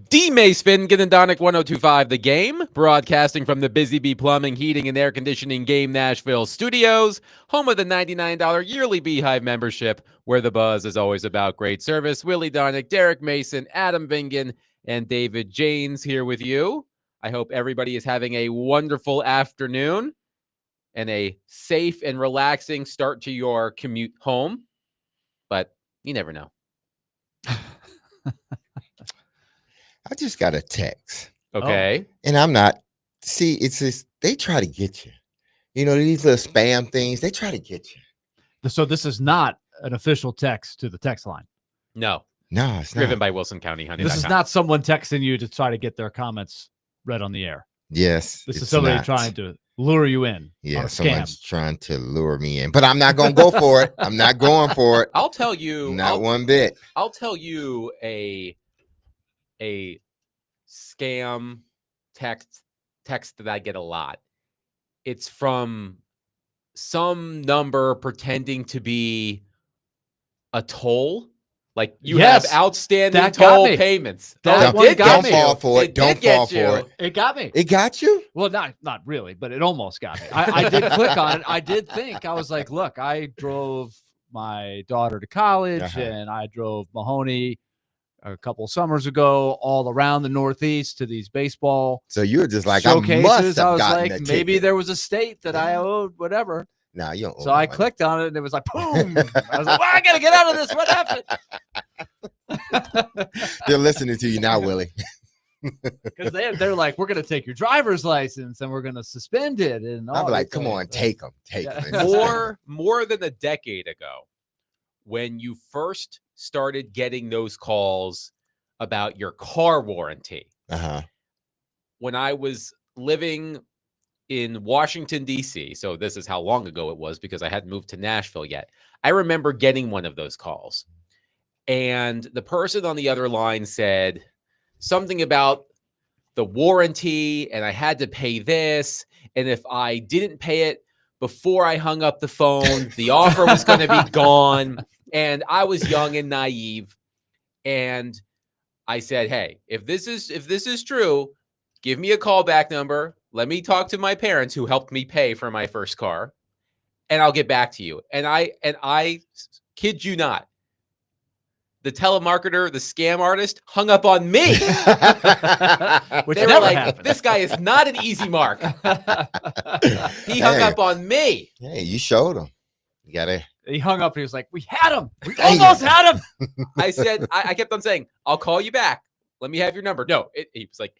D. Maceman, Ginendonic 1025 The Game, broadcasting from the Busy Bee Plumbing, Heating, and Air Conditioning Game Nashville studios, home of the $99 yearly Beehive membership, where the buzz is always about great service. Willie Donick, Derek Mason, Adam Vingan, and David Janes here with you. I hope everybody is having a wonderful afternoon and a safe and relaxing start to your commute home, but you never know. I just got a text. Okay. And I'm not, see, it's just, they try to get you. You know, these little spam things, they try to get you. So this is not an official text to the text line. No. No, it's Driven not. by Wilson County Honey. This is not someone texting you to try to get their comments read on the air. Yes. This is somebody trying to lure you in. Yeah, someone's trying to lure me in. But I'm not going to go for it. I'm not going for it. I'll tell you. Not one bit. I'll tell you a scam text that I get a lot. It's from some number pretending to be a toll. Like you have outstanding toll payments. Don't fall for it. Don't fall for it. It got me. It got you? Well, not really, but it almost got me. I did click on it. I did think. I was like, look, I drove my daughter to college and I drove Mahoney a couple summers ago all around the Northeast to these baseball. So you were just like, showcases. I was gotten like, maybe there was a state that I owed, whatever. No, you don't. So I clicked on it and it was like, boom. I was like, well, I got to get out of this. What happened? They're listening to you now, Willie. Because they're like, we're going to take your driver's license and we're going to suspend it. And I'm like, come on, take them. More than a decade ago, when you first started getting those calls about your car warranty. When I was living in Washington, D.C., so this is how long ago it was because I hadn't moved to Nashville yet. I remember getting one of those calls. And the person on the other line said something about the warranty and I had to pay this. And if I didn't pay it before I hung up the phone, the offer was going to be gone. And I was young and naive. And I said, hey, if this is true, give me a callback number. Let me talk to my parents who helped me pay for my first car, and I'll get back to you. And I kid you not, the telemarketer, the scam artist, hung up on me. Which they were like, happened. This guy is not an easy mark. He hung up on me. Hey, you showed him. You got to. He hung up and he was like, we had him. We almost had him. I said, I kept on saying, I'll call you back. Let me have your number. No, he was like,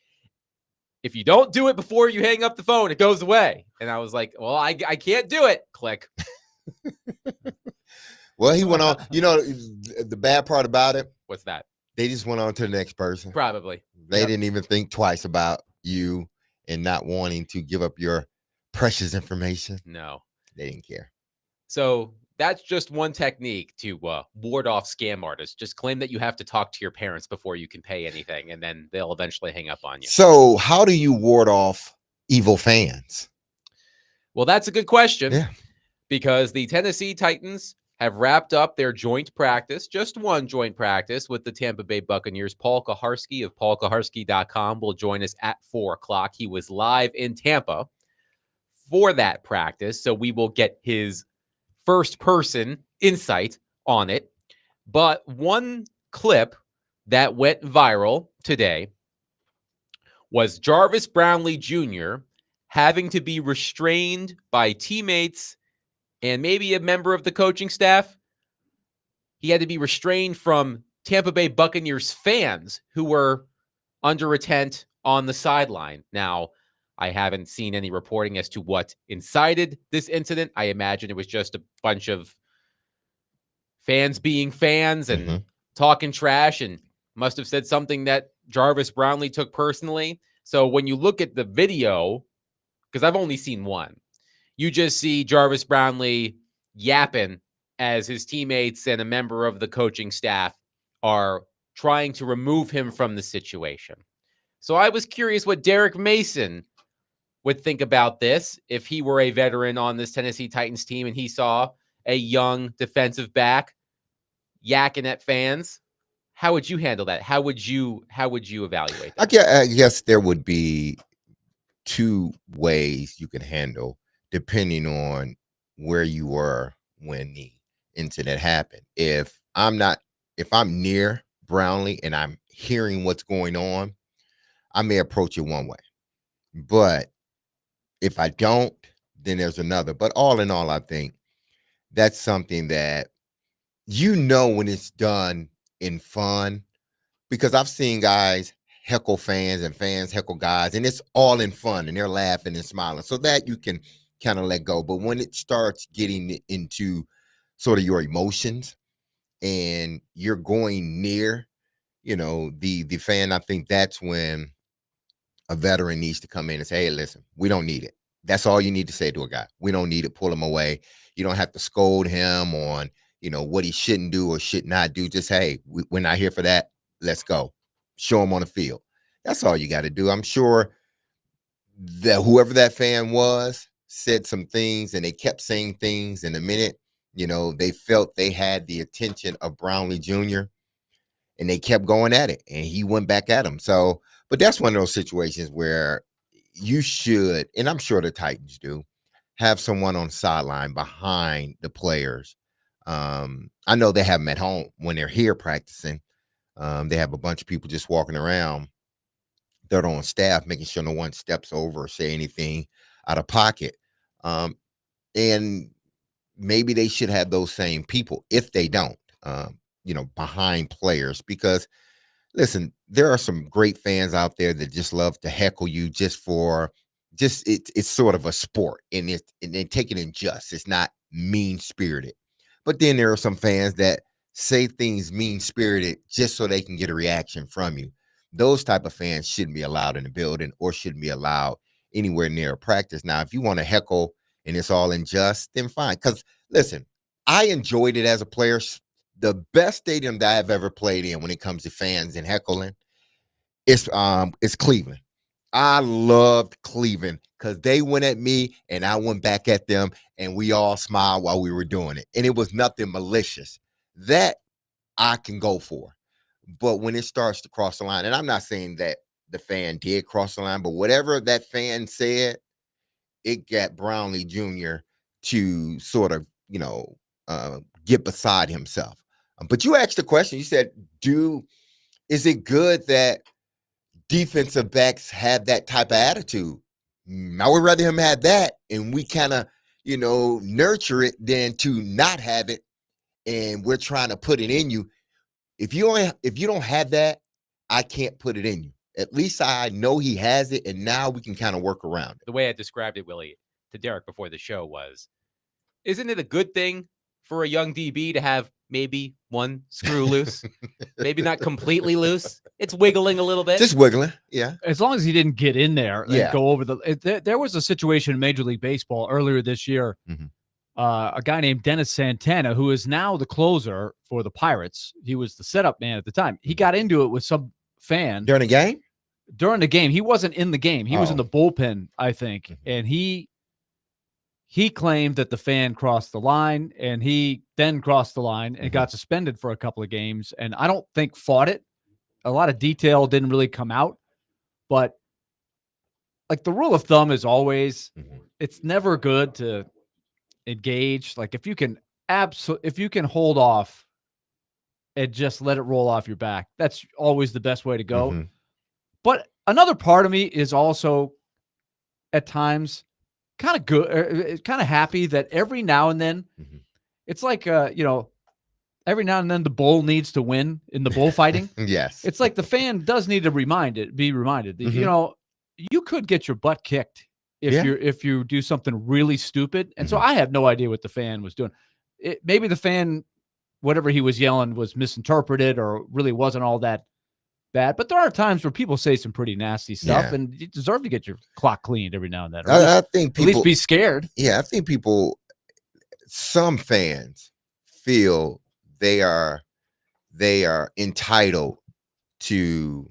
if you don't do it before you hang up the phone, it goes away. And I was like, well, I can't do it. Click. Well, he went on. You know, the bad part about it? What's that? They just went on to the next person. Probably. They didn't even think twice about you and not wanting to give up your precious information. No. They didn't care. So that's just one technique to ward off scam artists. Just claim that you have to talk to your parents before you can pay anything, and then they'll eventually hang up on you. So how do you ward off evil fans? Well, that's a good question. Yeah. Because the Tennessee Titans have wrapped up their joint practice, just one joint practice with the Tampa Bay Buccaneers. Paul Kaharski of paulkaharski.com will join us at 4 o'clock. He was live in Tampa for that practice, so we will get his first-person insight on it. But one clip that went viral today was Jarvis Brownlee Jr. having to be restrained by teammates and maybe a member of the coaching staff. He had to be restrained from Tampa Bay Buccaneers fans who were under a tent on the sideline. Now, I haven't seen any reporting as to what incited this incident. I imagine it was just a bunch of fans being fans and talking trash and must have said something that Jarvis Brownlee took personally. So when you look at the video, because I've only seen one, you just see Jarvis Brownlee yapping as his teammates and a member of the coaching staff are trying to remove him from the situation. So I was curious what Derek Mason would think about this if he were a veteran on this Tennessee Titans team and he saw a young defensive back yakking at fans. How would you handle that? How would you evaluate that? I guess there would be two ways you can handle depending on where you were when the incident happened. If I'm near Brownlee and I'm hearing what's going on, I may approach it one way. But if I don't, then there's another. But all in all, I think that's something that when it's done in fun, because I've seen guys heckle fans and fans heckle guys, and it's all in fun and they're laughing and smiling. So that you can kind of let go. But when it starts getting into sort of your emotions and you're going near, the fan, I think that's when a veteran needs to come in and say, hey, listen, we don't need it. That's all you need to say to a guy. We don't need it. Pull him away. You don't have to scold him on, what he shouldn't do or should not do. Just, hey, we're not here for that. Let's go. Show him on the field. That's all you got to do. I'm sure that whoever that fan was said some things and they kept saying things. In a minute, they felt they had the attention of Brownlee Jr. and they kept going at it and he went back at him. So, but that's one of those situations where you should, and I'm sure the Titans do, have someone on the sideline behind the players. I know they have them at home when they're here practicing. They have a bunch of people just walking around. They're on staff, making sure no one steps over or say anything out of pocket. And maybe they should have those same people if they don't, behind players, because listen, there are some great fans out there that just love to heckle you it's sort of a sport and they take it in jest. It's not mean spirited. But then there are some fans that say things mean spirited just so they can get a reaction from you. Those type of fans shouldn't be allowed in the building or shouldn't be allowed anywhere near a practice. Now, if you want to heckle and it's all in jest, then fine. Because listen, I enjoyed it as a player. The best stadium that I've ever played in when it comes to fans and heckling is Cleveland. I loved Cleveland because they went at me and I went back at them and we all smiled while we were doing it. And it was nothing malicious. That I can go for. But when it starts to cross the line, and I'm not saying that the fan did cross the line, but whatever that fan said, it got Brownlee Jr. to sort of, get beside himself. But you asked the question, you said, is it good that defensive backs have that type of attitude? I would rather him have that and we kind of, nurture it than to not have it and we're trying to put it in you. If you don't have that, I can't put it in you. At least I know he has it, and now we can kind of work around it. The way I described it, Willie, to Derek before the show was, isn't it a good thing for a young DB to have maybe one screw loose? Maybe not completely loose. It's wiggling a little bit. Just wiggling, yeah. As long as he didn't get in there and go over there was a situation in Major League Baseball earlier this year. Mm-hmm. A guy named Dennis Santana, who is now the closer for the Pirates. He was the setup man at the time. He got into it with some fan. During the game? During the game. He wasn't in the game. He was in the bullpen, I think. Mm-hmm. And he claimed that the fan crossed the line, and he then crossed the line and got suspended for a couple of games. And I don't think fought it. A lot of detail didn't really come out. But like the rule of thumb is always, it's never good to engage. Like if you can hold off and just let it roll off your back, that's always the best way to go. But another part of me is also at times kind of good, kind of happy that every now and then it's like every now and then the bull needs to win in the bullfighting. Yes, it's like the fan does need to be reminded that you could get your butt kicked if you do something really stupid. And so I have no idea what the fan was doing. Maybe the fan, whatever he was yelling, was misinterpreted or really wasn't all that bad. But there are times where people say some pretty nasty stuff, and you deserve to get your clock cleaned every now and then. I think people, at least be scared. Yeah, I think some fans feel they are entitled to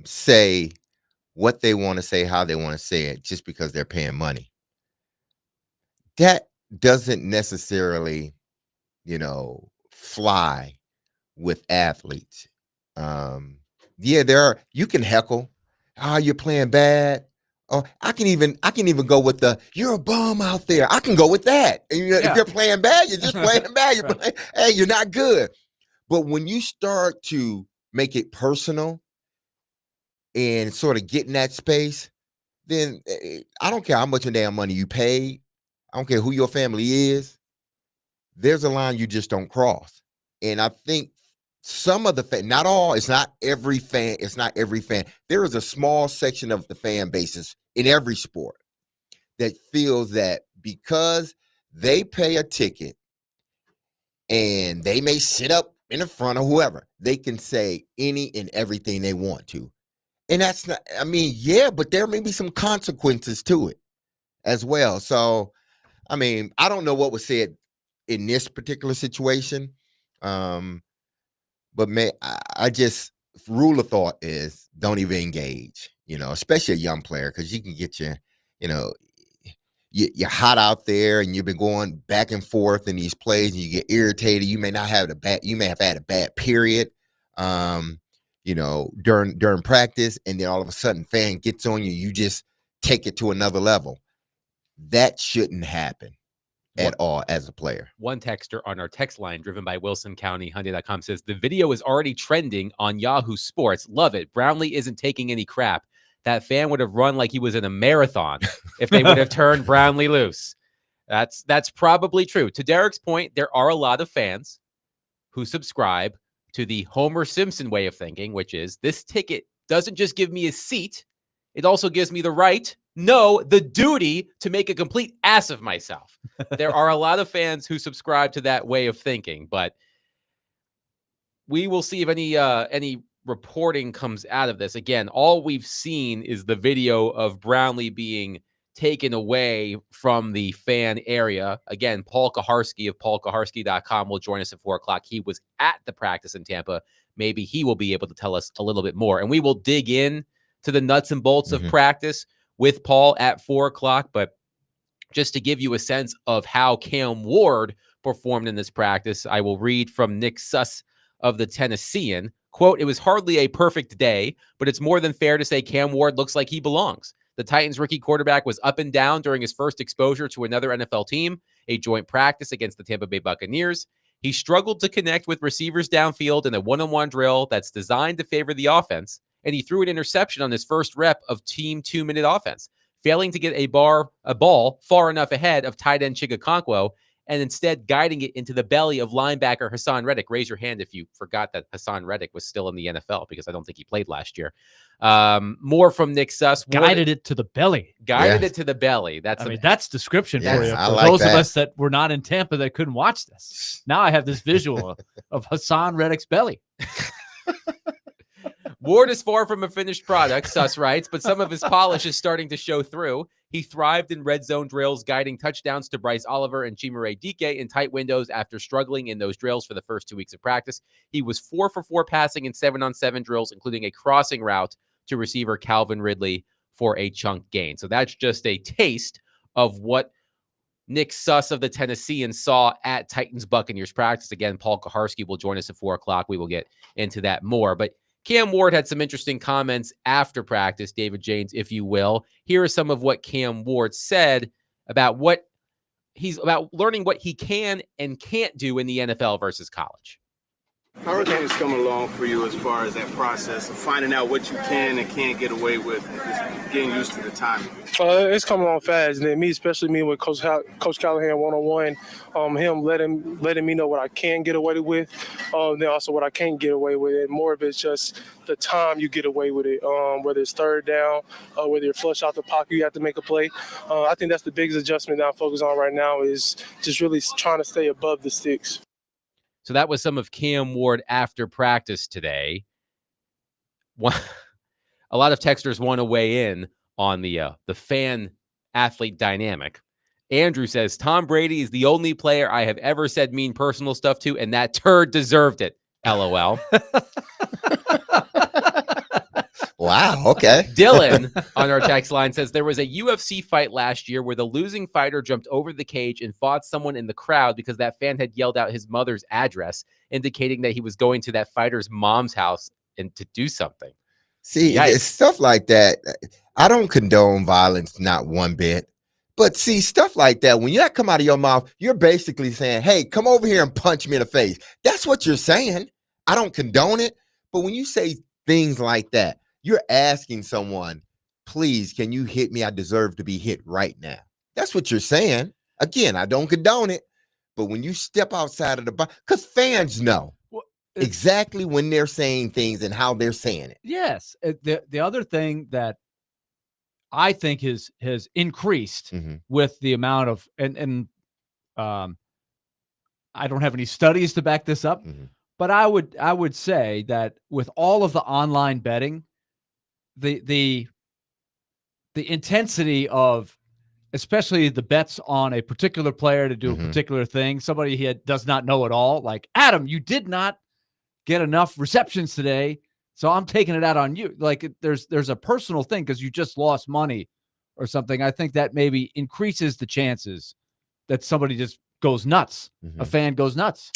say what they want to say, how they want to say it, just because they're paying money. That doesn't necessarily, fly with athletes. Yeah, you can heckle. Oh, you're playing bad. Oh, I can even go with you're a bum out there. I can go with that. And, if you're playing bad, you're just playing bad. You're playing, hey, you're not good. But when you start to make it personal and sort of get in that space, then I don't care how much damn money you paid. I don't care who your family is. There's a line you just don't cross. And I think some of the not all, it's not every fan. There is a small section of the fan bases in every sport that feels that because they pay a ticket and they may sit up in the front of whoever, they can say any and everything they want to. And that's not, I mean, yeah, but there may be some consequences to it as well. So, I mean, I don't know what was said in this particular situation. But man, I just, rule of thought is don't even engage, especially a young player, because you can get you're hot out there and you've been going back and forth in these plays and you get irritated. You may have had a bad period, during practice, and then all of a sudden fan gets on you, you just take it to another level. That shouldn't happen at all as a player. One texter on our text line driven by Wilson County Hyundai.com says the video is already trending on Yahoo Sports. Love it. Brownlee isn't taking any crap. That fan would have run like he was in a marathon if they would have turned Brownlee loose. That's probably true. To Derek's point, there are a lot of fans who subscribe to the Homer Simpson way of thinking, which is this ticket doesn't just give me a seat. It also gives me the right, no, the duty to make a complete ass of myself. There are a lot of fans who subscribe to that way of thinking, but we will see if any reporting comes out of this. Again, all we've seen is the video of Brownlee being taken away from the fan area. Again, Paul Kaharski of paulkaharski.com will join us at 4:00. He was at the practice in Tampa. Maybe he will be able to tell us a little bit more, and we will dig in to the nuts and bolts of practice with Paul at 4:00. But just to give you a sense of how Cam Ward performed in this practice, I will read from Nick Suss of the Tennessean. Quote, "It was hardly a perfect day, but it's more than fair to say Cam Ward looks like he belongs. The Titans rookie quarterback was up and down during his first exposure to another NFL team, a joint practice against the Tampa Bay Buccaneers. He struggled to connect with receivers downfield in a one-on-one drill that's designed to favor the offense, and he threw an interception on his first rep of team 2-minute offense, failing to get a ball far enough ahead of tight end Chigakonkwo, and instead guiding it into the belly of linebacker Hassan Reddick." Raise your hand if you forgot that Hassan Reddick was still in the NFL, because I don't think he played last year. More from Nick Suss. Guided it to the belly. Guided it to the belly. That's description for you. For like those that. of us that were not in Tampa that couldn't watch this. Now I have this visual of Hassan Reddick's belly. Ward is far from a finished product, Suss writes, but some of his polish is starting to show through. He thrived in red zone drills, guiding touchdowns to Bryce Oliver and Chimere Dike in tight windows after struggling in those drills for the first 2 weeks of practice. He was 4 for 4 passing in 7-on-7 drills, including a crossing route to receiver Calvin Ridley for a chunk gain. So that's just a taste of what Nick Suss of the Tennessean saw at Titans-Buccaneers practice. Again, Paul Kaharski will join us at 4:00. We will get into that more. But Cam Ward had some interesting comments after practice, David James, if you will. Here is some of what Cam Ward said about learning what he can and can't do in the NFL versus college. How are things coming along for you as far as that process of finding out what you can and can't get away with and just getting used to the timing? It's coming along fast, and then especially me with Coach Callahan one-on-one, him letting me know what I can get away with, then also what I can't get away with, and more of it's just the time you get away with it, whether it's third down, whether you're flush out the pocket, you have to make a play. I think that's the biggest adjustment that I'm focused on right now, is just really trying to stay above the sticks. So that was some of Cam Ward after practice today. A lot of texters want to weigh in on the fan-athlete dynamic. Andrew says, Tom Brady is the only player I have ever said mean personal stuff to, and that turd deserved it. LOL. Wow, okay. Dylan on our text line says, there was a UFC fight last year where the losing fighter jumped over the cage and fought someone in the crowd because that fan had yelled out his mother's address, indicating that he was going to that fighter's mom's house and to do something. See, Yikes. it's stuff like that. I don't condone violence, not one bit. But see, stuff like that, when that come out of your mouth, you're basically saying, hey, come over here and punch me in the face. That's what you're saying. I don't condone it. But when you say things like that, you're asking someone, please, can you hit me? I deserve to be hit right now. That's what you're saying. Again, I don't condone it. But when you step outside of the box, because fans know exactly when they're saying things and how they're saying it. Yes. The other thing that I think has increased with the amount of and I don't have any studies to back this up, but I would say that with all of the online betting, the intensity of especially the bets on a particular player to do a particular thing, somebody he does not know at all, like Adam, you did not get enough receptions today, so I'm taking it out on you. Like there's a personal thing because you just lost money or something. I think that maybe increases the chances that somebody just goes nuts. A fan goes nuts,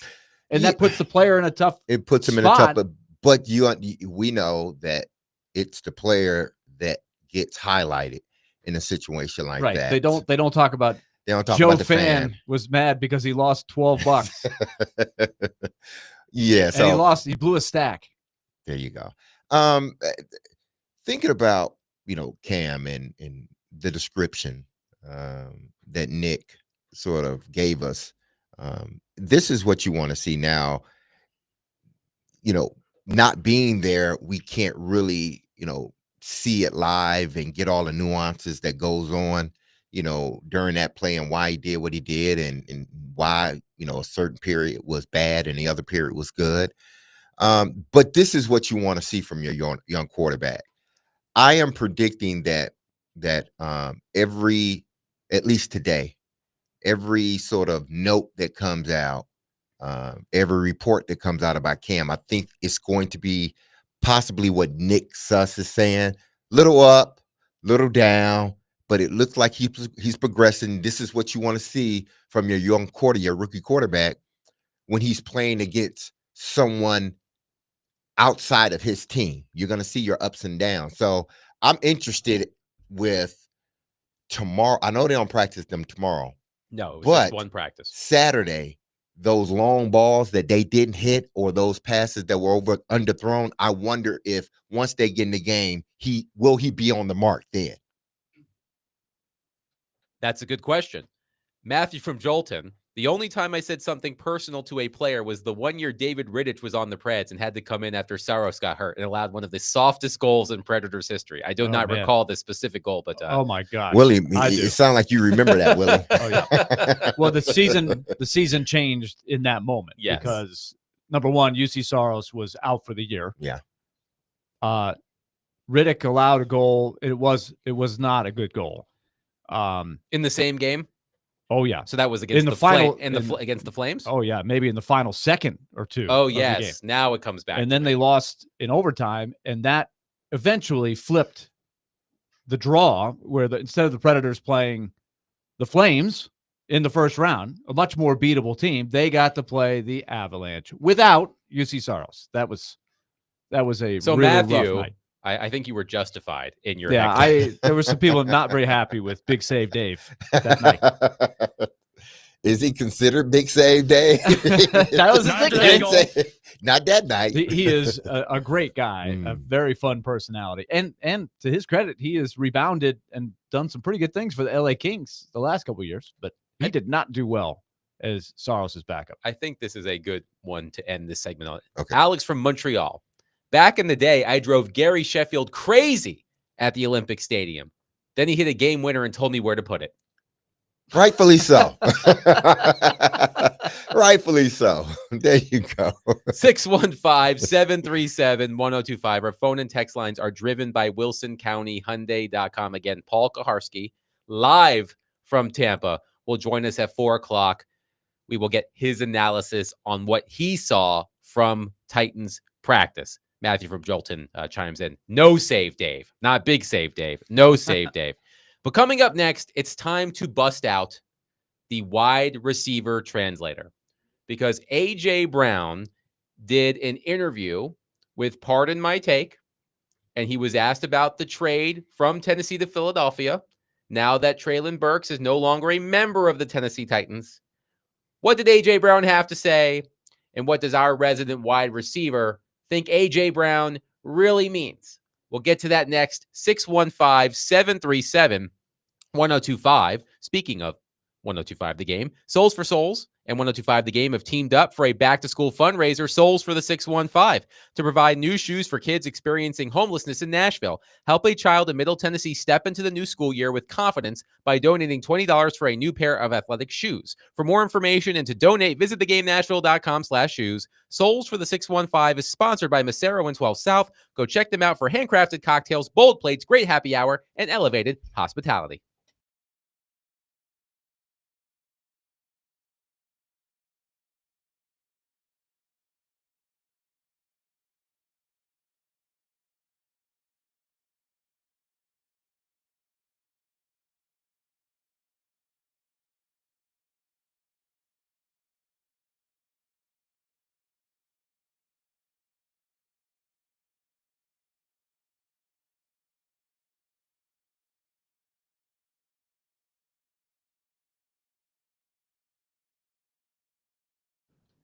and that puts the player in a tough. It puts him in a tough. But we know that it's the player that gets highlighted in a situation like that. They don't talk about. They don't talk Joe about the fan was mad because he lost $12. Yeah, so and he blew a stack. There you go. Thinking about, Cam and the description that Nick sort of gave us, this is what you want to see now. Not being there, we can't really, see it live and get all the nuances that goes on, during that play and why he did what he did and why, a certain period was bad and the other period was good. But this is what you want to see from your young quarterback. I am predicting that at least today, every sort of note that comes out, every report that comes out about Cam, I think it's going to be possibly what Nick Suss is saying, little up, little down, but it looks like he's progressing. This is what you want to see from your rookie quarterback when he's playing against someone outside of his team. You're going to see your ups and downs. So I'm interested with tomorrow. I know they don't practice them tomorrow. No, it was but just one practice. Saturday, those long balls that they didn't hit or those passes that were underthrown, I wonder if once they get in the game, will he be on the mark then? That's a good question. Matthew from Jolton. The only time I said something personal to a player was the 1 year David Riddich was on the Preds and had to come in after Saros got hurt and allowed one of the softest goals in Predators history. I do not recall the specific goal, but oh my God, Willie, it sounds like you remember that, Willie. Oh yeah. Well, the season changed in that moment because number one, UC Saros was out for the year. Yeah. Riddich allowed a goal. It was not a good goal. In the same game. Oh yeah. So that was against the final against the Flames. Oh yeah, maybe in the final second or two. Oh yes. Now it comes back. And then they lost in overtime, and that eventually flipped the draw where instead of the Predators playing the Flames in the first round, a much more beatable team, they got to play the Avalanche without UC Saros. That was a really Matthew, rough night. I think you were justified in your there were some people not very happy with Big Save Dave that night. Is he considered Big Save Dave? That was his nickname. Not that night. He is a great guy, a very fun personality, and to his credit, he has rebounded and done some pretty good things for the LA Kings the last couple of years. But he did not do well as Saros' backup. I think this is a good one to end this segment on. Okay. Alex from Montreal. Back in the day, I drove Gary Sheffield crazy at the Olympic Stadium. Then he hit a game winner and told me where to put it. Rightfully so. Rightfully so. There you go. 615-737-1025. Our phone and text lines are driven by WilsonCountyHyundai.com. Again, Paul Kaharski, live from Tampa, will join us at 4 o'clock. We will get his analysis on what he saw from Titans practice. Matthew from Jolton chimes in. No save, Dave. Not big save, Dave. No save, Dave. But coming up next, it's time to bust out the wide receiver translator because A.J. Brown did an interview with Pardon My Take, and he was asked about the trade from Tennessee to Philadelphia. Now that Treylon Burks is no longer a member of the Tennessee Titans, what did A.J. Brown have to say? And what does our resident wide receiver think A.J. Brown really means? We'll get to that next. 615-737-1025. Speaking of 1025 The Game, Souls for Souls and 1025 The Game have teamed up for a back-to-school fundraiser, Souls for the 615, to provide new shoes for kids experiencing homelessness in Nashville. Help a child in Middle Tennessee step into the new school year with confidence by donating $20 for a new pair of athletic shoes. For more information and to donate, visit thegamenashville.com/shoes. Souls for the 615 is sponsored by Macero and 12 South. Go check them out for handcrafted cocktails, bold plates, great happy hour, and elevated hospitality.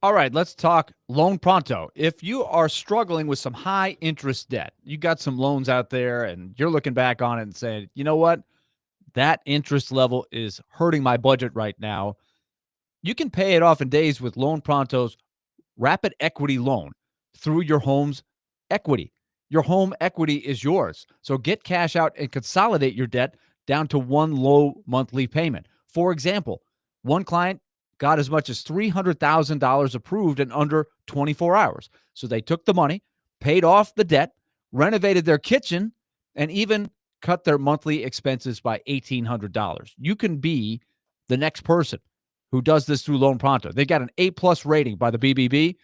All right, let's talk Loan Pronto. If you are struggling with some high interest debt, you got some loans out there and you're looking back on it and saying, you know what? That interest level is hurting my budget right now. You can pay it off in days with Loan Pronto's rapid equity loan through your home's equity. Your home equity is yours. So get cash out and consolidate your debt down to one low monthly payment. For example, one client got as much as $300,000 approved in under 24 hours. So they took the money, paid off the debt, renovated their kitchen, and even cut their monthly expenses by $1,800. You can be the next person who does this through Loan Pronto. They got an A+ rating by the BBB,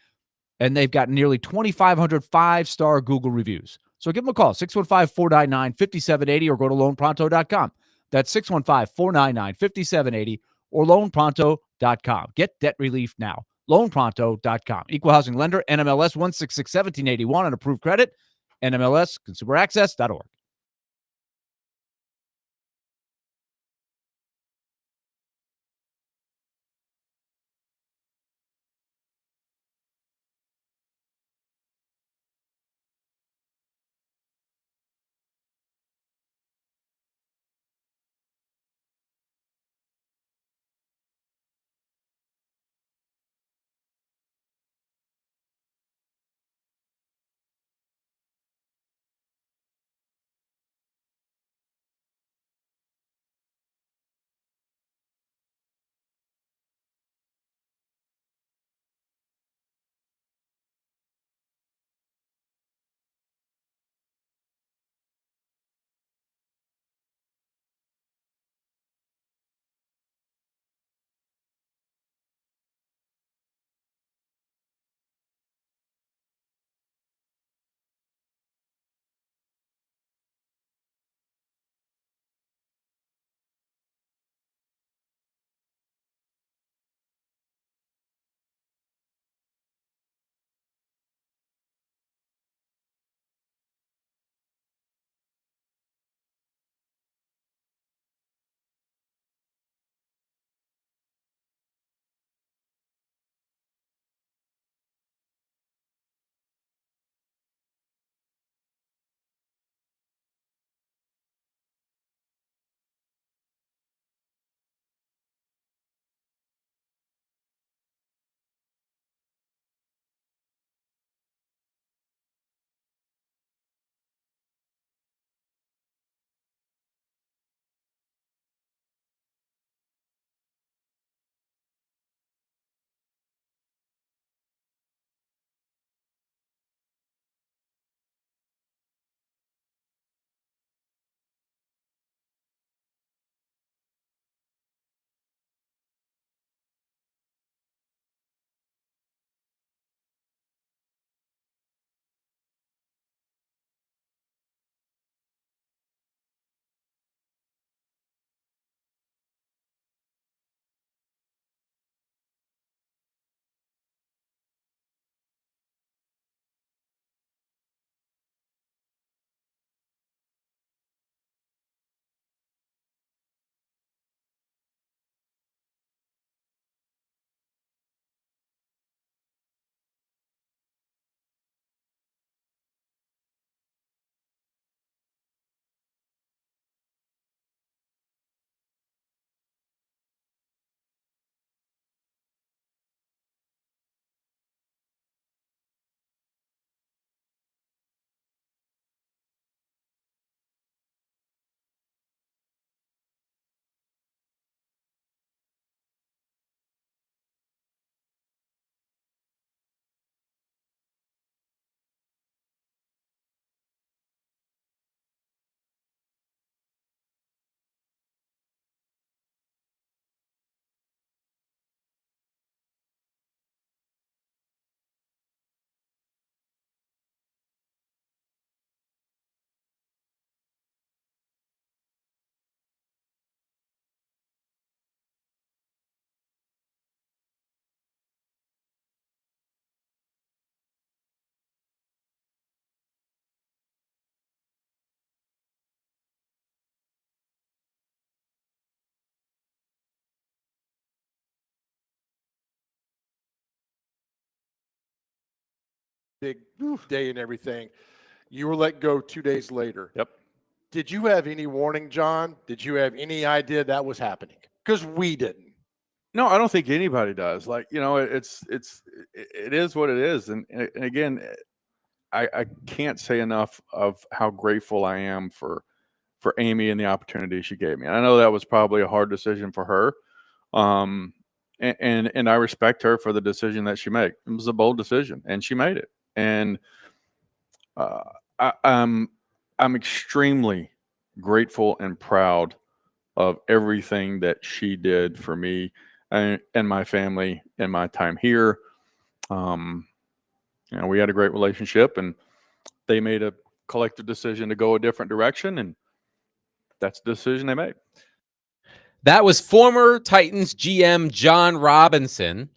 and they've got nearly 2,500 five-star Google reviews. So give them a call, 615-499-5780, or go to loanpronto.com. That's 615-499-5780 or loanpronto.com. Get debt relief now. Loanpronto.com. Equal housing lender, NMLS 1661781, and approved credit, NMLS consumeraccess.org. big day and everything. You were let go 2 days later. Yep. Did you have any warning, John? Did you have any idea that was happening? Because we didn't. No, I don't think anybody does. Like, you know, it is what it is. And again, I can't say enough of how grateful I am for Amy and the opportunity she gave me. And I know that was probably a hard decision for her. And I respect her for the decision that she made. It was a bold decision, and she made it. And I'm extremely grateful and proud of everything that she did for me and my family in my time here. You know, we had a great relationship, and they made a collective decision to go a different direction, and that's the decision they made. That was former Titans GM John Robinson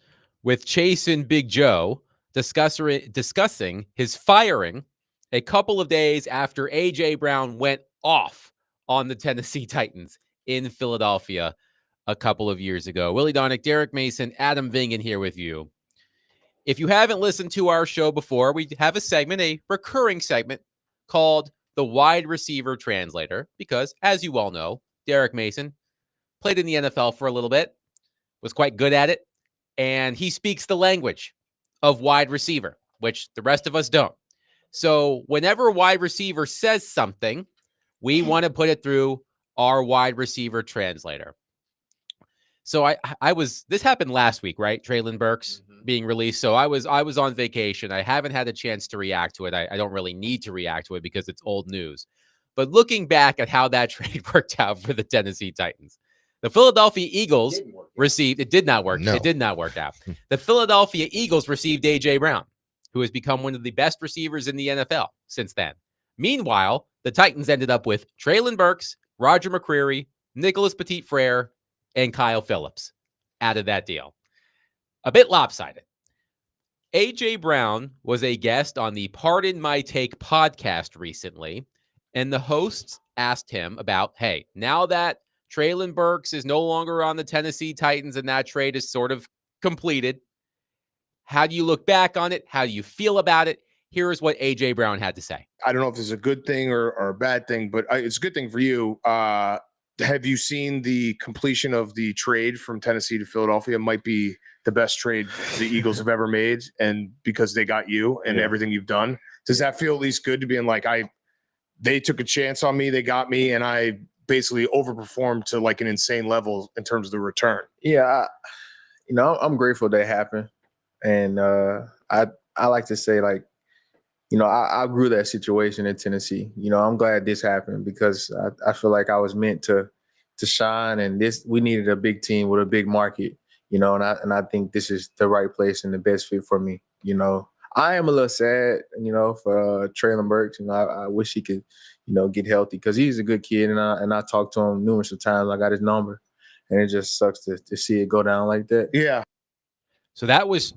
with Chase and Big Joe discussing his firing a couple of days after A.J. Brown went off on the Tennessee Titans in Philadelphia a couple of years ago. Willie Donick, Derek Mason, Adam Vingan here with you. If you haven't listened to our show before, we have a recurring segment called The Wide Receiver Translator, because, as you all know, Derek Mason played in the NFL for a little bit, was quite good at it, and he speaks the language of wide receiver, which the rest of us don't. So whenever a wide receiver says something, we want to put it through our wide receiver translator. So this happened last week, right? Treylon Burks being released. So I was on vacation. I haven't had a chance to react to it. I don't really need to react to it because it's old news. But looking back at how that trade worked out for the Tennessee Titans, the Philadelphia Eagles received, it did not work. No. It did not work out. The Philadelphia Eagles received A.J. Brown, who has become one of the best receivers in the NFL since then. Meanwhile, the Titans ended up with Treylon Burks, Roger McCreary, Nicholas Petit-Frere, and Kyle Phillips out of that deal. A bit lopsided. A.J. Brown was a guest on the Pardon My Take podcast recently, and the hosts asked him about, hey, now that Treylon Burks is no longer on the Tennessee Titans and that trade is sort of completed, how do you look back on it? How do you feel about it? Here is what A.J. Brown had to say. I don't know if this is a good thing or a bad thing, but it's a good thing for you. Have you seen the completion of the trade from Tennessee to Philadelphia? It might be the best trade the Eagles have ever made, and because they got you and everything you've done. Does that feel at least good to being like, they took a chance on me, they got me, and I basically overperformed to like an insane level in terms of the return? Yeah, I'm grateful that happened. And I like to say, like, I grew that situation in Tennessee. I'm glad this happened because I feel like I was meant to shine, and we needed a big team with a big market, and I think this is the right place and the best fit for me. I am a little sad, for Treylon Burks. I wish he could, get healthy because he's a good kid, and I talked to him numerous times. I got his number, and it just sucks to see it go down like that. Yeah. So that was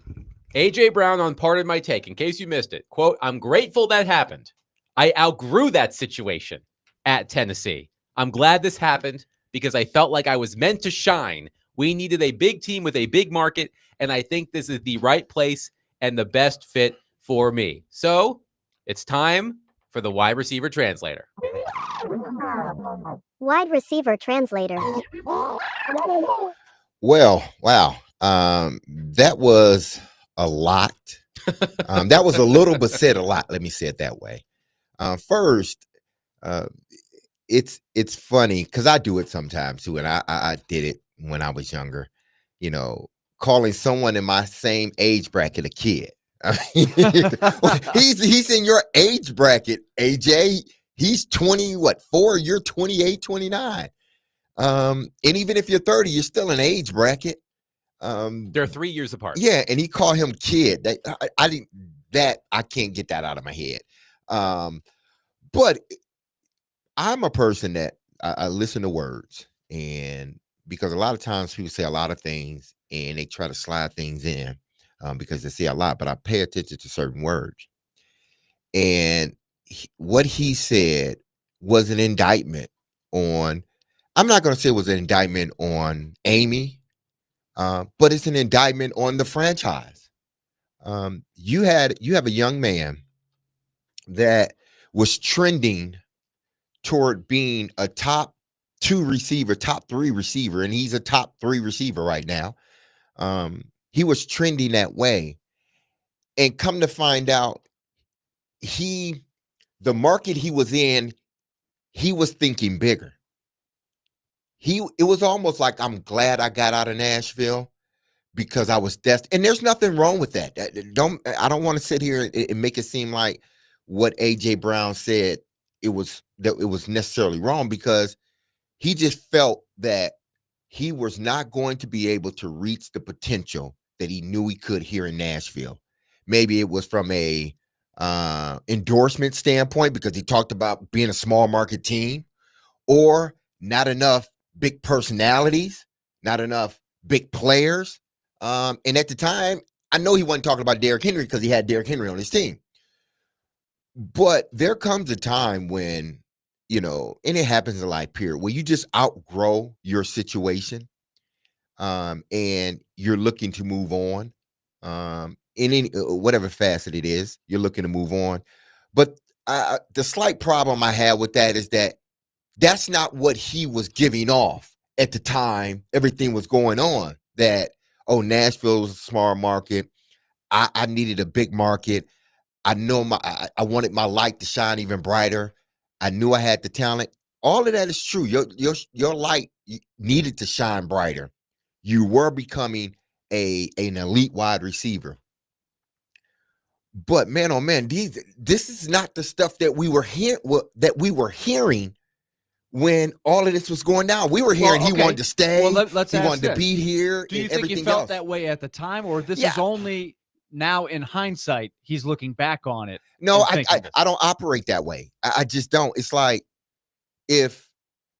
A.J. Brown on Pardon My Take. In case you missed it, quote, I'm grateful that happened. I outgrew that situation at Tennessee. I'm glad this happened because I felt like I was meant to shine. We needed a big team with a big market, and I think this is the right place and the best fit for me. So it's time for the wide receiver translator. Wide receiver translator. Well, wow. That was a lot. That was a little, but said a lot. Let me say it that way. First, it's funny because I do it sometimes too, and I did it when I was younger. Calling someone in my same age bracket a kid. I mean, he's in your age bracket, AJ. He's 4? You're 28, 29. And even if you're 30, you're still in age bracket. They're 3 years apart. Yeah, and he called him kid. I can't get that out of my head. But I'm a person that I listen to words, and because a lot of times people say a lot of things and they try to slide things in because they say a lot, but I pay attention to certain words. And what he said was an indictment on, I'm not going to say it was an indictment on Amy, but it's an indictment on the franchise. You have a young man that was trending toward being a top 2 receiver, top 3 receiver, and he's a top 3 receiver right now. He was trending that way, and come to find out, the market he was in, he was thinking bigger. It was almost like, I'm glad I got out of Nashville because I was destined. And there's nothing wrong with that. I don't want to sit here and make it seem like what AJ Brown said it was necessarily wrong, because he just felt that he was not going to be able to reach the potential that he knew he could here in Nashville. Maybe it was from a endorsement standpoint, because he talked about being a small market team, or not enough big personalities, not enough big players. And at the time, I know he wasn't talking about Derrick Henry because he had Derrick Henry on his team. But there comes a time when, and it happens in life, period, where you just outgrow your situation, and you're looking to move on, in any whatever facet it is, you're looking to move on. But the slight problem I have with that is that that's not what he was giving off at the time everything was going on. That, Nashville was a small market. I needed a big market. I know I wanted my light to shine even brighter. I knew I had the talent. All of that is true. Your light needed to shine brighter. You were becoming an elite wide receiver. But man, oh man, this is not the stuff that we were hearing when all of this was going down. We were hearing he wanted to stay. Well, let's he ask wanted this. to be here. Do you and think everything he felt else. that way at the time, or this is only now in hindsight he's looking back on it? No, I don't operate that way. I just don't. It's like, if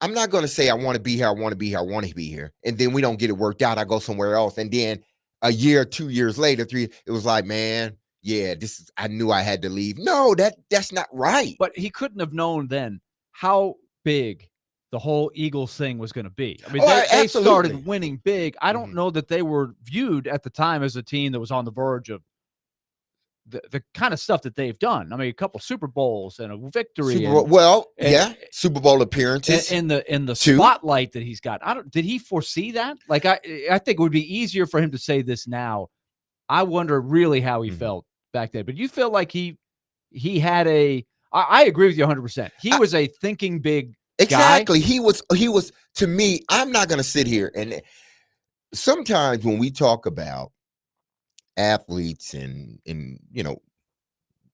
I'm not going to say I want to be here, I want to be here, I want to be here, and then we don't get it worked out, I go somewhere else, and then a year, 2 years later, 3, it was like, man, yeah, I knew I had to leave. No, that's not right. But he couldn't have known then how big the whole Eagles thing was going to be. I mean, they started winning big. I don't know that they were viewed at the time as a team that was on the verge of the kind of stuff that they've done. I mean, a couple Super Bowls and a victory. Super Bowl appearances in the spotlight that he's got. Did he foresee that? Like, I think it would be easier for him to say this now. I wonder really how he felt back then. But you feel like he had I agree with you 100%. He was a thinking big exactly guy. he was to me. I'm not going to sit here, and sometimes when we talk about athletes and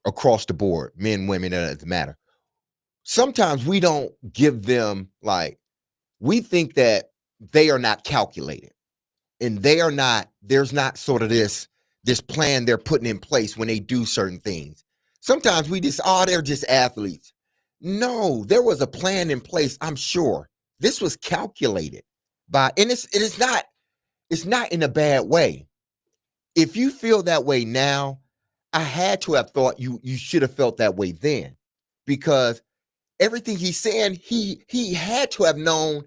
across the board, men, women, it doesn't matter, sometimes we don't give them, like, we think that they are not calculated, and there's not sort of this plan they're putting in place when they do certain things. Sometimes we just, they're just athletes. No, there was a plan in place. I'm sure this was calculated and it's not in a bad way. If you feel that way now, I had to have thought you should have felt that way then, because everything he's saying, he had to have known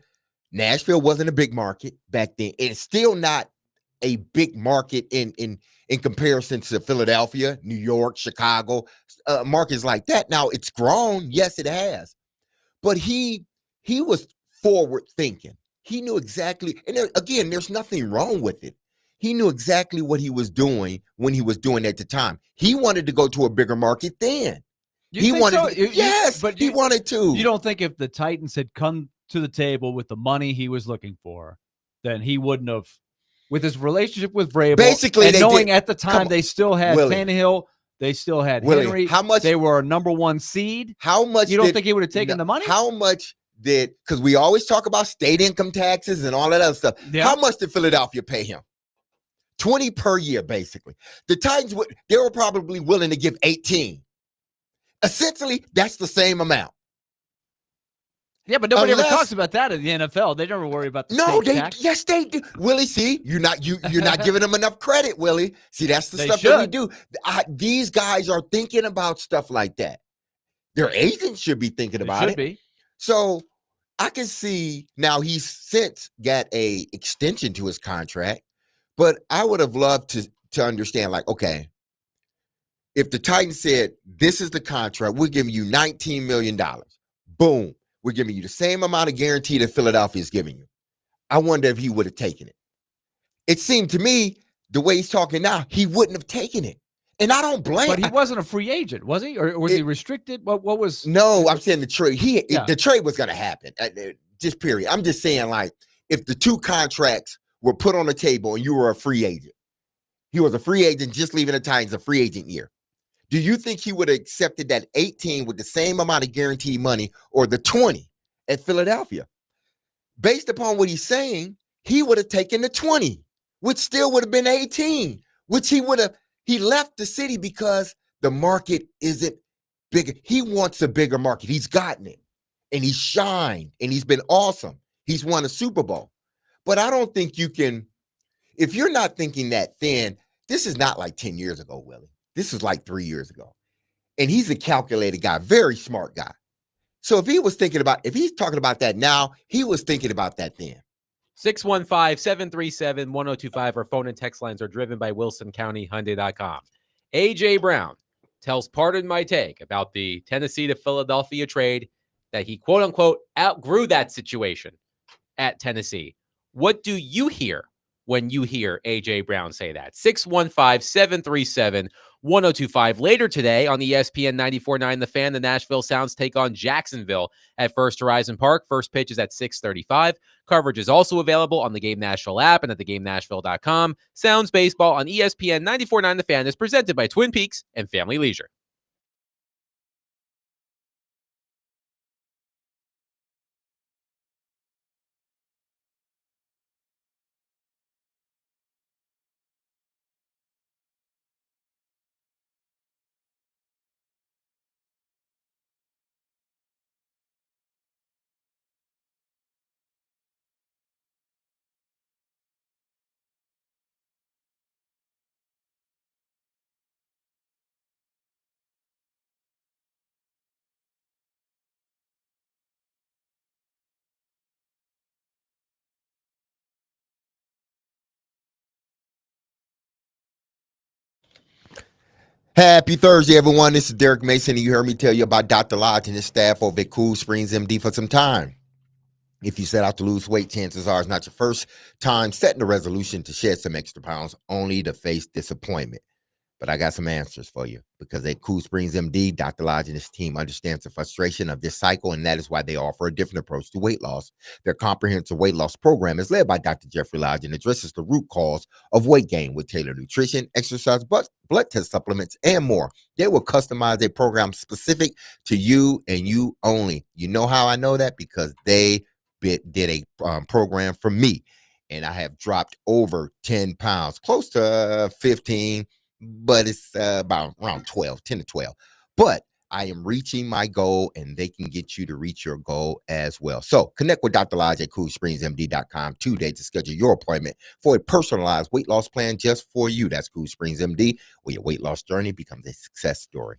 Nashville wasn't a big market back then. It's still not a big market in comparison to Philadelphia, New York, Chicago, markets like that. Now it's grown. Yes, it has. But he was forward thinking. He knew exactly. And again, there's nothing wrong with it. He knew exactly what he was doing when he was doing it at the time. He wanted to go to a bigger market then. He wanted to. You don't think if the Titans had come to the table with the money he was looking for, then he wouldn't have, with his relationship with Vrabel, basically, and knowing at the time they still had Tannehill, they still had Henry. How much? They were a number 1 seed. How much? You don't think he would have taken the money? How much because we always talk about state income taxes and all that other stuff. Yeah. How much did Philadelphia pay him? 20 per year, basically. The Titans, they were probably willing to give 18. Essentially, that's the same amount. Yeah, but nobody ever talks about that in the NFL. They never worry about the state tax. Yes, they do. Willie, see, you're not giving them enough credit, Willie. See, that's the stuff that we do. These guys are thinking about stuff like that. Their agents should be thinking about it. Should be. So I can see now he's since got a extension to his contract, but I would have loved to understand, like, okay, if the Titans said, this is the contract, we're giving you $19 million. Boom. We're giving you the same amount of guarantee that Philadelphia is giving you. I wonder if he would have taken it. It seemed to me, the way he's talking now, he wouldn't have taken it. And I don't blame. But he wasn't a free agent, was he? Or was he restricted? What was? No, I'm saying the trade. The trade was going to happen. Just period. I'm just saying, like, if the two contracts were put on the table and you were a free agent, he was a free agent just leaving the Titans a free agent year. Do you think he would have accepted that 18 with the same amount of guaranteed money or the 20 at Philadelphia? Based upon what he's saying, he would have taken the 20, which still would have been 18, which he left the city because the market isn't bigger. He wants a bigger market. He's gotten it, and he's shined, and he's been awesome. He's won a Super Bowl. But I don't think you can, if you're not thinking that thin, this is not like 10 years ago, Willie. This is like 3 years ago. And he's a calculated guy, very smart guy. So if he's talking about that now, he was thinking about that then. 615-737-1025. Our phone and text lines are driven by WilsonCountyHyundai.com. A.J. Brown tells Pardon My Take about the Tennessee to Philadelphia trade that he, quote unquote, outgrew that situation at Tennessee. What do you hear when you hear A.J. Brown say that? 615-737-1025. Later today on ESPN 94.9 The Fan, the Nashville Sounds take on Jacksonville at First Horizon Park. First pitch is at 6:35. Coverage is also available on the Game Nashville app and at theGameNashville.com. Sounds Baseball on ESPN 94.9 The Fan is presented by Twin Peaks and Family Leisure. Happy Thursday, everyone. This is Derek Mason, and you heard me tell you about Dr. Lodge and his staff over at Cool Springs MD for some time. If you set out to lose weight, chances are it's not your first time setting a resolution to shed some extra pounds only to face disappointment. But I got some answers for you, because at Cool Springs MD, Dr. Lodge and his team understands the frustration of this cycle, and that is why they offer a different approach to weight loss. Their comprehensive weight loss program is led by Dr. Jeffrey Lodge and addresses the root cause of weight gain with tailored nutrition, exercise, blood test supplements, and more. They will customize a program specific to you and you only. You know how I know that? Because they did a program for me, and I have dropped over 10 pounds, close to 15, but it's about around 12, 10 to 12. But I am reaching my goal, and they can get you to reach your goal as well. So connect with Dr. Lodge at CoolSpringsMD.com today to schedule your appointment for a personalized weight loss plan just for you. That's Cool Springs MD, where your weight loss journey becomes a success story.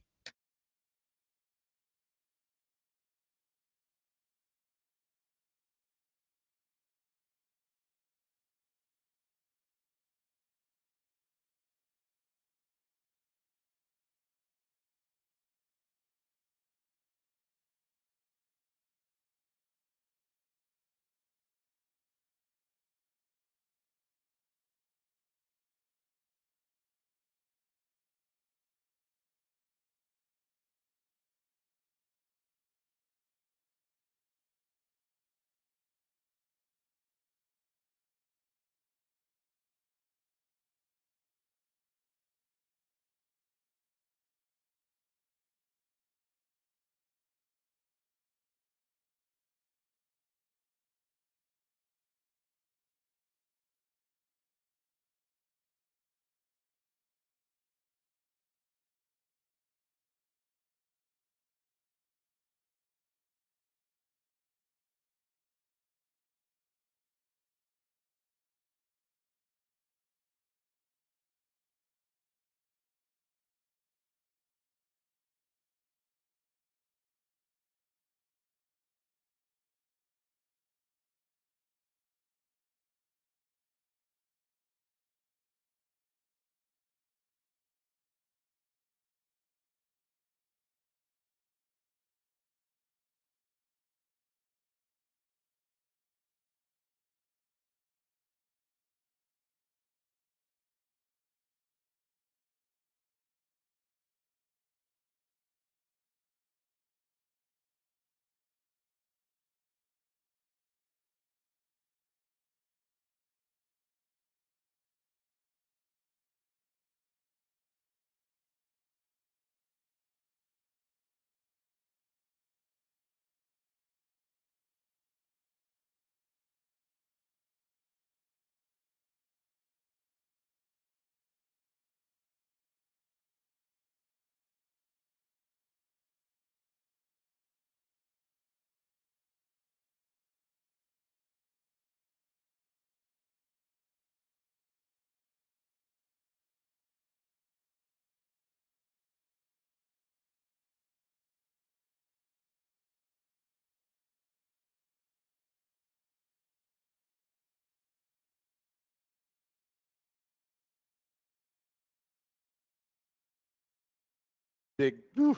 big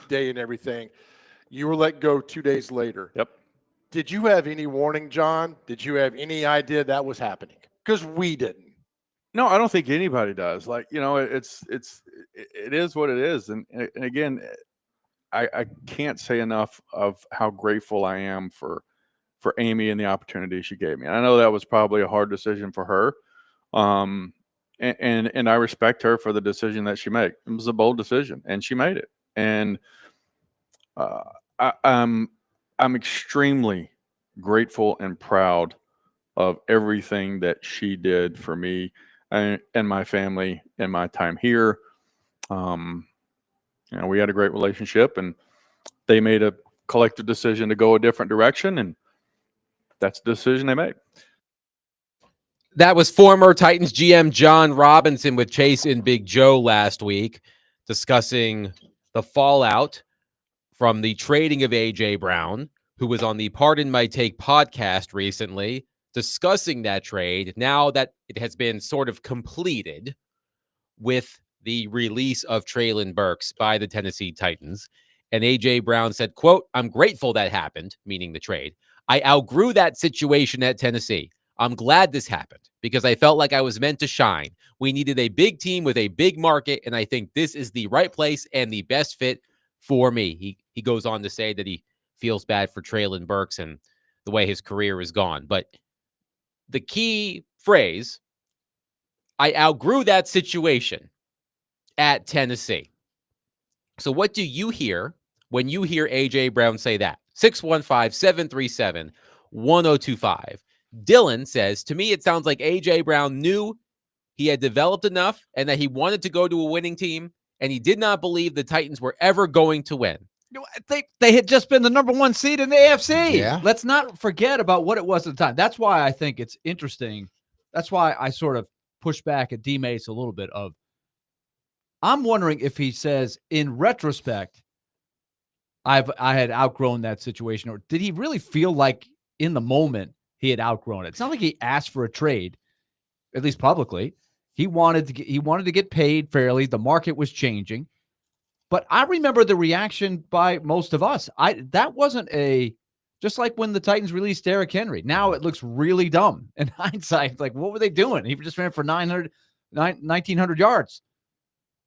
day and everything. You were let go 2 days later. Yep. Did you have any warning, John? Did you have any idea that was happening? Because we didn't. No, I don't think anybody does. Like, it is what it is. And again, I can't say enough of how grateful I am for Amy and the opportunity she gave me. And I know that was probably a hard decision for her. And I respect her for the decision that she made. It was a bold decision, and she made it. And I'm extremely grateful and proud of everything that she did for me and my family in my time here. We had a great relationship, and they made a collective decision to go a different direction, and that's the decision they made. That was former Titans GM John Robinson with Chase and Big Joe last week, discussing the fallout from the trading of A.J. Brown, who was on the Pardon My Take podcast recently, discussing that trade now that it has been sort of completed with the release of Treylon Burks by the Tennessee Titans. And A.J. Brown said, quote, "I'm grateful that happened," meaning the trade. "I outgrew that situation at Tennessee. I'm glad this happened because I felt like I was meant to shine. We needed a big team with a big market, and I think this is the right place and the best fit for me." He goes on to say that he feels bad for Treylon Burks and the way his career is gone. But the key phrase, I outgrew that situation at Tennessee. So what do you hear when you hear A.J. Brown say that? 615-737-1025. Dylan says, "To me, it sounds like A.J. Brown knew he had developed enough and that he wanted to go to a winning team, and he did not believe the Titans were ever going to win." They had just been the number one seed in the AFC. Yeah. Let's not forget about what it was at the time. That's why I think it's interesting. That's why I sort of push back at D-Mace a little bit of, I'm wondering if he says, in retrospect, I had outgrown that situation, or did he really feel like in the moment he had outgrown it? It's not like he asked for a trade, at least publicly. He wanted to get paid fairly. The market was changing. But I remember the reaction by most of us. That wasn't just like when the Titans released Derrick Henry. Now it looks really dumb in hindsight. Like, what were they doing? He just ran for 1,900 yards.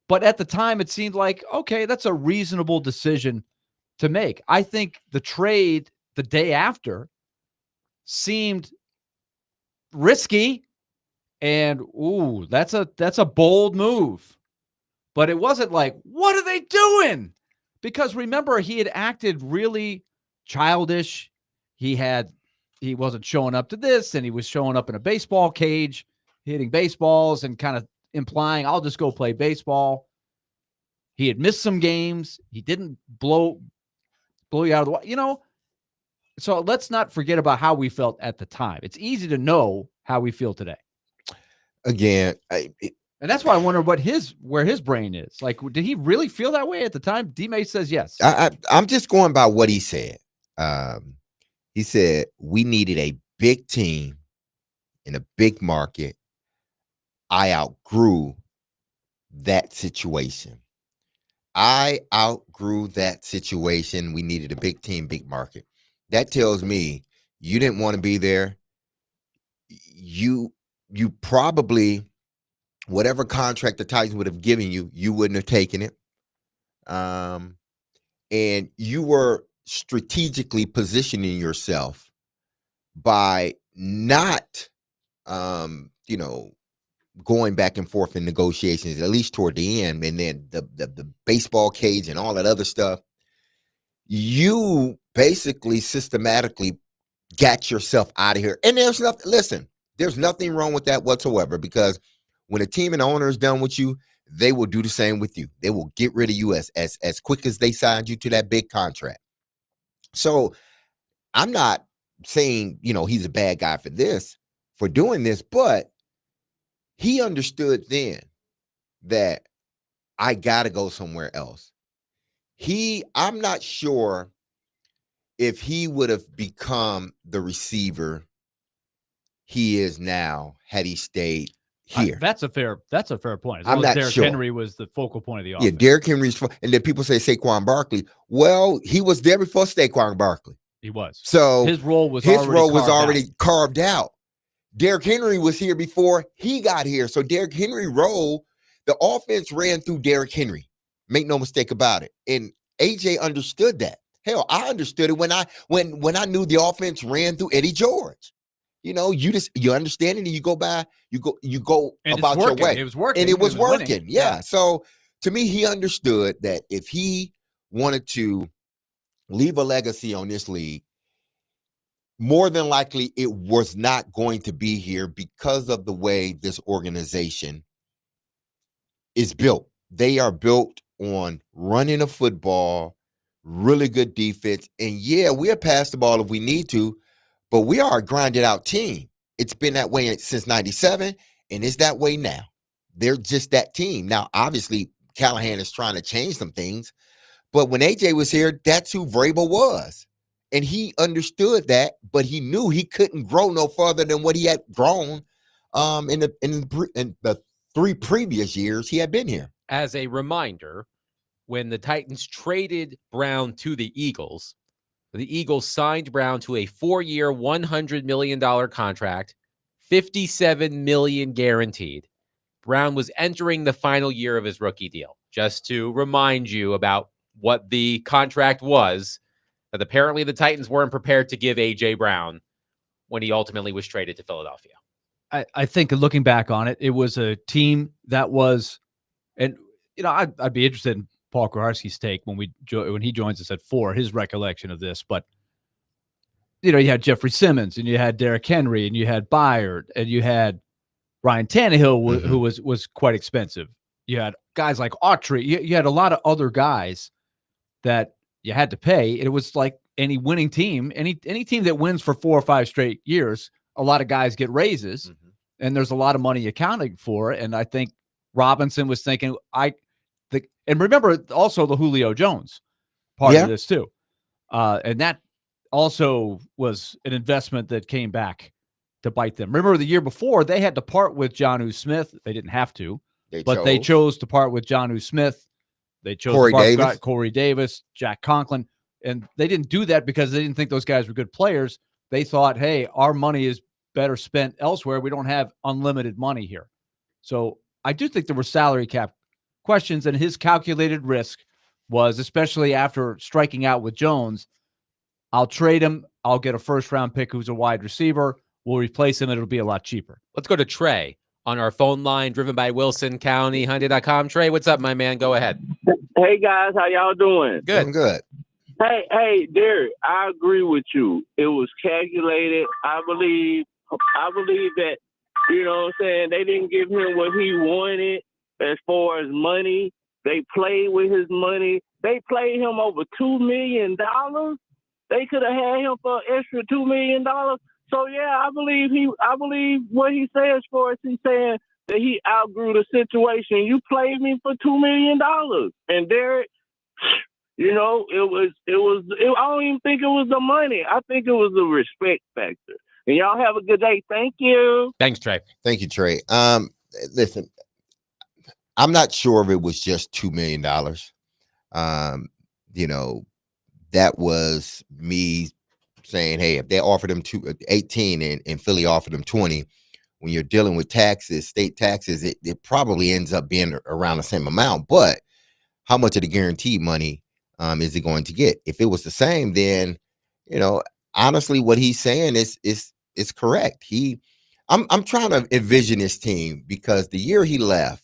But at the time, it seemed like, okay, that's a reasonable decision to make. I think the trade the day after seemed risky, and that's a bold move. But it wasn't like, what are they doing? Because remember, he had acted really childish. He wasn't showing up to this, and he was showing up in a baseball cage, hitting baseballs and kind of implying, I'll just go play baseball. He had missed some games. He didn't blow you out of the water, So let's not forget about how we felt at the time. It's easy to know how we feel today. Again, and that's why I wonder where his brain is. Like, did he really feel that way at the time? D-May says yes. I'm just going by what he said. He said we needed a big team in a big market. I outgrew that situation. We needed a big team, big market. That tells me you didn't want to be there. You probably, whatever contract the Titans would have given you, you wouldn't have taken it. And you were strategically positioning yourself by not, going back and forth in negotiations, at least toward the end, and then the baseball cage and all that other stuff. You basically systematically got yourself out of here. And there's nothing wrong with that whatsoever, because when a team and owner is done with you, they will do the same with you. They will get rid of you as quick as they signed you to that big contract. So I'm not saying, he's a bad guy for doing this, but he understood then that I got to go somewhere else. I'm not sure if he would have become the receiver he is now had he stayed here. That's a fair point. As I'm well as not Derrick sure. Henry was the focal point of the offense. Yeah, Derrick Henry's, and then people say Saquon Barkley. Well, he was there before Saquon Barkley. He was. So his role was already carved out. Derrick Henry was here before he got here. So Derrick Henry role, the offense ran through Derrick Henry. Make no mistake about it. And AJ understood that. Hell, I understood it when I knew the offense ran through Eddie George. You understand it, and you go and about your way. It was working. And it was working. Winning. Yeah. So to me, he understood that if he wanted to leave a legacy on this league, more than likely it was not going to be here because of the way this organization is built. They are built on running a football, really good defense. And yeah, we'll pass the ball if we need to, but we are a grinded out team. It's been that way since 97, and it's that way now. They're just that team. Now, obviously, Callahan is trying to change some things, but when AJ was here, that's who Vrabel was. And he understood that, but he knew he couldn't grow no further than what he had grown in the 3 previous years he had been here. As a reminder, when the Titans traded Brown to the Eagles signed Brown to a 4-year, $100 million contract, $57 million guaranteed. Brown was entering the final year of his rookie deal. Just to remind you about what the contract was, that apparently the Titans weren't prepared to give A.J. Brown when he ultimately was traded to Philadelphia. I think looking back on it, it was a team that was, and I'd be interested in Paul Kaharski's take when he joins us at 4, his recollection of this. But you had Jeffrey Simmons, and you had Derrick Henry, and you had Byard, and you had Ryan Tannehill, who was quite expensive. You had guys like Autry. You had a lot of other guys that you had to pay. It was like any winning team, any team that wins for 4 or 5 straight years, a lot of guys get raises, and there's a lot of money accounted for. And I think Robinson was thinking, and remember also the Julio Jones part of this too. And that also was an investment that came back to bite them. Remember the year before, they had to part with Jonnu Smith. They didn't have to, they chose to part with Jonnu Smith. They chose Corey Davis, Jack Conklin. And they didn't do that because they didn't think those guys were good players. They thought, hey, our money is better spent elsewhere. We don't have unlimited money here. So I do think there were salary cap questions, and his calculated risk was, especially after striking out with Jones, I'll trade him. I'll get a first-round pick who's a wide receiver. We'll replace him. It'll be a lot cheaper. Let's go to Trey on our phone line, driven by Wilson County, Hyundai.com. Trey, what's up, my man? Go ahead. Hey, guys. How y'all doing? Good. I'm good. Hey, Derek, I agree with you. It was calculated. I believe that, you know what I'm saying, they didn't give him what he wanted as far as money. They played with his money. They played him over $2 million. They could have had him for an extra $2 million. So yeah, I believe what he says for us. He's saying that he outgrew the situation. You played me for $2 million. And Derek, it was I don't even think it was the money. I think it was the respect factor. And y'all have a good day. Thank you. Thanks, Trey. Thank you, Trey. Listen, I'm not sure if it was just $2 million. That was me saying, hey, if they offered him 18 and Philly offered him 20, when you're dealing with taxes, state taxes, it probably ends up being around the same amount. But how much of the guaranteed money is he going to get? If it was the same, then, honestly, what he's saying is correct. I'm trying to envision this team, because the year he left,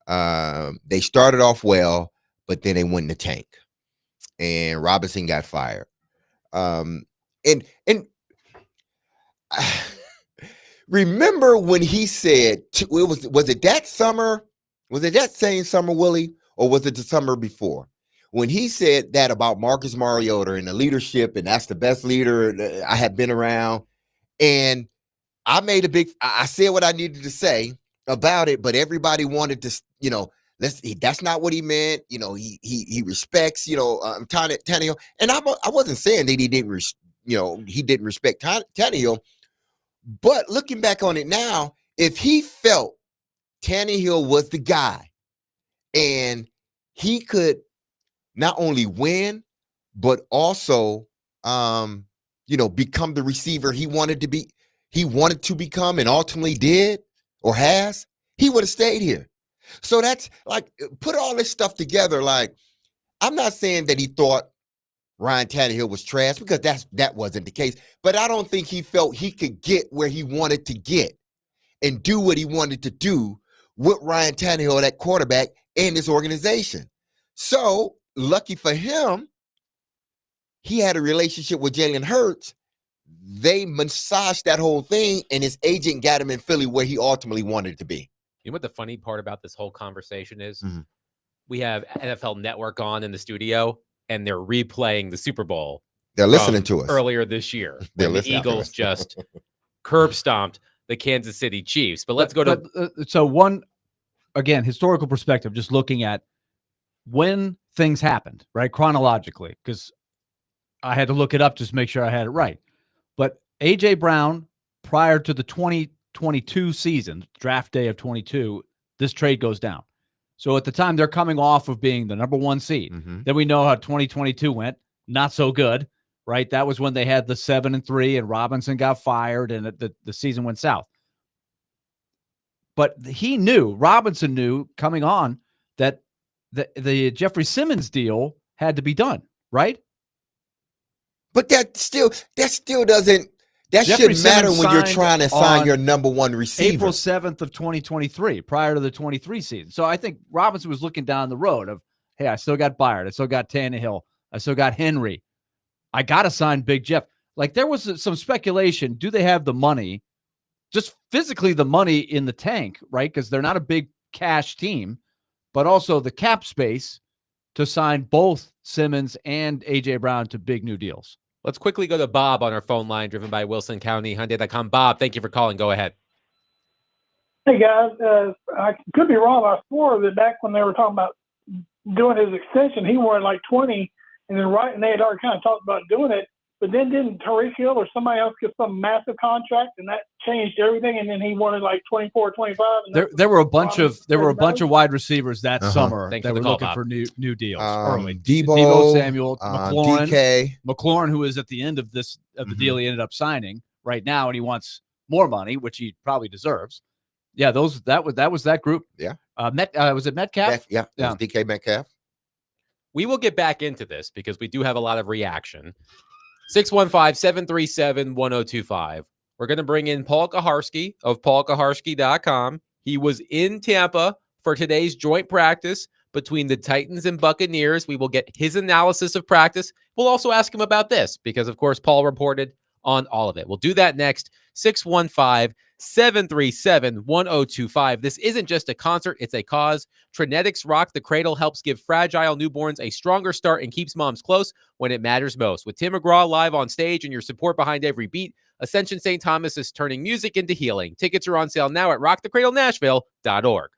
they started off well, but then they went in the tank, and Robinson got fired. And remember when he said, was it that summer? Was it that same summer, Willie, or was it the summer before? When he said that about Marcus Mariota and the leadership, and that's the best leader I have been around. And I said what I needed to say about it, but everybody wanted to, that's not what he meant. He respects, Tannehill. And I wasn't saying that he didn't respect Tannehill. But looking back on it now, if he felt Tannehill was the guy. And he could not only win, but also, become the receiver he wanted to become and ultimately did or has. He would have stayed here. So that's like, put all this stuff together. Like, I'm not saying that he thought Ryan Tannehill was trash, because that wasn't the case. But I don't think he felt he could get where he wanted to get and do what he wanted to do with Ryan Tannehill, that quarterback, and his organization. So, lucky for him, he had a relationship with Jalen Hurts. They massaged that whole thing, and his agent got him in Philly where he ultimately wanted to be. You know what the funny part about this whole conversation is? Mm-hmm. We have NFL Network on in the studio, and they're replaying the Super Bowl. They're listening to us. Earlier this year, They're when the listening to Eagles us. just curb stomped the Kansas City Chiefs. But let's go to so one, again, historical perspective, just looking at when things happened, right, chronologically, because I had to look it up just to make sure I had it right. But A.J. Brown, prior to the 2022 season, draft day of 22, this trade goes down. So at the time, they're coming off of being the number 1 seed. Mm-hmm. Then we know how 2022 went. Not so good, right? That was when they had the 7-3 and Robinson got fired and the season went south. But Robinson knew coming on that the Jeffrey Simmons deal had to be done, right? But that still doesn't. That Jeffrey shouldn't matter Simmons when you're signed trying to sign on your number 1 receiver. April 7th of 2023, prior to the 23 season. So I think Robinson was looking down the road of, hey, I still got Byard. I still got Tannehill. I still got Henry. I got to sign Big Jeff. Like, there was some speculation. Do they have the money, just physically the money in the tank, right? Because they're not a big cash team, but also the cap space to sign both Simmons and A.J. Brown to big new deals. Let's quickly go to Bob on our phone line, driven by Wilson County Hyundai.com. Bob, thank you for calling. Go ahead. Hey, guys. I could be wrong. I swore that back when they were talking about doing his extension, he wanted like 20, and they had already kind of talked about doing it. But then didn't Tariq Hill or somebody else get some massive contract, and that changed everything? And then he wanted like 24, 25. And there were a bunch of wide receivers that summer Thanks that for the were call, looking Bob. for new deals early. Debo Samuel, DK. McLaurin, who is at the end of the deal he ended up signing right now, and he wants more money, which he probably deserves. Yeah, that was that group. Yeah. Was it Metcalf? Yeah, it was DK Metcalf. We will get back into this because we do have a lot of reaction. 615-737-1025. We're going to bring in Paul Kaharski of paulkaharski.com. He was in Tampa for today's joint practice between the Titans and Buccaneers. We will get his analysis of practice. We'll also ask him about this because, of course, Paul reported on all of it. We'll do that next. 615-737-1025. This isn't just a concert, it's a cause. Trinetics Rock the Cradle helps give fragile newborns a stronger start and keeps moms close when it matters most. With Tim McGraw live on stage and your support behind every beat, Ascension St. Thomas is turning music into healing. Tickets are on sale now at rockthecradlenashville.org.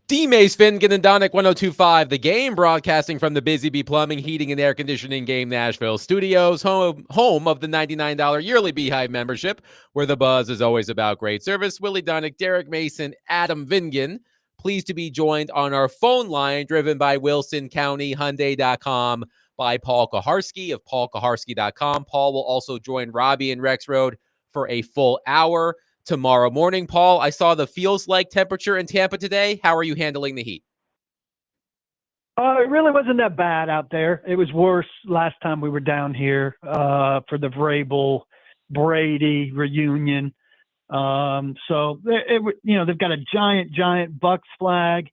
D-Mace, Finnegan, and Donick 102.5, The Game, broadcasting from the Busy Bee Plumbing, Heating, and Air Conditioning Game Nashville studios, home of the $99 yearly Beehive membership, where the buzz is always about great service. Willie Donick, Derek Mason, Adam Vingan. Pleased to be joined on our phone line, driven by WilsonCountyHyundai.com, by Paul Kaharski of PaulKaharski.com. Paul will also join Robbie and Rex Road for a full hour tomorrow morning. Paul, I saw the feels like temperature in Tampa today. How are you handling the heat? It really wasn't that bad out there. It was worse last time we were down here for the Vrabel Brady reunion. So they've got a giant Bucks flag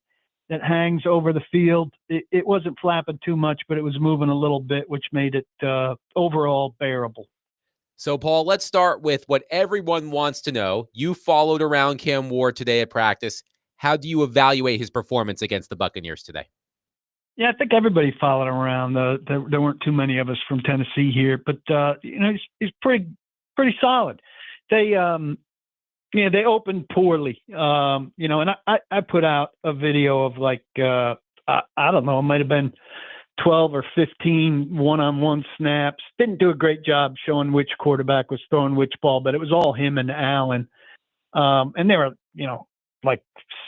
that hangs over the field. It wasn't flapping too much, but it was moving a little bit, which made it overall bearable. So, Paul, let's start with what everyone wants to know. You followed around Cam Ward today at practice. How do you evaluate his performance against the Buccaneers today? Yeah, I think everybody followed him around. There weren't too many of us from Tennessee here, but he's pretty solid. They opened poorly, and I put out a video of I don't know, it might have been 12 or 15 one-on-one snaps. Didn't do a great job showing which quarterback was throwing which ball, but it was all him and Allen. And there were,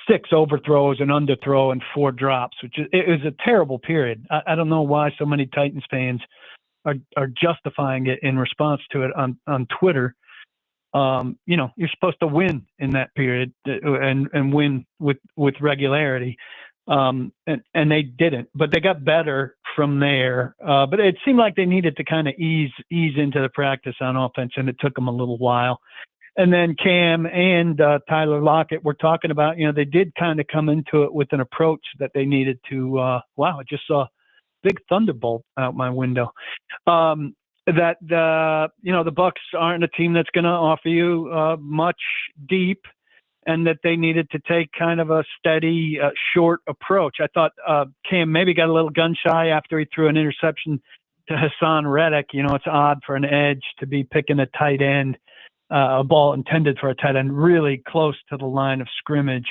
6 overthrows, an underthrow, and 4 drops, it was a terrible period. I don't know why so many Titans fans are justifying it in response to it on Twitter. You're supposed to win in that period and win with regularity. And they didn't, but they got better from there. But it seemed like they needed to kind of ease into the practice on offense, and it took them a little while. And then Cam and Tyler Lockett were talking about, they did kind of come into it with an approach that they needed to. I just saw a big thunderbolt out my window. That the Bucks aren't a team that's going to offer you much deep, and that they needed to take kind of a steady, short approach. I thought Cam maybe got a little gun shy after he threw an interception to Hassan Reddick. It's odd for an edge to be picking a tight end, a ball intended for a tight end, really close to the line of scrimmage.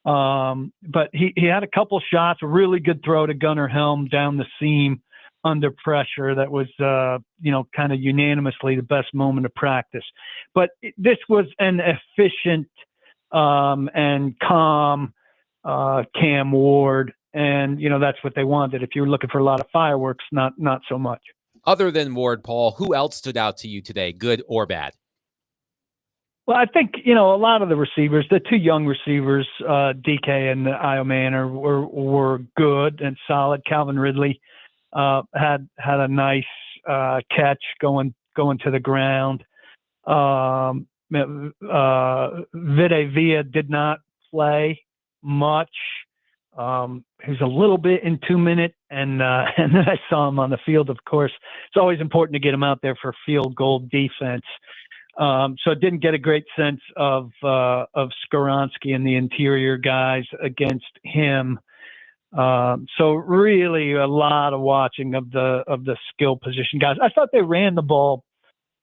But he had a couple shots, a really good throw to Gunnar Helm down the seam under pressure. That was, kind of unanimously the best moment of practice. But this was an efficient and calm Cam Ward, and that's what they wanted. If you were looking for a lot of fireworks, not so much. Other than Ward, Paul, who else stood out to you today, good or bad? Well, I think a lot of the receivers, the 2 young receivers, DK and Io Manor, were good and solid. Calvin Ridley had a nice catch going to the ground. Vita Villa did not play much. He was a little bit in 2 minutes, and then I saw him on the field. Of course, it's always important to get him out there for field goal defense. So I didn't get a great sense of Skoronski and the interior guys against him. So really a lot of watching of the skill position guys. I thought they ran the ball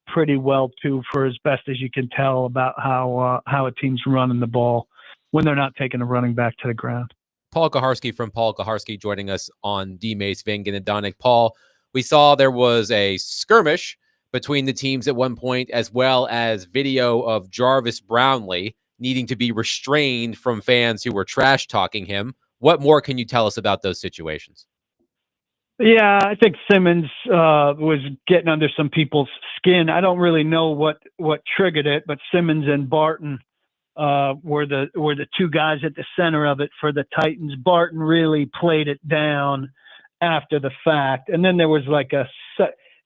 pretty well too, for as best as you can tell about how a team's running the ball when they're not taking a running back to the ground. Paul Kaharski from Paul Kaharski joining us on D-Mace, Vingan, and Donick. Paul, we saw there was a skirmish between the teams at one point, as well as video of Jarvis Brownlee needing to be restrained from fans who were trash talking him. What more can you tell us about those situations? Yeah, I think Simmons was getting under some people's skin. I don't really know what triggered it, but Simmons and Barton were the 2 guys at the center of it for the Titans. Barton really played it down after the fact, and then there was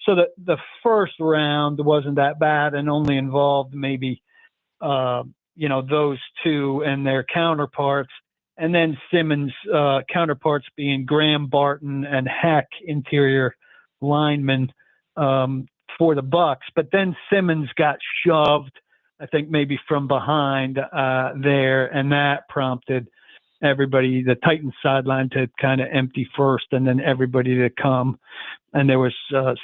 so the first round wasn't that bad and only involved maybe those 2 and their counterparts. And then Simmons' counterparts being Graham, Barton, and Heck, interior linemen for the Bucks. But then Simmons got shoved, I think maybe from behind there, and that prompted everybody, the Titans sideline, to kind of empty first, and then everybody to come. And there was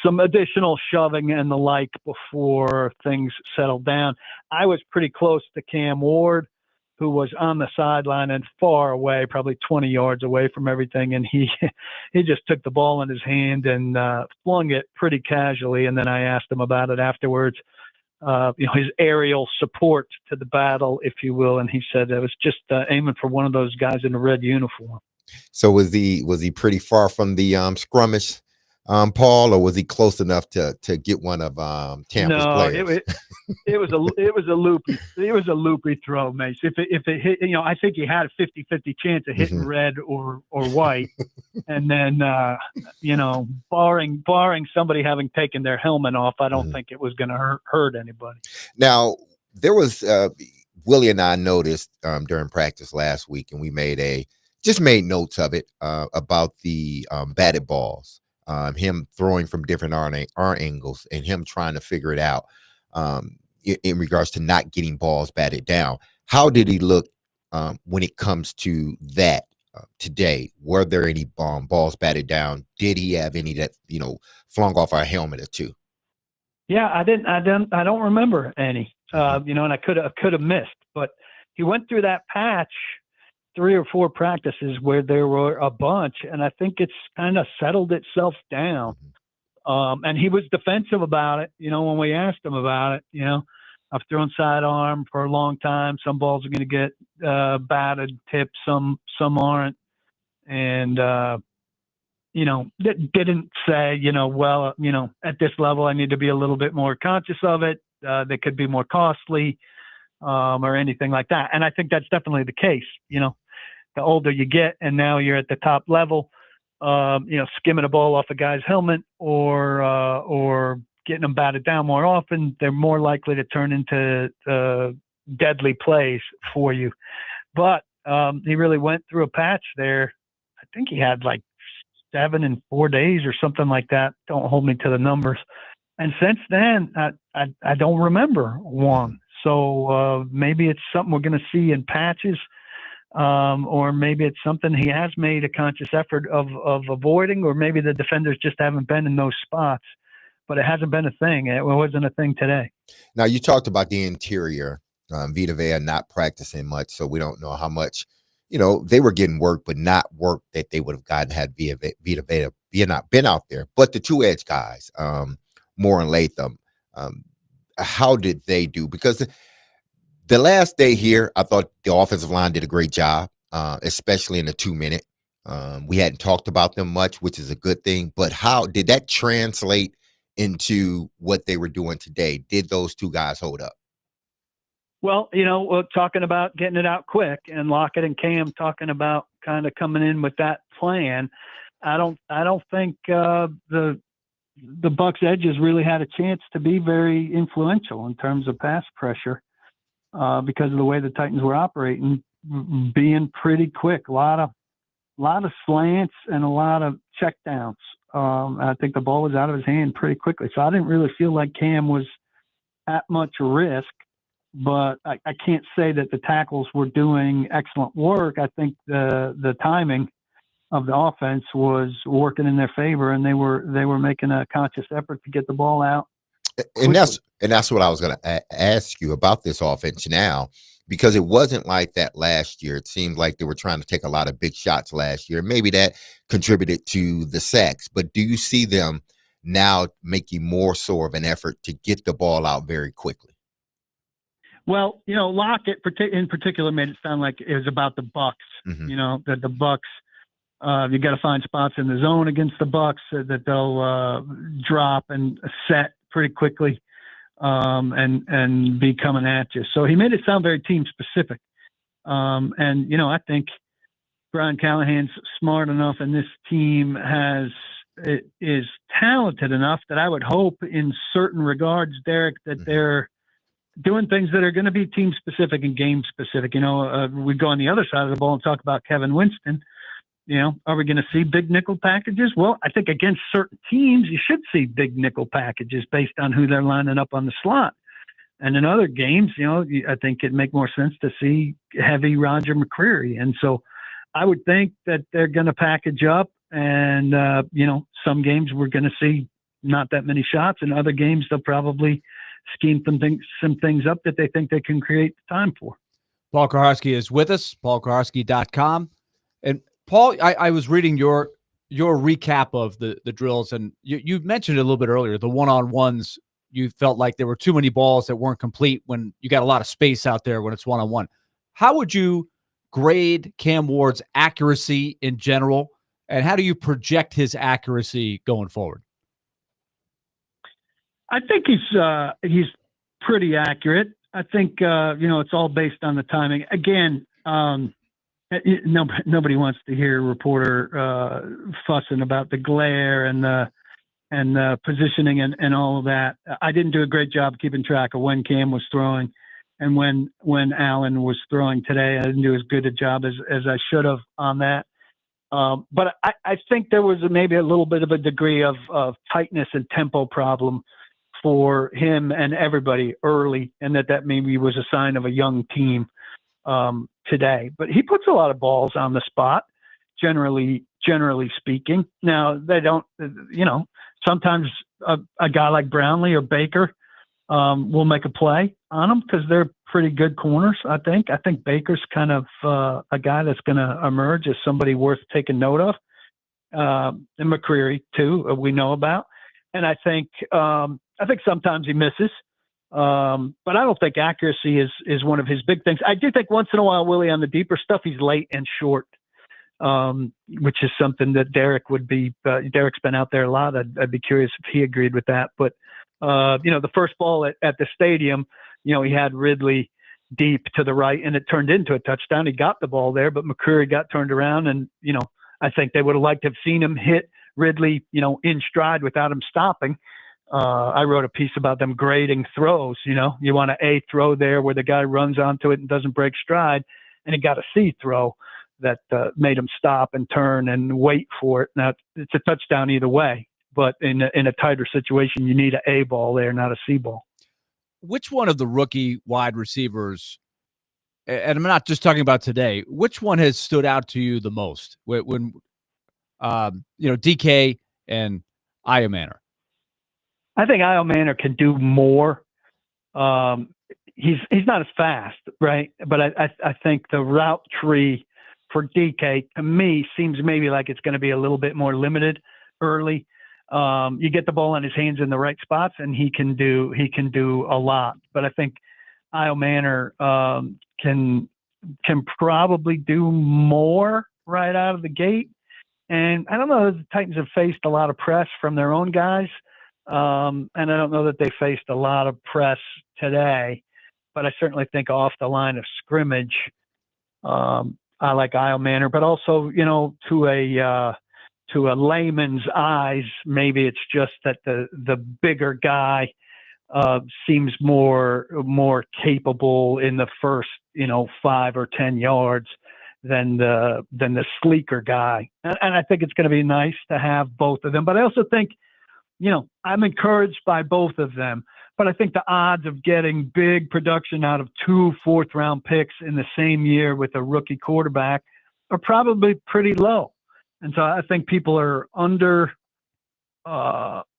some additional shoving and the like before things settled down. I was pretty close to Cam Ward. who was on the sideline and far away, probably 20 yards away from everything. And he just took the ball in his hand and flung it pretty casually. And then I asked him about it afterwards, his aerial support to the battle, if you will. And he said it was just aiming for one of those guys in the red uniform. So was he pretty far from the skirmish, Paul, or was he close enough to get one of Tampa's players? It was a loopy throw, Mace. If it hit, I think he had a 50-50 chance of hitting red or white, and then barring somebody having taken their helmet off, I don't think it was going to hurt anybody. Now there was Willie and I noticed during practice last week, and we made notes of it about the batted balls. Him throwing from different arm angles and him trying to figure it out in regards to not getting balls batted down. How did he look when it comes to that today? Were there any balls batted down? Did he have any that, flung off our helmet or two? Yeah, I don't remember any, and I could have missed, but he went through that patch 3 or 4 practices where there were a bunch, and I think it's kind of settled itself down. And he was defensive about it, when we asked him about it. I've thrown sidearm for a long time. Some balls are going to get batted, tipped, some aren't. And, didn't say, at this level, I need to be a little bit more conscious of it. They could be more costly or anything like that. And I think that's definitely the case, The older you get, and now you're at the top level, skimming a ball off a guy's helmet or getting them batted down more often, they're more likely to turn into deadly plays for you. But he really went through a patch there. I think he had like 7 in 4 days or something like that. Don't hold me to the numbers. And since then, I don't remember one. So maybe it's something we're going to see in patches. Or maybe it's something he has made a conscious effort of avoiding, or maybe the defenders just haven't been in those spots. But it hasn't been a thing. It wasn't a thing today. Now, you talked about the interior, Vita Vea not practicing much, so we don't know how much, they were getting work, but not work that they would have gotten had Vita Vea not been out there. But the 2 edge guys, Moore and Latham, how did they do? Because the last day here, I thought the offensive line did a great job, especially in the 2-minute. We hadn't talked about them much, which is a good thing. But how did that translate into what they were doing today? Did those 2 guys hold up? Well, we're talking about getting it out quick, and Lockett and Cam talking about kind of coming in with that plan. I don't think the Bucs edges really had a chance to be very influential in terms of pass pressure. Because of the way the Titans were operating, being pretty quick, a lot of slants and a lot of checkdowns. I think the ball was out of his hand pretty quickly. So I didn't really feel like Cam was at much risk, but I can't say that the tackles were doing excellent work. I think the timing of the offense was working in their favor, and they were making a conscious effort to get the ball out. And that's what I was going to ask you about this offense now, because it wasn't like that last year. It seemed like they were trying to take a lot of big shots last year. Maybe that contributed to the sacks. But do you see them now making more so of an effort to get the ball out very quickly? Well, Lockett in particular made it sound like it was about the Bucs. That the Bucs, you got to find spots in the zone against the Bucs that they'll drop and set pretty quickly and be coming at you. So he made it sound very team specific. I think Brian Callahan's smart enough, and this team is talented enough that I would hope in certain regards, Derek, that they're doing things that are going to be team specific and game specific. We go on the other side of the ball and talk about Kevin Winston. Are we going to see big nickel packages? Well, I think against certain teams, you should see big nickel packages based on who they're lining up on the slot. And in other games, I think it'd make more sense to see heavy Roger McCreary. And so I would think that they're going to package up, and, some games we're going to see not that many shots, and other games they'll probably scheme some things up that they think they can create time for. Paul Kaharski is with us, paulkaharski.com. And Paul, I was reading your recap of the drills, and you mentioned it a little bit earlier, the one-on-ones. You felt like there were too many balls that weren't complete when you got a lot of space out there when it's one-on-one. How would you grade Cam Ward's accuracy in general, and how do you project his accuracy going forward? I think he's pretty accurate. I think it's all based on the timing. Again, nobody wants to hear a reporter fussing about the glare and the positioning and all of that. I didn't do a great job keeping track of when Cam was throwing and when Allen was throwing today. I didn't do as good a job as I should have on that. But I think there was maybe a little bit of a degree of tightness and tempo problem for him and everybody early, and that maybe was a sign of a young team today. But he puts a lot of balls on the spot, generally speaking. Now, they don't, sometimes a guy like Brownlee or Baker will make a play on them because they're pretty good corners, I think. I think Baker's kind of a guy that's going to emerge as somebody worth taking note of. And McCreary, too, we know about. And I think sometimes he misses. But I don't think accuracy is one of his big things. I do think once in a while, Willie, on the deeper stuff, he's late and short, which is something that Derek would be. Derek's been out there a lot. I'd be curious if he agreed with that. But, the first ball at the stadium, he had Ridley deep to the right, and it turned into a touchdown. He got the ball there, but McCreary got turned around, and, I think they would have liked to have seen him hit Ridley, in stride without him stopping. I wrote a piece about them grading throws. You want an A throw there where the guy runs onto it and doesn't break stride, and he got a C throw that made him stop and turn and wait for it. Now, it's a touchdown either way, but in a tighter situation, you need an A ball there, not a C ball. Which one of the rookie wide receivers, and I'm not just talking about today, which one has stood out to you the most when DK and Io Manor? I think Io Manor can do more. He's not as fast, right? But I think the route tree for DK, to me, seems maybe like it's going to be a little bit more limited early. You get the ball in his hands in the right spots, and he can do a lot. But I think Io Manor can probably do more right out of the gate. And I don't know if the Titans have faced a lot of press from their own guys. And I don't know that they faced a lot of press today, but I certainly think off the line of scrimmage, I like Io Manor, but also, to a layman's eyes, maybe it's just that the bigger guy seems more capable in the first, 5 or 10 yards than the sleeker guy. And I think it's going to be nice to have both of them, but I also think, I'm encouraged by both of them, but I think the odds of getting big production out of 2 fourth-round picks in the same year with a rookie quarterback are probably pretty low. And so I think people are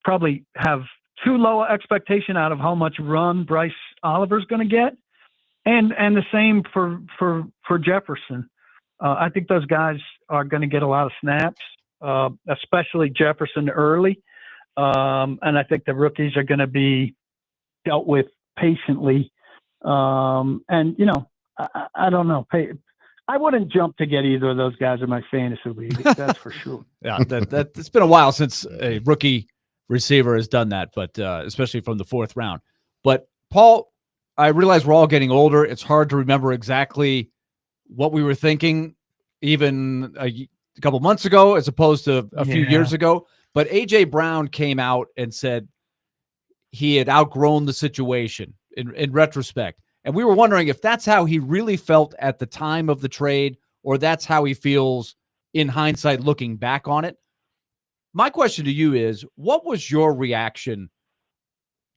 probably have too low expectation out of how much run Bryce Oliver's going to get. And the same for Jefferson. I think those guys are going to get a lot of snaps, especially Jefferson early. And I think the rookies are going to be dealt with patiently. I don't know. I wouldn't jump to get either of those guys in my fantasy league. That's for sure. Yeah, it's been a while since a rookie receiver has done that, but especially from the 4th round. But Paul, I realize we're all getting older. It's hard to remember exactly what we were thinking even a couple months ago as opposed to a few years ago. But A.J. Brown came out and said he had outgrown the situation in retrospect. And we were wondering if that's how he really felt at the time of the trade, or that's how he feels in hindsight looking back on it. My question to you is, what was your reaction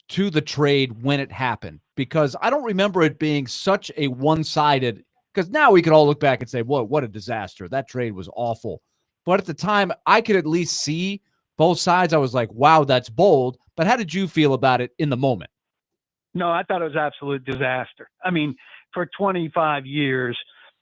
to the trade when it happened? Because I don't remember it being such a one-sided, because now we can all look back and say, whoa, what a disaster. That trade was awful. But at the time, I could at least see both sides. I was like, wow, that's bold. But how did you feel about it in the moment? No, I thought it was absolute disaster. I mean, for 25 years.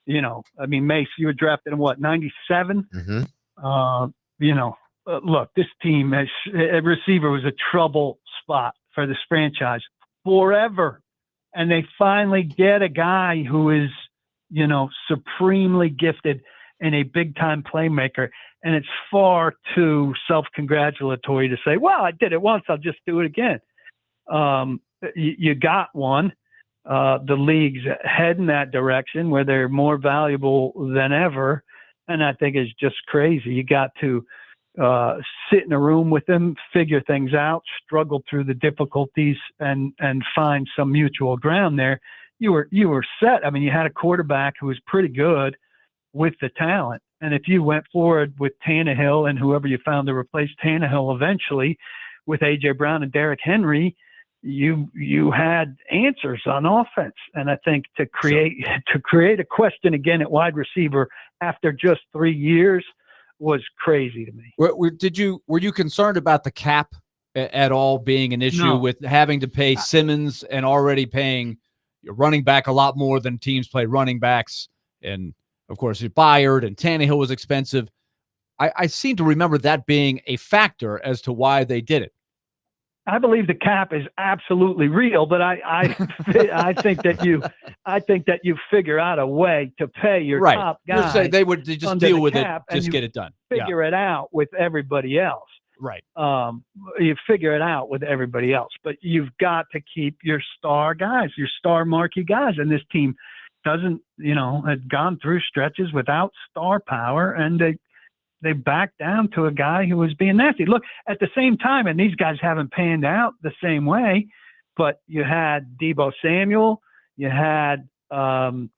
You know, I mean, Mace, you were drafted in what, 97? Mm-hmm. You know, look, this team as a receiver was a trouble spot for this franchise forever. And they finally get a guy who is, you know, supremely gifted and a big time playmaker. And it's far too self-congratulatory to say, well, I did it once, I'll just do it again. You got one. The league's heading that direction where they're more valuable than ever. And I think it's just crazy. You got to sit in a room with them, figure things out, struggle through the difficulties, and find some mutual ground there. You were set. I mean, you had a quarterback who was pretty good with the talent. And if you went forward with Tannehill and whoever you found to replace Tannehill eventually with A.J. Brown and Derrick Henry, you had answers on offense. And I think to create a question again at wide receiver after just 3 years was crazy to me. Were you concerned about the cap at all being an issue with having to pay Simmons and already paying your running back a lot more than teams play running backs? And of course, Byard and Tannehill was expensive. I seem to remember that being a factor as to why they did it. I believe the cap is absolutely real, but I think that you figure out a way to pay your top guys. You're saying they just deal with it, just get it done. Figure it out with everybody else. Right. You figure it out with everybody else, but you've got to keep your star guys, your star marquee guys, and this team doesn't, had gone through stretches without star power, and they backed down to a guy who was being nasty. Look, at the same time, and these guys haven't panned out the same way, but you had Deebo Samuel, you had McLaurin.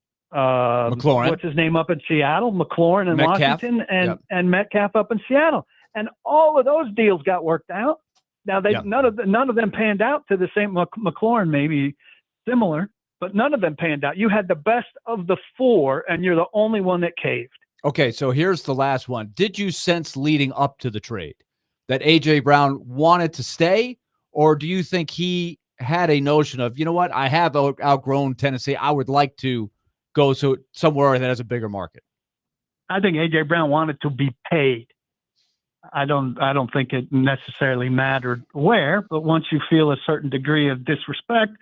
What's his name up in Seattle? McLaurin in Metcalf. Washington, and Metcalf up in Seattle. And all of those deals got worked out. Now none of them panned out to the same. McLaurin maybe similar, but none of them panned out. You had the best of the four, and you're the only one that caved. Okay, so here's the last one. Did you sense leading up to the trade that A.J. Brown wanted to stay, or do you think he had a notion of, you know what, I have outgrown Tennessee, I would like to go somewhere that has a bigger market? I think A.J. Brown wanted to be paid. I don't think it necessarily mattered where, but once you feel a certain degree of disrespect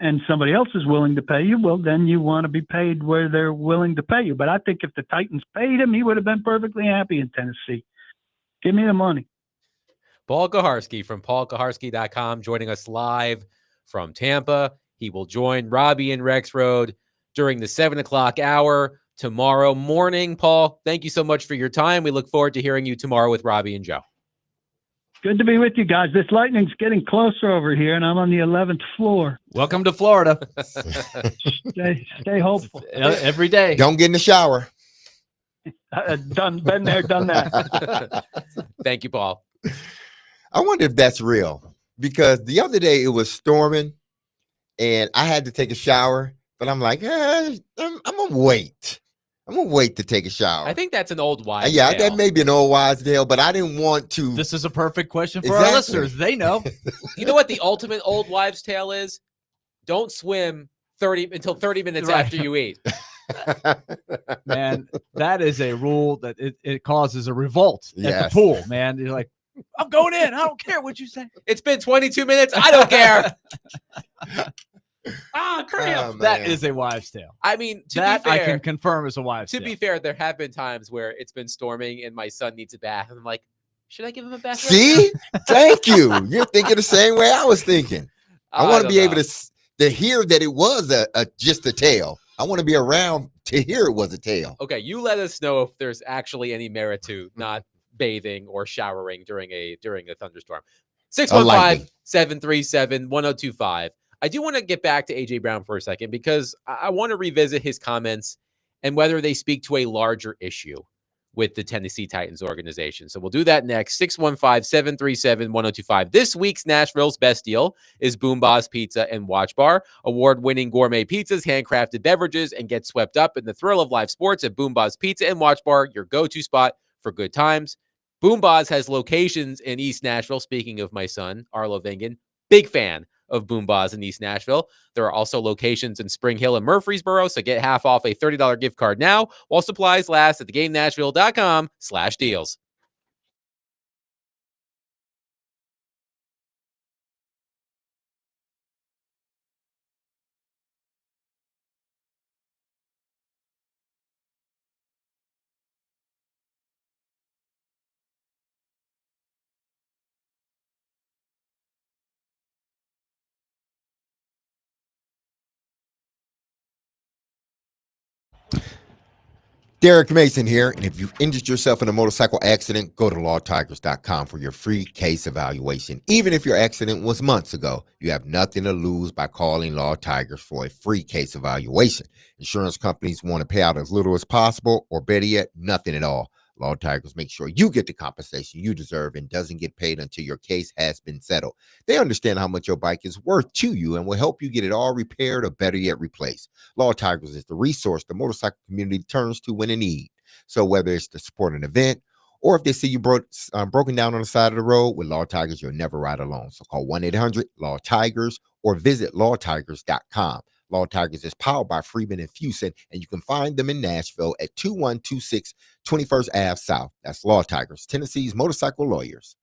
and somebody else is willing to pay you, well, then you want to be paid where they're willing to pay you. But I think if the Titans paid him, he would have been perfectly happy in Tennessee. Give me the money. Paul Kaharski from paulkaharski.com joining us live from Tampa. He will join Robbie and Rex Road during the 7 o'clock hour tomorrow morning. Paul, thank you so much for your time. We look forward to hearing you tomorrow with Robbie and Joe. Good to be with you guys. This lightning's getting closer over here, and I'm on the 11th floor. Welcome to Florida. Stay hopeful. Every day. Don't get in the shower. Been there, done that. Thank you, Paul. I wonder if that's real, because the other day it was storming, and I had to take a shower, but I'm like, I'm going to wait. I'm going to wait to take a shower. I think that's an old wives' Yeah, tale. that may be an old wives' tale, but I didn't want to. This is a perfect question for our listeners. They know. You know what the ultimate old wives' tale is? Don't swim until 30 minutes after you eat. Man, that is a rule that it causes a revolt at the pool, man. You're like, I'm going in. I don't care what you say. It's been 22 minutes. I don't care. Cramp. That is a wives' tale. I mean, to that be fair, I can confirm is a wives' tale. To be fair, there have been times where it's been storming and my son needs a bath. And I'm like, should I give him a bath? See? Thank you. You're thinking the same way I was thinking. I want to be able to hear that it was just a tale. I want to be around to hear it was a tale. Okay, you let us know if there's actually any merit to not bathing or showering during a thunderstorm. 615-737-1025. I do want to get back to A.J. Brown for a second because I want to revisit his comments and whether they speak to a larger issue with the Tennessee Titans organization. So we'll do that next. 615-737-1025. This week's Nashville's Best Deal is Boom Boss Pizza and Watch Bar. Award-winning gourmet pizzas, handcrafted beverages, and get swept up in the thrill of live sports at Boom Boss Pizza and Watch Bar, your go-to spot for good times. Boom Boss has locations in East Nashville. Speaking of my son, Arlo Vengen, big fan of Boom Bas in East Nashville. There are also locations in Spring Hill and Murfreesboro, so get half off a $30 gift card now while supplies last at thegamenashville.com/deals. Derek Mason here, and if you've injured yourself in a motorcycle accident, go to lawtigers.com for your free case evaluation. Even if your accident was months ago, you have nothing to lose by calling Law Tigers for a free case evaluation. Insurance companies want to pay out as little as possible, or better yet, nothing at all. Law Tigers make sure you get the compensation you deserve and doesn't get paid until your case has been settled. They understand how much your bike is worth to you and will help you get it all repaired or better yet replaced. Law Tigers is the resource the motorcycle community turns to when in need. So whether it's to support an event or if they see you broken down on the side of the road, with Law Tigers, you'll never ride alone. So call 1-800-LAW-TIGERS or visit lawtigers.com. Law Tigers is powered by Freeman and Fusen, and you can find them in Nashville at 2126 21st Ave South. That's Law Tigers, Tennessee's motorcycle lawyers.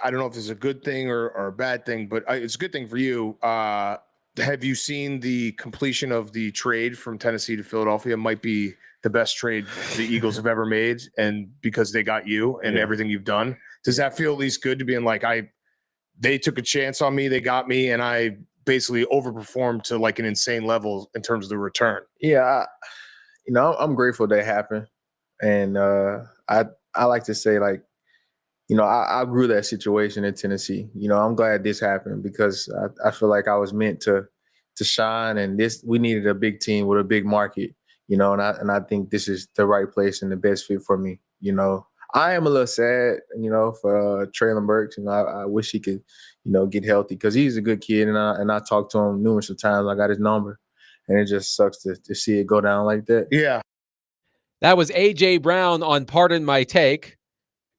I don't know if this is a good thing or a bad thing, but it's a good thing for you. Have you seen the completion of the trade from Tennessee to Philadelphia? Might be the best trade the Eagles have ever made, and because they got you and everything you've done. Does that feel at least good to being like, they took a chance on me, they got me, and I basically overperformed to like an insane level in terms of the return. Yeah, I'm grateful that happened, and I like to say like, I grew that situation in Tennessee. I'm glad this happened because I feel like I was meant to shine, and we needed a big team with a big market. And I think this is the right place and the best fit for me. I am a little sad, for Traylon Burks. I wish he could, get healthy because he's a good kid, and I talked to him numerous of times. I got his number, and it just sucks to see it go down like that. Yeah. That was A.J. Brown on Pardon My Take.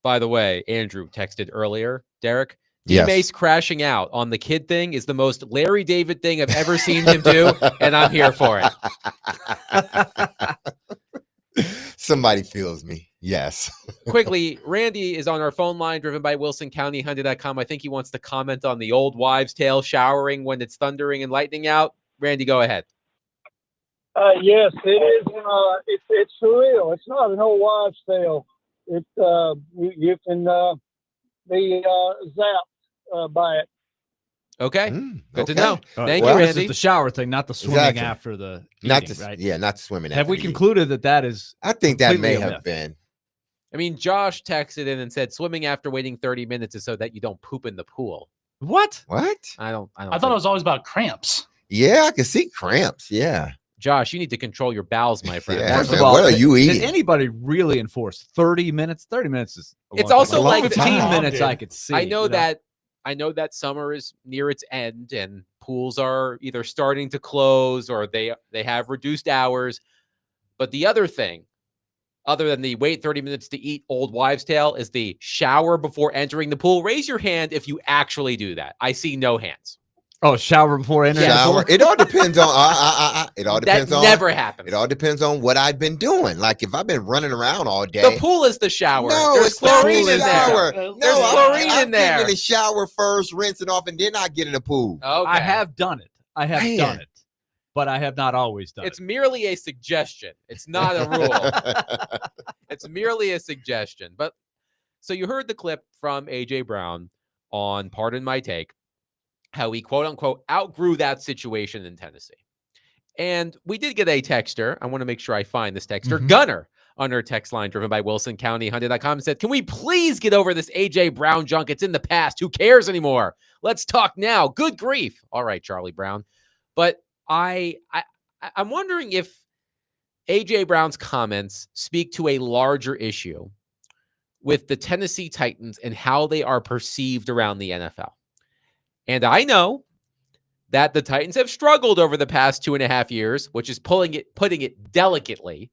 By the way, Andrew texted earlier, Derek. Yes. D-Mace crashing out on the kid thing is the most Larry David thing I've ever seen him do, and I'm here for it. Somebody feels me. Yes. Quickly, Randy is on our phone line, driven by WilsonCountyHyundai.com. I think he wants to comment on the old wives' tale, showering when it's thundering and lightning out. Randy, go ahead. Yes, it is. It's surreal. It's not an old wives' tale. You can be zapped by it. Okay, good to okay. know. All right. Thank Well, you, this Randy. is the shower thing, not the swimming Exactly. after the Not eating, the right? yeah, not the swimming. Have after we the concluded that is? I think that may completely a have myth? been. I mean, Josh texted in and said swimming after waiting 30 minutes is so that you don't poop in the pool. What? What? I don't I thought think- it was always about cramps. Yeah, I can see cramps. Yeah. Josh, you need to control your bowels, my friend. Yeah, First man, of all, what are you did eating? anybody really enforce 30 minutes? 30 minutes is a It's long also time. like 15 time. minutes Dude. I could see. I know that summer is near its end and pools are either starting to close or they have reduced hours. But the other thing, other than the wait 30 minutes to eat old wives' tale, is the shower before entering the pool. Raise your hand if you actually do that. I see no hands. Oh, shower before entering the Shower. pool? It all depends on. It all depends That on. never happens. It all depends on what I've been doing. Like if I've been running around all day. The pool is the shower. No, There's it's not chlorine the in there. shower. There's No, chlorine I'm in there. getting in the shower first, rinsing off, and then I get in the pool. Okay. I have done it. I have Man. done it. But I have not always done It's merely a suggestion. It's not a rule. It's merely a suggestion. But so you heard the clip from A.J. Brown on Pardon My Take, how he quote unquote outgrew that situation in Tennessee. And we did get a texter. I want to make sure I find this texter. Gunner on our text line driven by WilsonCountyHyundai.com said, "Can we please get over this A.J. Brown junk? It's in the past. Who cares anymore? Let's talk now. Good grief." All right, Charlie Brown. But I'm wondering if A.J. Brown's comments speak to a larger issue with the Tennessee Titans and how they are perceived around the NFL. And I know that the Titans have struggled over the past 2.5 years, which is putting it delicately.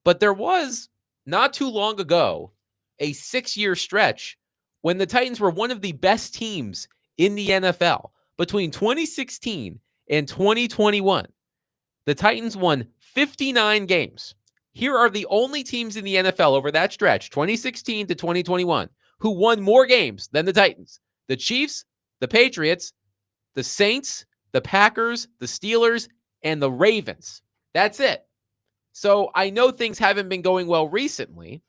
But there was not too long ago a 6-year stretch when the Titans were one of the best teams in the NFL. Between 2016 and 2021, the Titans won 59 games. Here are the only teams in the NFL over that stretch, 2016 to 2021, who won more games than the Titans. The Chiefs, the Patriots, the Saints, the Packers, the Steelers, and the Ravens. That's it. So I know things haven't been going well recently,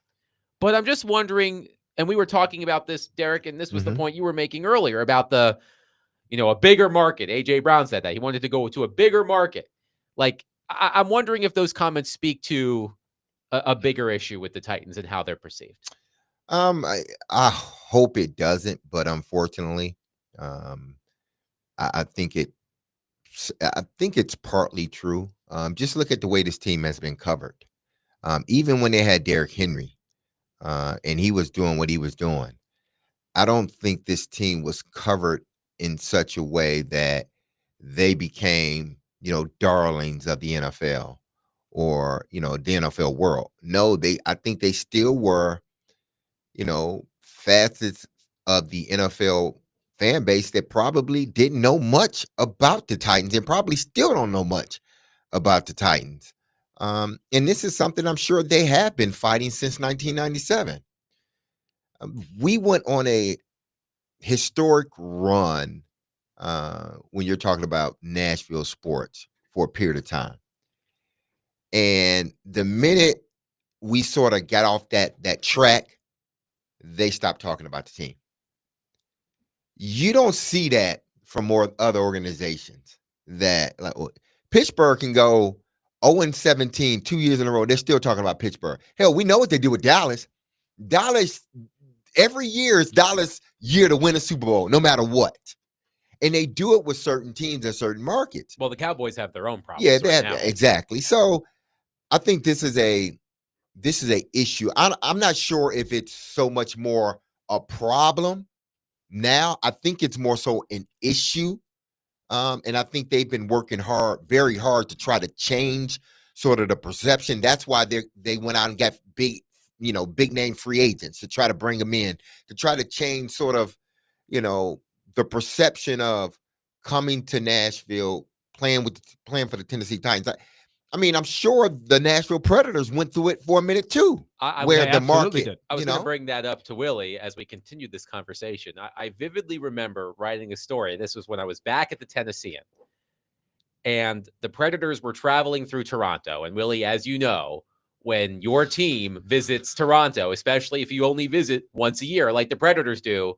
but I'm just wondering, and we were talking about this, Derek, and this was the point you were making earlier about a bigger market. A.J. Brown said that. He wanted to go to a bigger market. Like, I'm wondering if those comments speak to a bigger issue with the Titans and how they're perceived. I hope it doesn't, but unfortunately, I think it's partly true. Just look at the way this team has been covered. Even when they had Derrick Henry, and he was doing what he was doing, I don't think this team was covered in such a way that they became, darlings of the NFL or, the NFL world. No, I think they still were, facets of the NFL fan base that probably didn't know much about the Titans and probably still don't know much about the Titans. And this is something I'm sure they have been fighting since 1997. We went on a historic run when you're talking about Nashville sports for a period of time. And the minute we sort of got off that track, they stopped talking about the team. You don't see that from more other organizations that like Pittsburgh can go 0-17 2 years in a row. They're still talking about Pittsburgh. Hell, we know what they do with Dallas. Dallas, every year is Dallas' year to win a Super Bowl, no matter what. And they do it with certain teams in certain markets. Well, the Cowboys have their own problems. Yeah, right now. exactly. So I think this is a issue. I'm not sure if it's so much more a problem now. I think it's more so an issue. And I think they've been working very hard to try to change sort of the perception. That's why they went out and got big name free agents to try to bring them in, to try to change sort of, the perception of coming to Nashville, playing for the Tennessee Titans. I mean, I'm sure the Nashville Predators went through it for a minute too. Where the market did. I was going to bring that up to Willie as we continued this conversation. I vividly remember writing a story. This was when I was back at the Tennessean, and the Predators were traveling through Toronto. And Willie, as you know, when your team visits Toronto, especially if you only visit once a year, like the Predators do,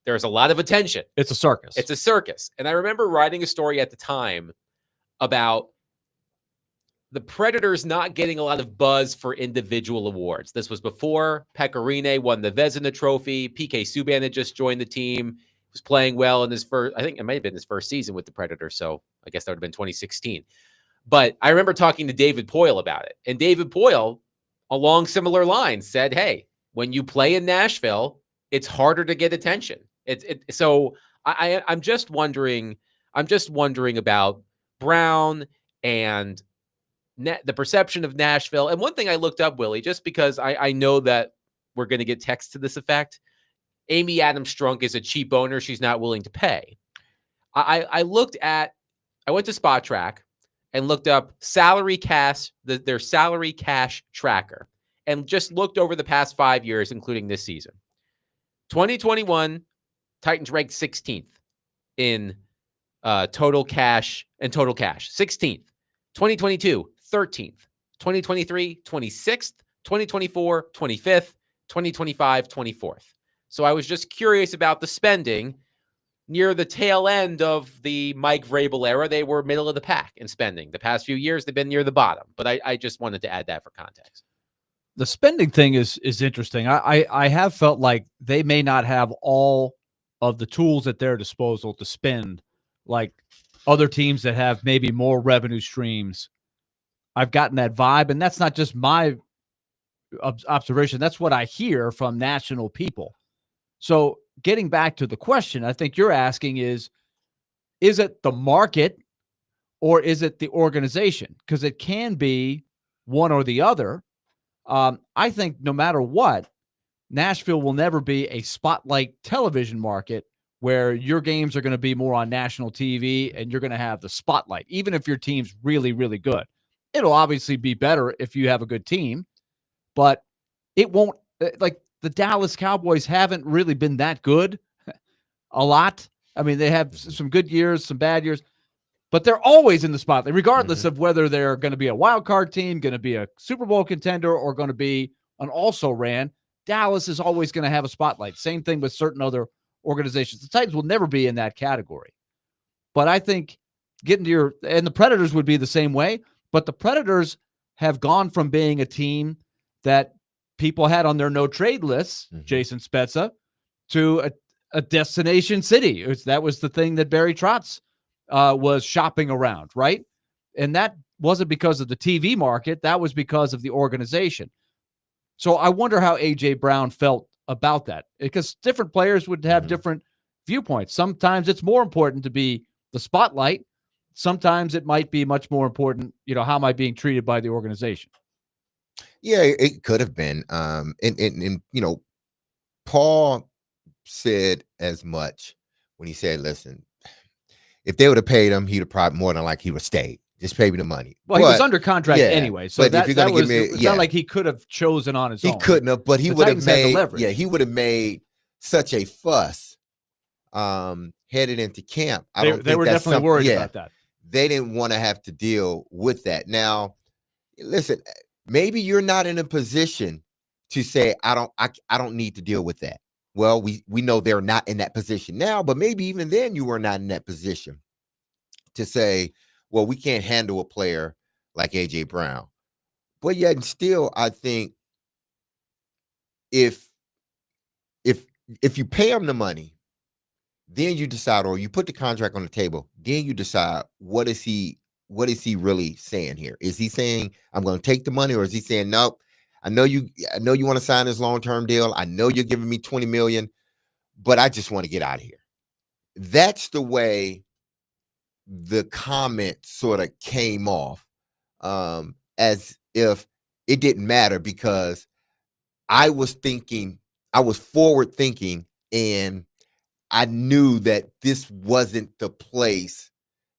there's a lot of attention. It's a circus. It's a circus. And I remember writing a story at the time about the Predators not getting a lot of buzz for individual awards. This was before Pecorine won the Vezina Trophy. PK Subban had just joined the team. He was playing well in his first, I think it might have been his first season with the Predators. So I guess that would have been 2016. But I remember talking to David Poyle about it. And David Poyle, along similar lines, said, hey, when you play in Nashville, it's harder to get attention. So I'm just wondering about Brown and the perception of Nashville. And one thing I looked up, Willie, just because I know that we're going to get text to this effect. Amy Adams Strunk is a cheap owner. She's not willing to pay. I went to Spot Track and looked up salary cash, their salary cash tracker, and just looked over the past 5 years, including this season. 2021, Titans ranked 16th in total cash. 16th. 2022, 13th. 2023, 26th. 2024, 25th. 2025, 24th. So I was just curious about the spending. Near the tail end of the Mike Vrabel era, they were middle of the pack in spending. The past few years, they've been near the bottom. But I just wanted to add that for context. The spending thing is interesting. I have felt like they may not have all of the tools at their disposal to spend like other teams that have maybe more revenue streams. I've gotten that vibe, and that's not just my observation. That's what I hear from national people. So getting back to the question, I think you're asking is it the market or is it the organization? Because it can be one or the other. I think no matter what, Nashville will never be a spotlight television market where your games are going to be more on national TV and you're going to have the spotlight, even if your team's really, really good. It'll obviously be better if you have a good team, but it won't, like the Dallas Cowboys haven't really been that good a lot. I mean, they have some good years, some bad years, but they're always in the spotlight, regardless of whether they're going to be a wild card team, going to be a Super Bowl contender, or going to be an also-ran. Dallas is always going to have a spotlight. Same thing with certain other organizations. The Titans will never be in that category. But I think and the Predators would be the same way, but the Predators have gone from being a team that people had on their no-trade lists, Jason Spezza, to a destination city. That was the thing that Barry Trotz was shopping around, right? And that wasn't because of the TV market. That was because of the organization. So I wonder how A.J. Brown felt about that, because different players would have different viewpoints. Sometimes it's more important to be the spotlight. Sometimes it might be much more important, how am I being treated by the organization? Yeah, it could have been. And Paul said as much when he said, listen, if they would have paid him, he'd have probably more than like he would have stayed. Just pay me the money. Well, he was under contract anyway, so if you're going to give me, it's not like he could have chosen on his own. He couldn't have, but he would have made. Yeah, he would have made such a fuss headed into camp. They were definitely worried about that. They didn't want to have to deal with that. Now, listen, maybe you're not in a position to say I don't need to deal with that. Well, we know they're not in that position now, but maybe even then you were not in that position to say, well, we can't handle a player like AJ Brown. But yet and still, I think if if if you pay him the money, then you decide, or you put the contract on the table, then you decide what is he really saying here? Is he saying I'm going to take the money, or is he saying nope? I know you want to sign this long-term deal. I know you're giving me 20 million, but I just want to get out of here. That's the way the comment sort of came off, as if it didn't matter because I was forward thinking, and I knew that this wasn't the place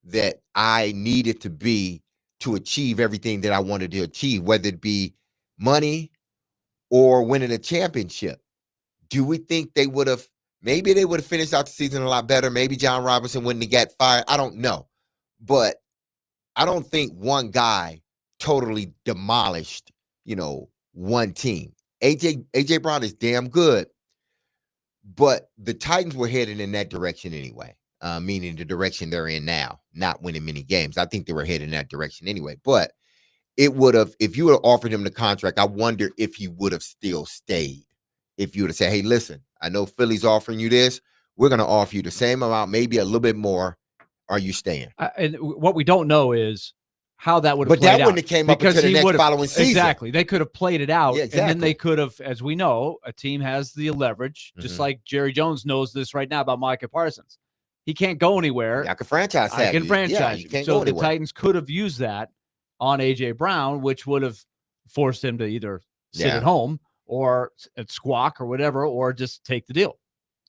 that I needed to be to achieve everything that I wanted to achieve, whether it be money or winning a championship. Do we think maybe they would have finished out the season a lot better? Maybe John Robinson wouldn't have got fired. I don't know. But I don't think one guy totally demolished, one team. AJ Brown is damn good, but the Titans were headed in that direction anyway, meaning the direction they're in now, not winning many games. I think they were headed in that direction anyway. But it would have, if you would have offered him the contract, I wonder if he would have still stayed. If you would have said, hey, listen, I know Philly's offering you this. We're going to offer you the same amount, maybe a little bit more. Are you staying? And what we don't know is how that would have But played that out. wouldn't have came up until the next following season. Exactly. They could have played it out. Yeah, And then they exactly. could have, as we know, a team has the leverage, just like Jerry Jones knows this right now about Micah Parsons. He can't go anywhere. I can franchise I can franchise you him. can't So go the anywhere. Titans could have used that on A.J. Brown, which would have forced him to either sit at home or at squawk or whatever, or just take the deal.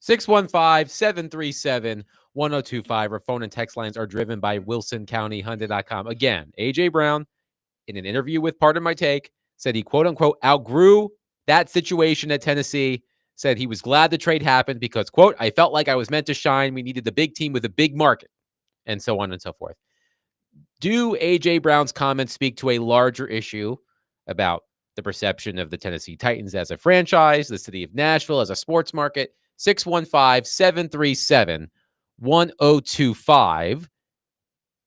615-737-1025. Our phone and text lines are driven by WilsonCountyHyundai.com. Again, A.J. Brown, in an interview with Part of My Take, said he, quote-unquote, outgrew that situation at Tennessee, said he was glad the trade happened because, quote, I felt like I was meant to shine. We needed the big team with a big market, and so on and so forth. Do A.J. Brown's comments speak to a larger issue about the perception of the Tennessee Titans as a franchise, the city of Nashville as a sports market? 615-737-1025.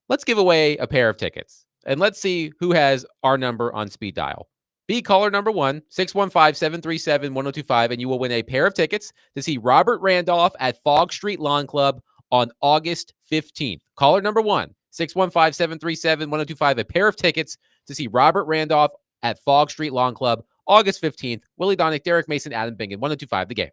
Let's give away a pair of tickets, and let's see who has our number on speed dial. Be caller number 1, 615-737-1025, and you will win a pair of tickets to see Robert Randolph at Fog Street Lawn Club on August 15th. Caller number 1, 615-737-1025, a pair of tickets to see Robert Randolph at Fog Street Lawn Club August 15th. Willie Donick, Derek Mason, Adam Bingen, 1025 The Game.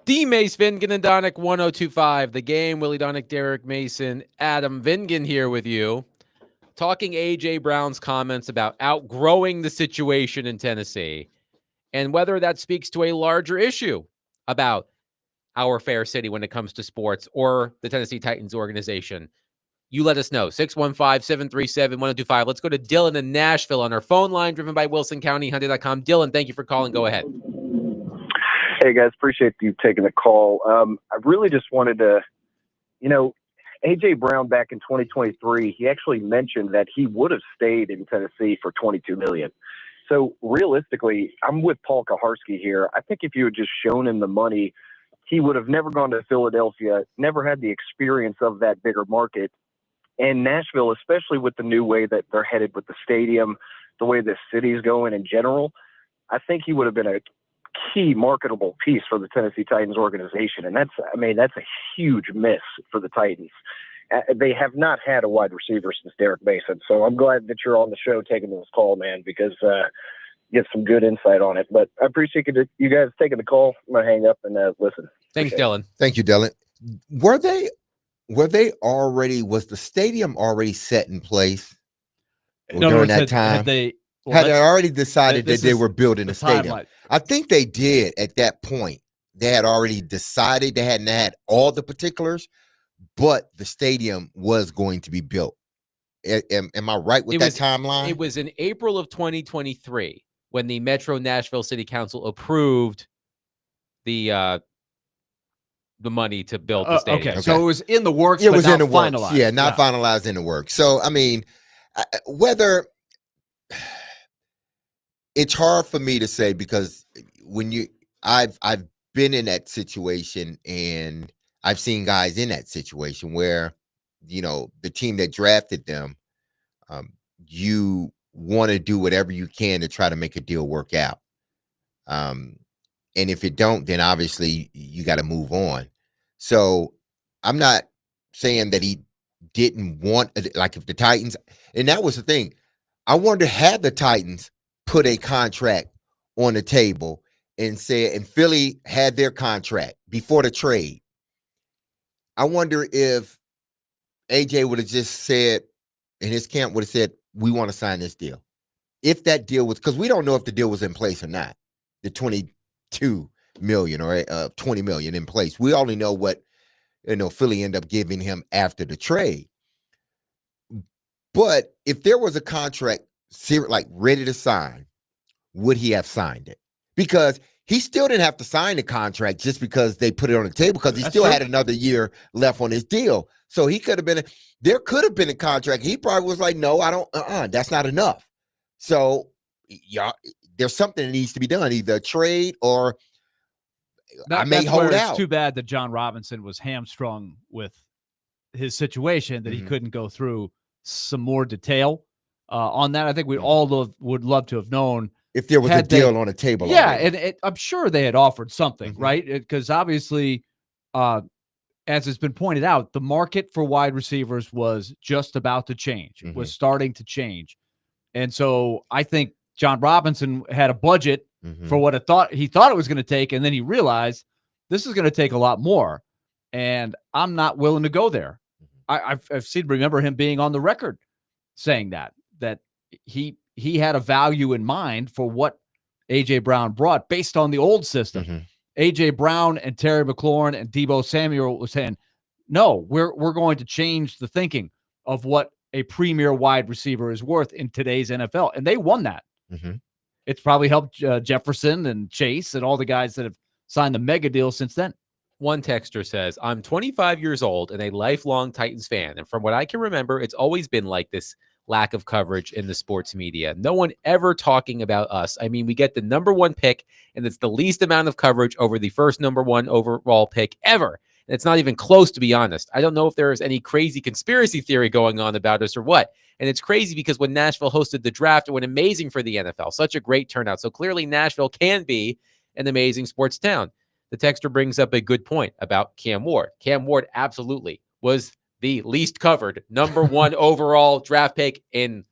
D. Mace, Vingan, and Donick, 1025. The Game, Willie Donick, Derek Mason, Adam Vingan here with you. Talking A.J. Brown's comments about outgrowing the situation in Tennessee and whether that speaks to a larger issue about our fair city when it comes to sports or the Tennessee Titans organization. You let us know. 615-737-1025. Let's go to Dylan in Nashville on our phone line, driven by WilsonCountyHunter.com. Dylan, thank you for calling. Go ahead. Hey, guys. Appreciate you taking the call. I really just wanted to, A.J. Brown back in 2023, he actually mentioned that he would have stayed in Tennessee for $22 million. So realistically, I'm with Paul Kaharski here. I think if you had just shown him the money, he would have never gone to Philadelphia, never had the experience of that bigger market. And Nashville, especially with the new way that they're headed with the stadium, the way the city's going in general, I think he would have been a key marketable piece for the Tennessee Titans organization. And that's a huge miss for the Titans. They have not had a wide receiver since Derek Mason. So I'm glad that you're on the show taking this call, man, because get some good insight on it. But I appreciate you guys taking the call. I'm going to hang up and listen. Thanks, Dylan. Thank you, Dylan. Was the stadium already set in place during that time? Had they already decided that they were building a stadium? I think they did at that point. They had already decided. They hadn't had all the particulars, but the stadium was going to be built. Am I right with that timeline? It was in April of 2023 when the Metro Nashville City Council approved the money to build the stadium. Okay, so it was in the works, it but was not in the finalized. Works. Yeah, not finalized in the works. So, I mean, whether it's hard for me to say because I've been in that situation and I've seen guys in that situation where, the team that drafted them, you want to do whatever you can to try to make a deal work out. And if it don't, then obviously you got to move on. So I'm not saying that he didn't want, like if the Titans, and that was the thing. I wonder, had the Titans put a contract on the table and Philly had their contract before the trade, I wonder if AJ would have just said, and his camp would have said, we want to sign this deal. If that deal was, because we don't know if the deal was in place or not, the $22 million or $20 million in place. We only know what, Philly ended up giving him after the trade. But if there was a contract like ready to sign, would he have signed it? Because he still didn't have to sign the contract just because they put it on the table, because he still had another year left on his deal. So there could have been a contract. He probably was like, no, I don't, that's not enough. So there's something that needs to be done, either a trade or I may hold out. It's too bad that John Robinson was hamstrung with his situation, that he couldn't go through some more detail on that. I think we all would love to have known if there was a deal on the table. Yeah, and I'm sure they had offered something, right? Because obviously, as has been pointed out, the market for wide receivers was just about to change. It was starting to change. And so I think John Robinson had a budget for what he thought it was going to take, and then he realized this is going to take a lot more, and I'm not willing to go there. I've remember him being on the record saying that he had a value in mind for what A.J. Brown brought based on the old system. A.J. Brown and Terry McLaurin and Deebo Samuel was saying, no, we're going to change the thinking of what a premier wide receiver is worth in today's NFL. And they won that. It's probably helped Jefferson and Chase and all the guys that have signed the mega deal since then. One texter says, I'm 25 years old and a lifelong Titans fan. And from what I can remember, it's always been like this lack of coverage in the sports media. No one ever talking about us. I mean, we get the number one pick, and it's the least amount of coverage over the first number one overall pick ever. And it's not even close, to be honest. I don't know if there is any crazy conspiracy theory going on about us or what. And it's crazy because when Nashville hosted the draft, it went amazing for the NFL. Such a great turnout. So clearly Nashville can be an amazing sports town. The texter brings up a good point about Cam Ward. Cam Ward absolutely was the least covered number one overall draft pick in,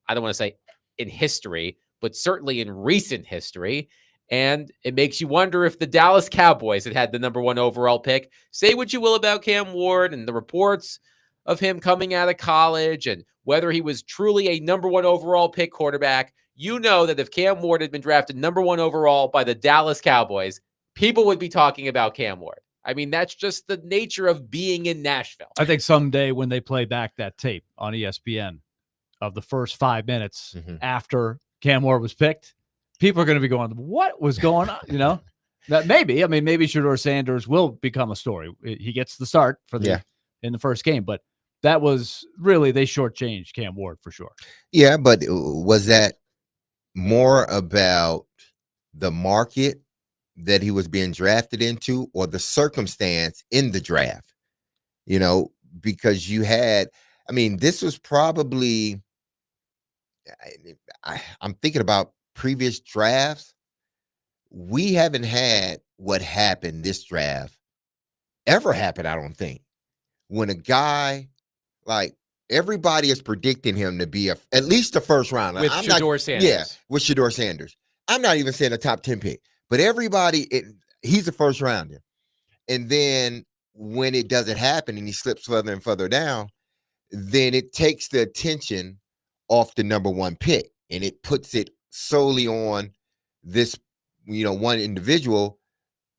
I don't want to say in history, but certainly in recent history. And it makes you wonder if the Dallas Cowboys had the number 1 overall pick. Say what you will about Cam Ward and the reports of him coming out of college and whether he was truly a number 1 overall pick quarterback. You know that if Cam Ward had been drafted number 1 overall by the Dallas Cowboys, people would be talking about Cam Ward. I mean, that's just the nature of being in Nashville. I think someday when they play back that tape on ESPN of the first 5 minutes after Cam Ward was picked, people are going to be going, what was going on? You know, that maybe Shedeur Sanders will become a story. He gets the start for in the first game, but that was really, they shortchanged Cam Ward for sure. Yeah, but was that more about the market that he was being drafted into or the circumstance in the draft? You know, because you had, I mean, this was probably, I'm thinking about previous drafts. We haven't had what happened this draft ever happen, I don't think. When a guy, like, everybody is predicting him to be at least a first round. With Shedeur Sanders. Yeah, with Shedeur Sanders. I'm not even saying a top 10 pick, but everybody, he's a first rounder. And then when it doesn't happen and he slips further and further down, then it takes the attention off the number 1 pick and it puts it solely on this, you know, one individual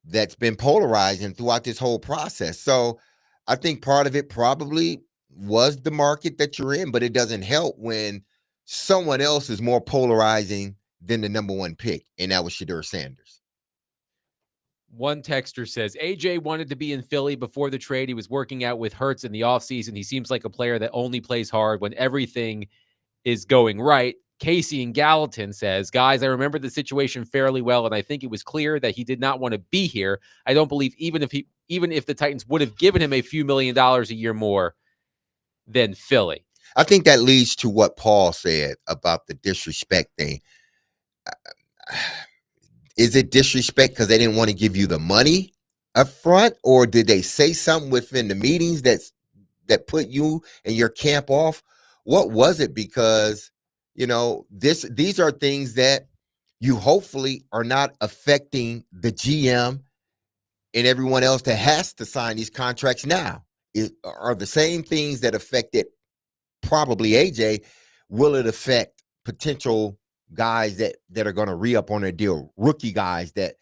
that's been polarizing throughout this whole process. So I think part of it probably was the market that you're in, but it doesn't help when someone else is more polarizing than the number 1 pick, and that was Shedeur Sanders. One texter says, AJ wanted to be in Philly before the trade. He was working out with Hurts in the offseason. He seems like a player that only plays hard when everything is going right. Casey in Gallatin says, guys, I remember the situation fairly well, and I think it was clear that he did not want to be here. I don't believe even if the Titans would have given him a few $1 million a year more than Philly. I think that leads to what Paul said about the disrespect thing. Is it disrespect because they didn't want to give you the money up front, or did they say something within the meetings that put you and your camp off? What was it? Because, you know, these are things that you hopefully are not affecting the GM and everyone else that has to sign these contracts now. Are the same things that affected probably AJ, will it affect potential guys that are going to re-up on their deal, rookie guys that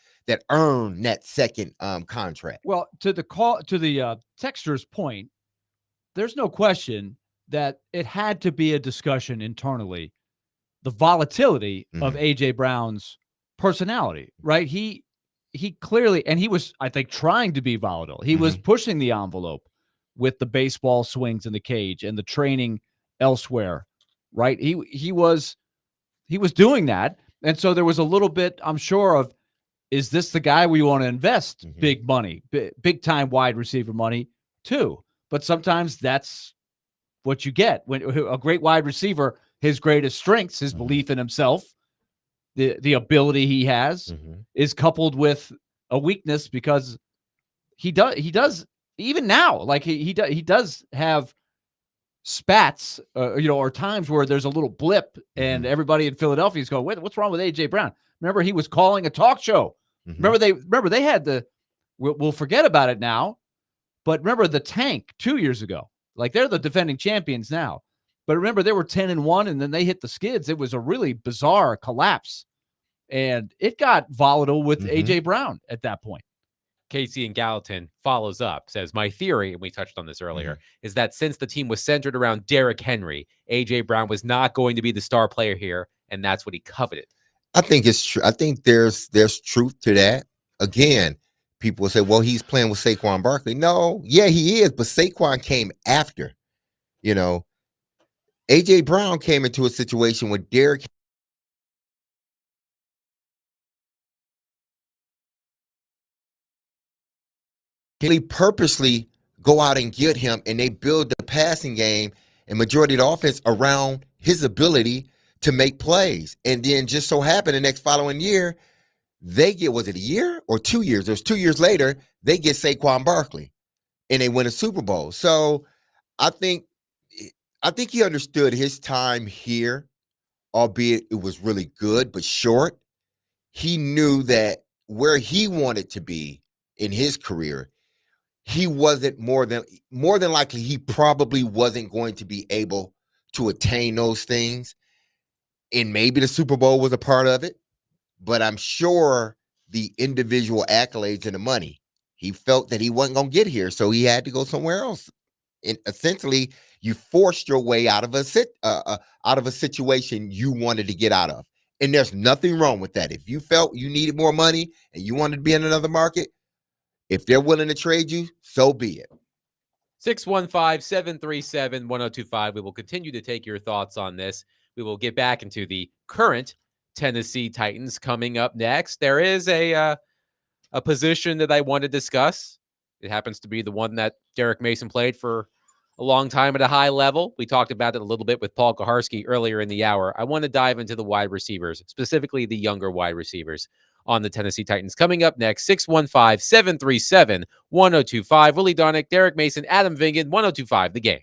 earn that second contract? Well, to the texter's point, there's no question that it had to be a discussion internally, the volatility of AJ Brown's personality, right? He clearly, and he was, I think, trying to be volatile. He was pushing the envelope with the baseball swings in the cage and the training elsewhere, right? He was doing that. And so there was a little bit, I'm sure, of, is this the guy we want to invest big money, big time wide receiver money too? But sometimes that's what you get when a great wide receiver, his greatest strengths, his belief in himself, the ability he has is coupled with a weakness, because he does even now, like he does have spats, or times where there's a little blip and everybody in Philadelphia is going, what's wrong with AJ Brown? Remember, he was calling a talk show. Remember they had we'll forget about it now, but remember the tank 2 years ago, like they're the defending champions now. But remember, they were 10-1 and then they hit the skids. It was a really bizarre collapse and it got volatile with AJ Brown at that point. Casey in Gallatin follows up, says, my theory, and we touched on this earlier, is that since the team was centered around Derrick Henry, AJ Brown was not going to be the star player here, and that's what he coveted. I think it's true. I think there's truth to that. Again, people will say, well, he's playing with Saquon Barkley. No, yeah, he is, but Saquon came after. You know, AJ Brown came into a situation where Derrick purposely go out and get him, and they build the passing game and majority of the offense around his ability to make plays. And then just so happened the next following year, they get, was it a year or 2 years? It was 2 years later, they get Saquon Barkley and they win a Super Bowl. So I think he understood his time here, albeit it was really good but short. he knew that where he wanted to be in his career, he wasn't more than likely he probably wasn't going to be able to attain those things. And maybe the Super Bowl was a part of it, but I'm sure the individual accolades and the money, he felt that he wasn't going to get here, so he had to go somewhere else. And essentially, you forced your way out of a situation you wanted to get out of. And there's nothing wrong with that. If you felt you needed more money and you wanted to be in another market, if they're willing to trade you, so be it. 615-737-1025. We will continue to take your thoughts on this. We will get back into the current Tennessee Titans coming up next. There is a position that I want to discuss. It happens to be the one that Derek Mason played for a long time at a high level. We talked about it a little bit with Paul Kaharski earlier in the hour. I want to dive into the wide receivers, specifically the younger wide receivers on the Tennessee Titans. Coming up next, 615-737-1025. Willie Donick, Derek Mason, Adam Vingan, 1025, The Game.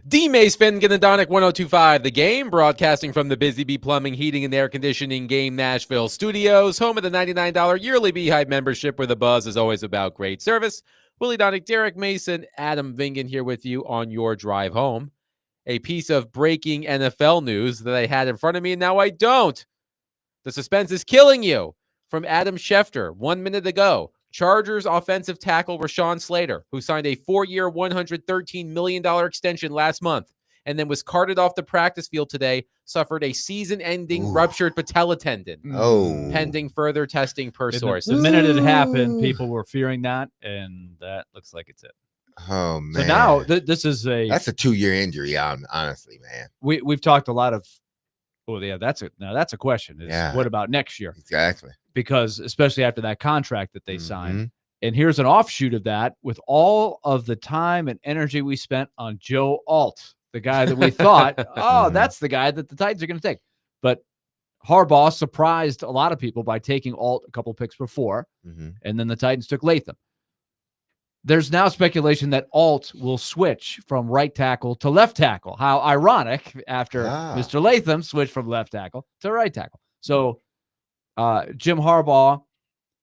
D-Mace Fenganadonic 1025, The Game, broadcasting from the Busy Bee Plumbing, Heating, and Air Conditioning Game Nashville studios, home of the $99 yearly Beehive membership, where the buzz is always about great service. Willie Donick, Derek Mason, Adam Vingan here with you on your drive home. A piece of breaking NFL news that I had in front of me, and now I don't. The suspense is killing you. From Adam Schefter 1 minute ago. Chargers offensive tackle Rashawn Slater, who signed a 4-year, $113 million extension last month and then was carted off the practice field today, suffered a season-ending ruptured patella tendon. Pending further testing per source. The minute it happened, people were fearing that, and that looks like it's it. Oh, man. So now this is that's a 2-year injury, honestly, man. We've talked a lot of, that's a question. What about next year? Exactly. Because especially after that contract that they signed. And here's an offshoot of that with all of the time and energy we spent on Joe Alt, the guy that we thought, that's the guy that the Titans are going to take. But Harbaugh surprised a lot of people by taking Alt a couple picks before, and then the Titans took Latham. There's now speculation that Alt will switch from right tackle to left tackle. How ironic after Mr. Latham switched from left tackle to right tackle. So Jim Harbaugh,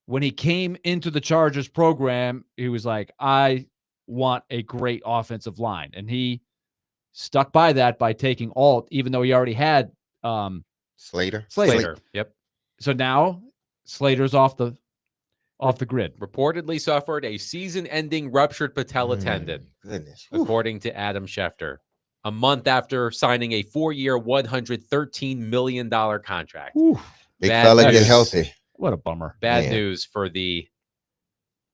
when he came into the Chargers program, he was like, I want a great offensive line. And he stuck by that by taking Alt, even though he already had Slater. Yep. So now Slater's off the grid. Reportedly suffered a season-ending ruptured patella tendon, according to Adam Schefter, a month after signing a 4-year, $113 million contract. Big fella, get healthy. What a bummer. Bad news for the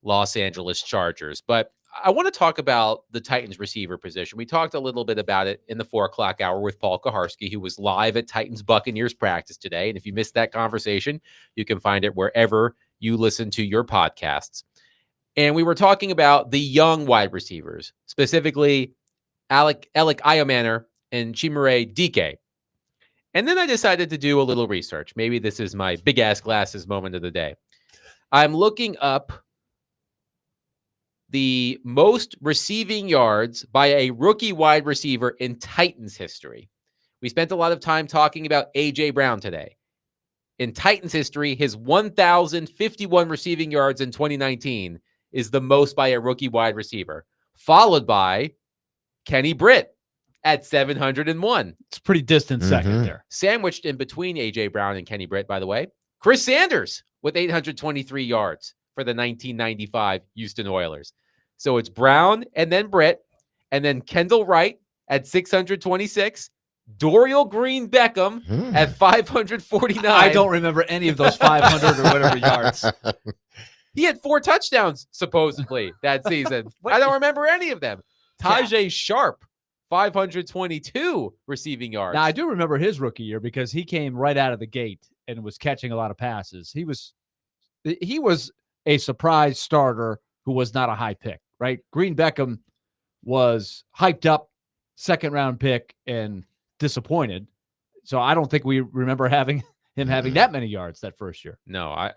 Los Angeles Chargers. But I want to talk about the Titans receiver position. We talked a little bit about it in the 4 o'clock hour with Paul Kaharski, who was live at Titans-Buccaneers practice today. And if you missed that conversation, you can find it wherever you listen to your podcasts. And we were talking about the young wide receivers, specifically Alec Iomanner and Chimere Dike. And then I decided to do a little research. Maybe this is my big-ass glasses moment of the day. I'm looking up the most receiving yards by a rookie wide receiver in Titans history. We spent a lot of time talking about A.J. Brown today. In Titans history, his 1,051 receiving yards in 2019 is the most by a rookie wide receiver, followed by Kenny Britt at 701. It's a pretty distant second there. Sandwiched in between A.J. Brown and Kenny Britt, by the way, Chris Sanders with 823 yards for the 1995 Houston Oilers. So it's Brown and then Britt, and then Kendall Wright at 626, Dorial Green Beckham at 549. I don't remember any of those 500 or whatever yards. He had 4 touchdowns, supposedly, that season. I don't remember any of them. Tajay Sharp, 522 receiving yards. Now, I do remember his rookie year because he came right out of the gate and was catching a lot of passes. He was a surprise starter who was not a high pick, right? Green Beckham was hyped up, second-round pick, and disappointed. So I don't think we remember him having that many yards that first year. No,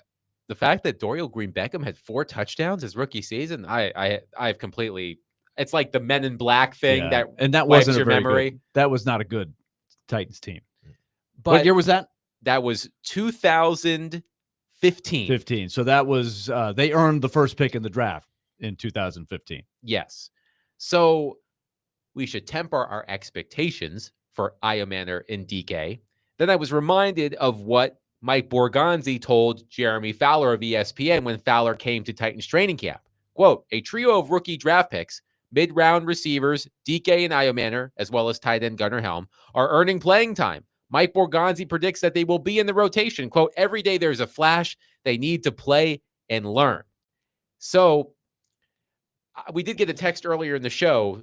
the fact that Dorial Green Beckham had 4 touchdowns his rookie season, I've completely. It's like the Men in Black thing that wasn't your memory. Good, that was not a good Titans team. But what year was that? That was 2015. 15. So that was they earned the first pick in the draft in 2015. Yes. So we should temper our expectations for Iomanner and DK. Then I was reminded of what Mike Borgonzi told Jeremy Fowler of ESPN when Fowler came to Titans training camp. Quote, a trio of rookie draft picks, mid-round receivers, DK and Iomanner, as well as tight end Gunnar Helm, are earning playing time. Mike Borgonzi predicts that they will be in the rotation. Quote, every day there's a flash. They need to play and learn. So we did get a text earlier in the show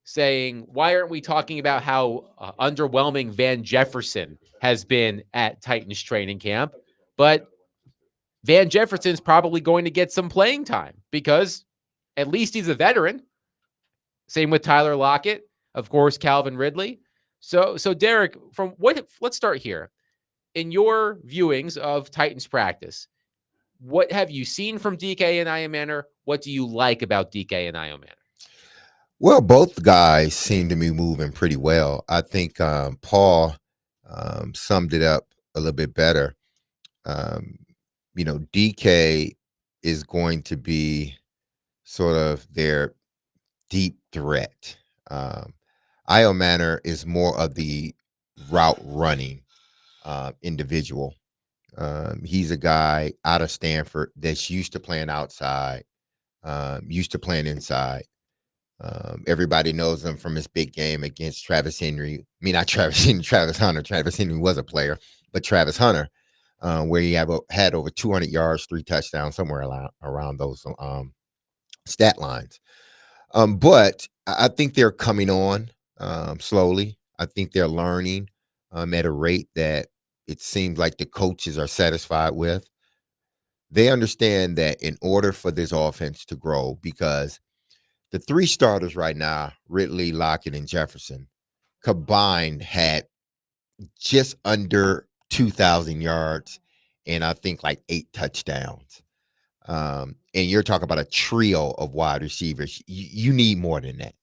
saying, why aren't we talking about how underwhelming Van Jefferson has been at Titans training camp? But Van Jefferson's probably going to get some playing time because at least he's a veteran. Same with Tyler Lockett, of course, Calvin Ridley. So Derek, let's start here. In your viewings of Titans practice, what have you seen from DK and Iomanner? What do you like about DK and Iomanner? Well, both guys seem to be moving pretty well. I think Paul summed it up a little bit better. DK is going to be sort of their deep threat. Io Manor is more of the route running individual. He's a guy out of Stanford that's used to playing outside, used to playing inside. Everybody knows him from his big game against Travis Henry. I mean, not Travis Henry, Travis Hunter. Travis Henry was a player, but Travis Hunter, where he had over 200 yards, 3 touchdowns, somewhere around those stat lines. But I think they're coming on slowly. I think they're learning at a rate that it seems like the coaches are satisfied with. They understand that in order for this offense to grow, because the 3 starters right now, Ridley, Lockett, and Jefferson, combined had just under 2,000 yards and I think like 8 touchdowns. And you're talking about a trio of wide receivers. You need more than that.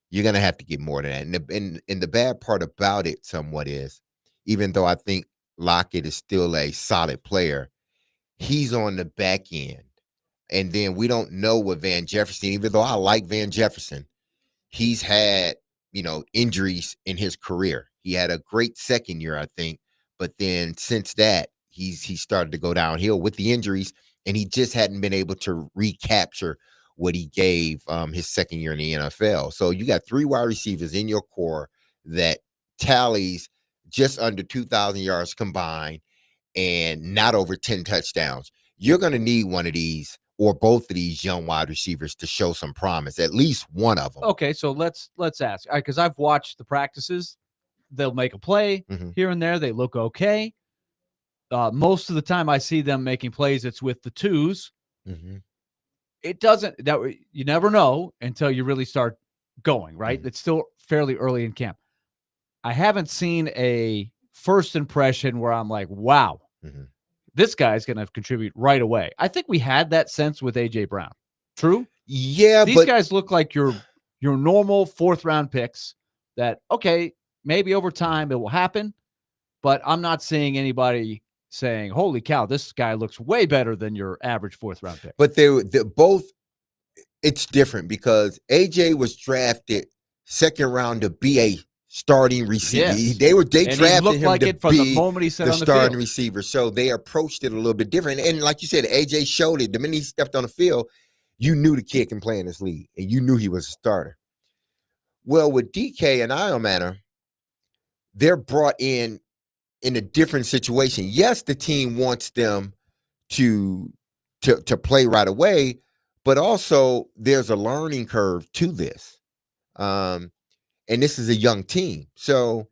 You're going to have to get more than that. And the bad part about it somewhat is, even though I think Lockett is still a solid player, he's on the back end. And then we don't know what Van Jefferson, even though I like Van Jefferson, he's had, injuries in his career. He had a great second year, I think. But then since that, he started to go downhill with the injuries, and he just hadn't been able to recapture what he gave his second year in the NFL. So you got 3 wide receivers in your core that tallies just under 2,000 yards combined and not over 10 touchdowns. You're going to need one of these or both of these young wide receivers to show some promise, at least one of them. Okay, so let's ask, because I've watched the practices. They'll make a play here and there. They look okay. Most of the time I see them making plays, it's with the twos. It doesn't, you never know until you really start going, right? It's still fairly early in camp. I haven't seen a first impression where I'm like, wow, this guy's going to contribute right away. I think we had that sense with A.J. Brown. True? Yeah, These guys look like your normal 4th-round picks that, okay, maybe over time it will happen, but I'm not seeing anybody saying, holy cow, this guy looks way better than your average 4th-round pick. But they're both, it's different because A.J. was drafted 2nd round to be a starting receiver. Yes. They And drafted him like to it from be the moment he set the on the starting field. receiver. So they approached it a little bit different. And like you said, AJ showed it. The minute he stepped on the field, you knew the kid can play in this league, and you knew he was a starter. Well, with DK and Io Manor, they're brought in a different situation. Yes, the team wants them to play right away, but also there's a learning curve to this. And this is a young team. So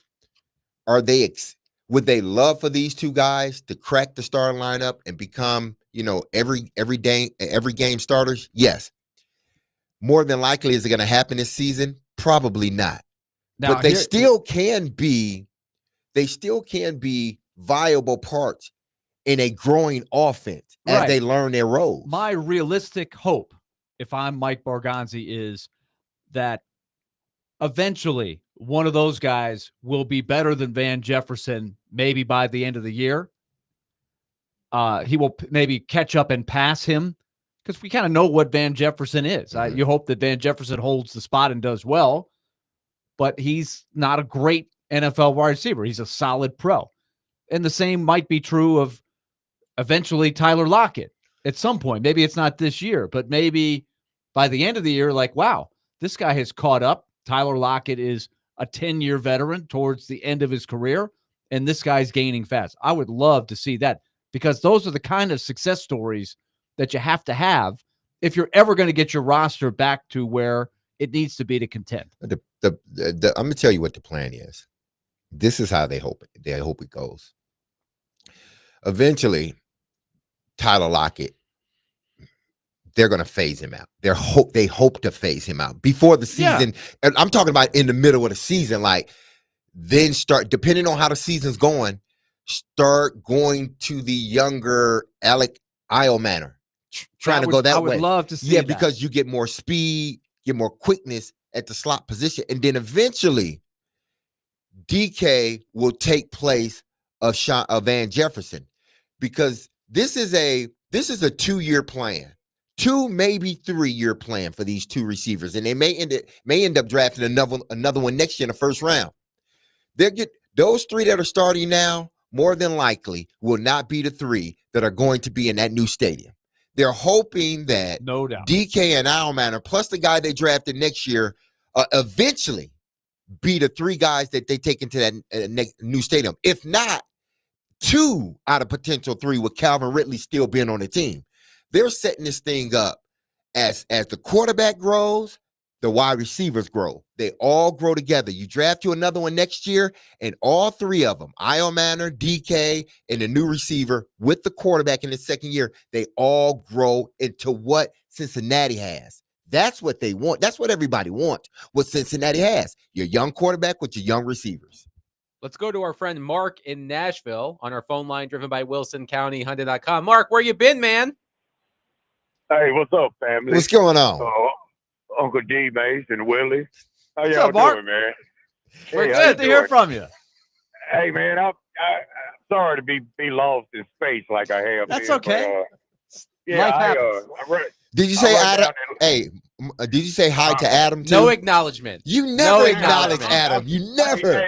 would they love for these 2 guys to crack the starting lineup and become, every game starters? Yes. More than likely, is it going to happen this season? Probably not. Now, but they still can be viable parts in a growing offense as they learn their roles. My realistic hope, if I'm Mike Barganzi, is that eventually one of those guys will be better than Van Jefferson maybe by the end of the year. He will maybe catch up and pass him because we kind of know what Van Jefferson is. You hope that Van Jefferson holds the spot and does well, but he's not a great NFL wide receiver. He's a solid pro. And the same might be true of eventually Tyler Lockett at some point. Maybe it's not this year, but maybe by the end of the year, like, wow, this guy has caught up. Tyler Lockett is a 10-year veteran towards the end of his career, and this guy's gaining fast. I would love to see that because those are the kind of success stories that you have to have if you're ever going to get your roster back to where it needs to be to contend. I'm going to tell you what the plan is. This is how they hope it. They hope it goes. Eventually, Tyler Lockett, they're going to phase him out. They hope to phase him out before the season. Yeah. And I'm talking about in the middle of the season, then start, depending on how the season's going, start going to the younger Io Manor, trying to go that way. I would love to see that. Because you get more speed, get more quickness at the slot position. And then eventually DK will take place of Van Jefferson, because this is a 2-year plan, 2 maybe 3-year plan for these 2 receivers, and they may end up drafting another one next year in the first round. Those 3 that are starting now more than likely will not be the 3 that are going to be in that new stadium. They're hoping that no doubt DK and Almanor plus the guy they drafted next year eventually be the 3 guys that they take into that new stadium. If not, 2 out of potential 3 with Calvin Ridley still being on the team. They're setting this thing up as the quarterback grows, the wide receivers grow. They all grow together. You draft you another one next year, and all 3 of them, Manor, DK, and the new receiver with the quarterback in the second year, they all grow into what Cincinnati has. That's what they want. That's what everybody wants. What Cincinnati has. Your young quarterback with your young receivers. Let's go to our friend Mark in Nashville on our phone line, driven by WilsonCountyHyundai.com. Mark, where you been, man? Hey, what's up, family? What's going on? Uncle D, Mace, and Willie. How What's y'all up, Mark? doing, man? We're how good to you hear doing? from you. Hey, man, I'm sorry to be lost in space like I have. That's been, okay. But, Life happens. Did you say Adam? Hey, did you say hi to Adam too? No acknowledgement. You never No acknowledge Adam. You never.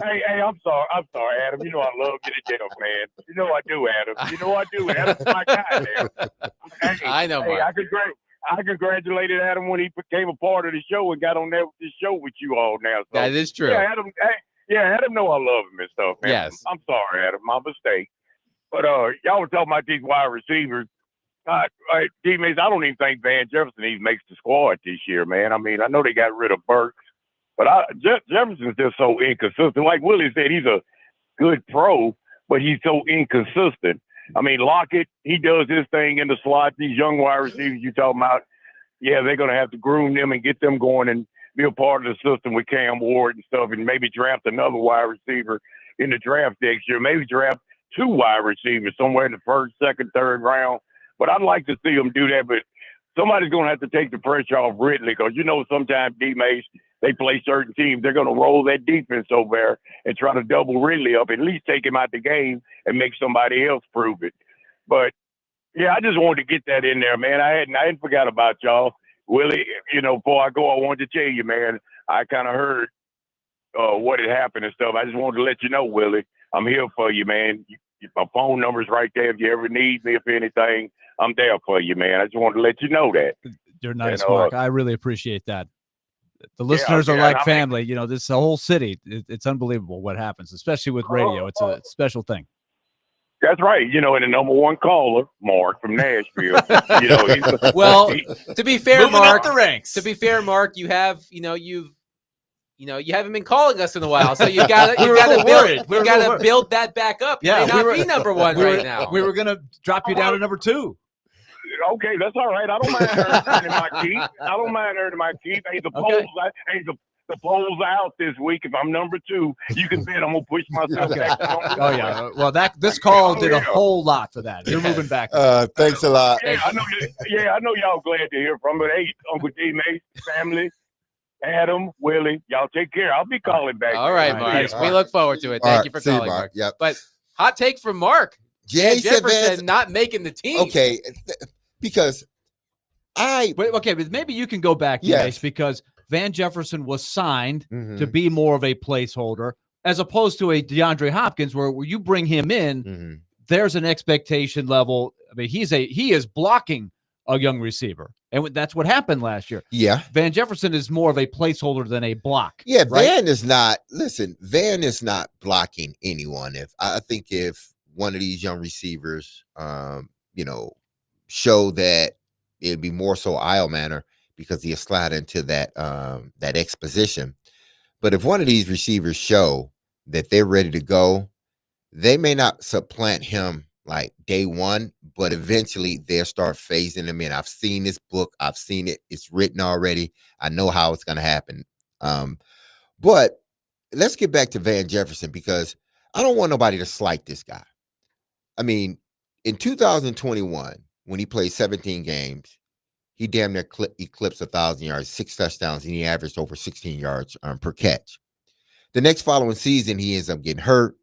Hey, I'm sorry, Adam. You know I love you to death, man. You know I do, Adam. You know I do. Adam's my guy, man. Hey, I know, Mark. I congratulated Adam when he became a part of the show and got on this show with you all now. So, That is true. Yeah, Adam know I love him and stuff, man. Yes. I'm sorry, Adam. My mistake. But y'all were talking about these wide receivers. Teammates, I don't even think Van Jefferson even makes the squad this year, man. I mean, I know they got rid of Burks, but Jefferson's just so inconsistent. Like Willie said, he's a good pro, but he's so inconsistent. I mean, Lockett, he does his thing in the slot. These young wide receivers you talking about, yeah, they're going to have to groom them and get them going and be a part of the system with Cam Ward and stuff, and maybe draft another wide receiver in the draft next year. Maybe draft 2 wide receivers somewhere in the first, second, third round. But I'd like to see them do that. But somebody's going to have to take the pressure off Ridley, because, you know, sometimes D-Mace, they play certain teams. They're going to roll that defense over there and try to double Ridley up, at least take him out the game and make somebody else prove it. But, yeah, I just wanted to get that in there, man. I hadn't forgot about y'all. Willie, you know, before I go, I wanted to tell you, man, I kind of heard what had happened and stuff. I just wanted to let you know, Willie, I'm here for you, man. My phone number's right there. If you ever need me, if anything, I'm there for you, man. I just wanted to let you know that. You're nice, Mark. I really appreciate that. The listeners are like family. You know, this whole city. It's unbelievable what happens, especially with radio. It's a special thing. That's right. You know, and the number 1 caller, Mark from Nashville. You know, to be fair, Mark. The ranks. To be fair, Mark, you haven't been calling us in a while, so you gotta build that back up. You may not be number 1 right now. We were gonna drop you down to number 2. Okay, that's all right. I don't mind earning my keep. Hey, the polls out this week. If I'm number 2, you can bet I'm gonna push myself back. Oh yeah. Well, this call did a whole lot for that. You're moving back. Thanks a lot. Yeah, I know y'all glad to hear from. But hey, Uncle D, Mace, family, Adam, Willie, y'all take care. I'll be calling back. All right, Mark. We look forward to it. Thank you for calling, Mark. Yep. But hot take from Mark. Jay Jefferson not making the team. Okay, because but maybe you can go back, yes, because Van Jefferson was signed to be more of a placeholder, as opposed to a DeAndre Hopkins, where you bring him in, there's an expectation level. I mean, he is blocking a young receiver, and that's what happened last year. Yeah, Van Jefferson is more of a placeholder than a block. Yeah, right? Van is not blocking anyone. If one of these young receivers, show that it'd be more so Manor, because he'll slide into that X position. But if one of these receivers show that they're ready to go, they may not supplant him like day one, but eventually they'll start phasing him in. I've seen this book. I've seen it. It's written already. I know how it's going to happen. But let's get back to Van Jefferson, because I don't want nobody to slight this guy. I mean, in 2021, when he played 17 games, he damn near eclipsed 1,000 yards, 6 touchdowns, and he averaged over 16 yards per catch. The next following season, he ends up getting hurt.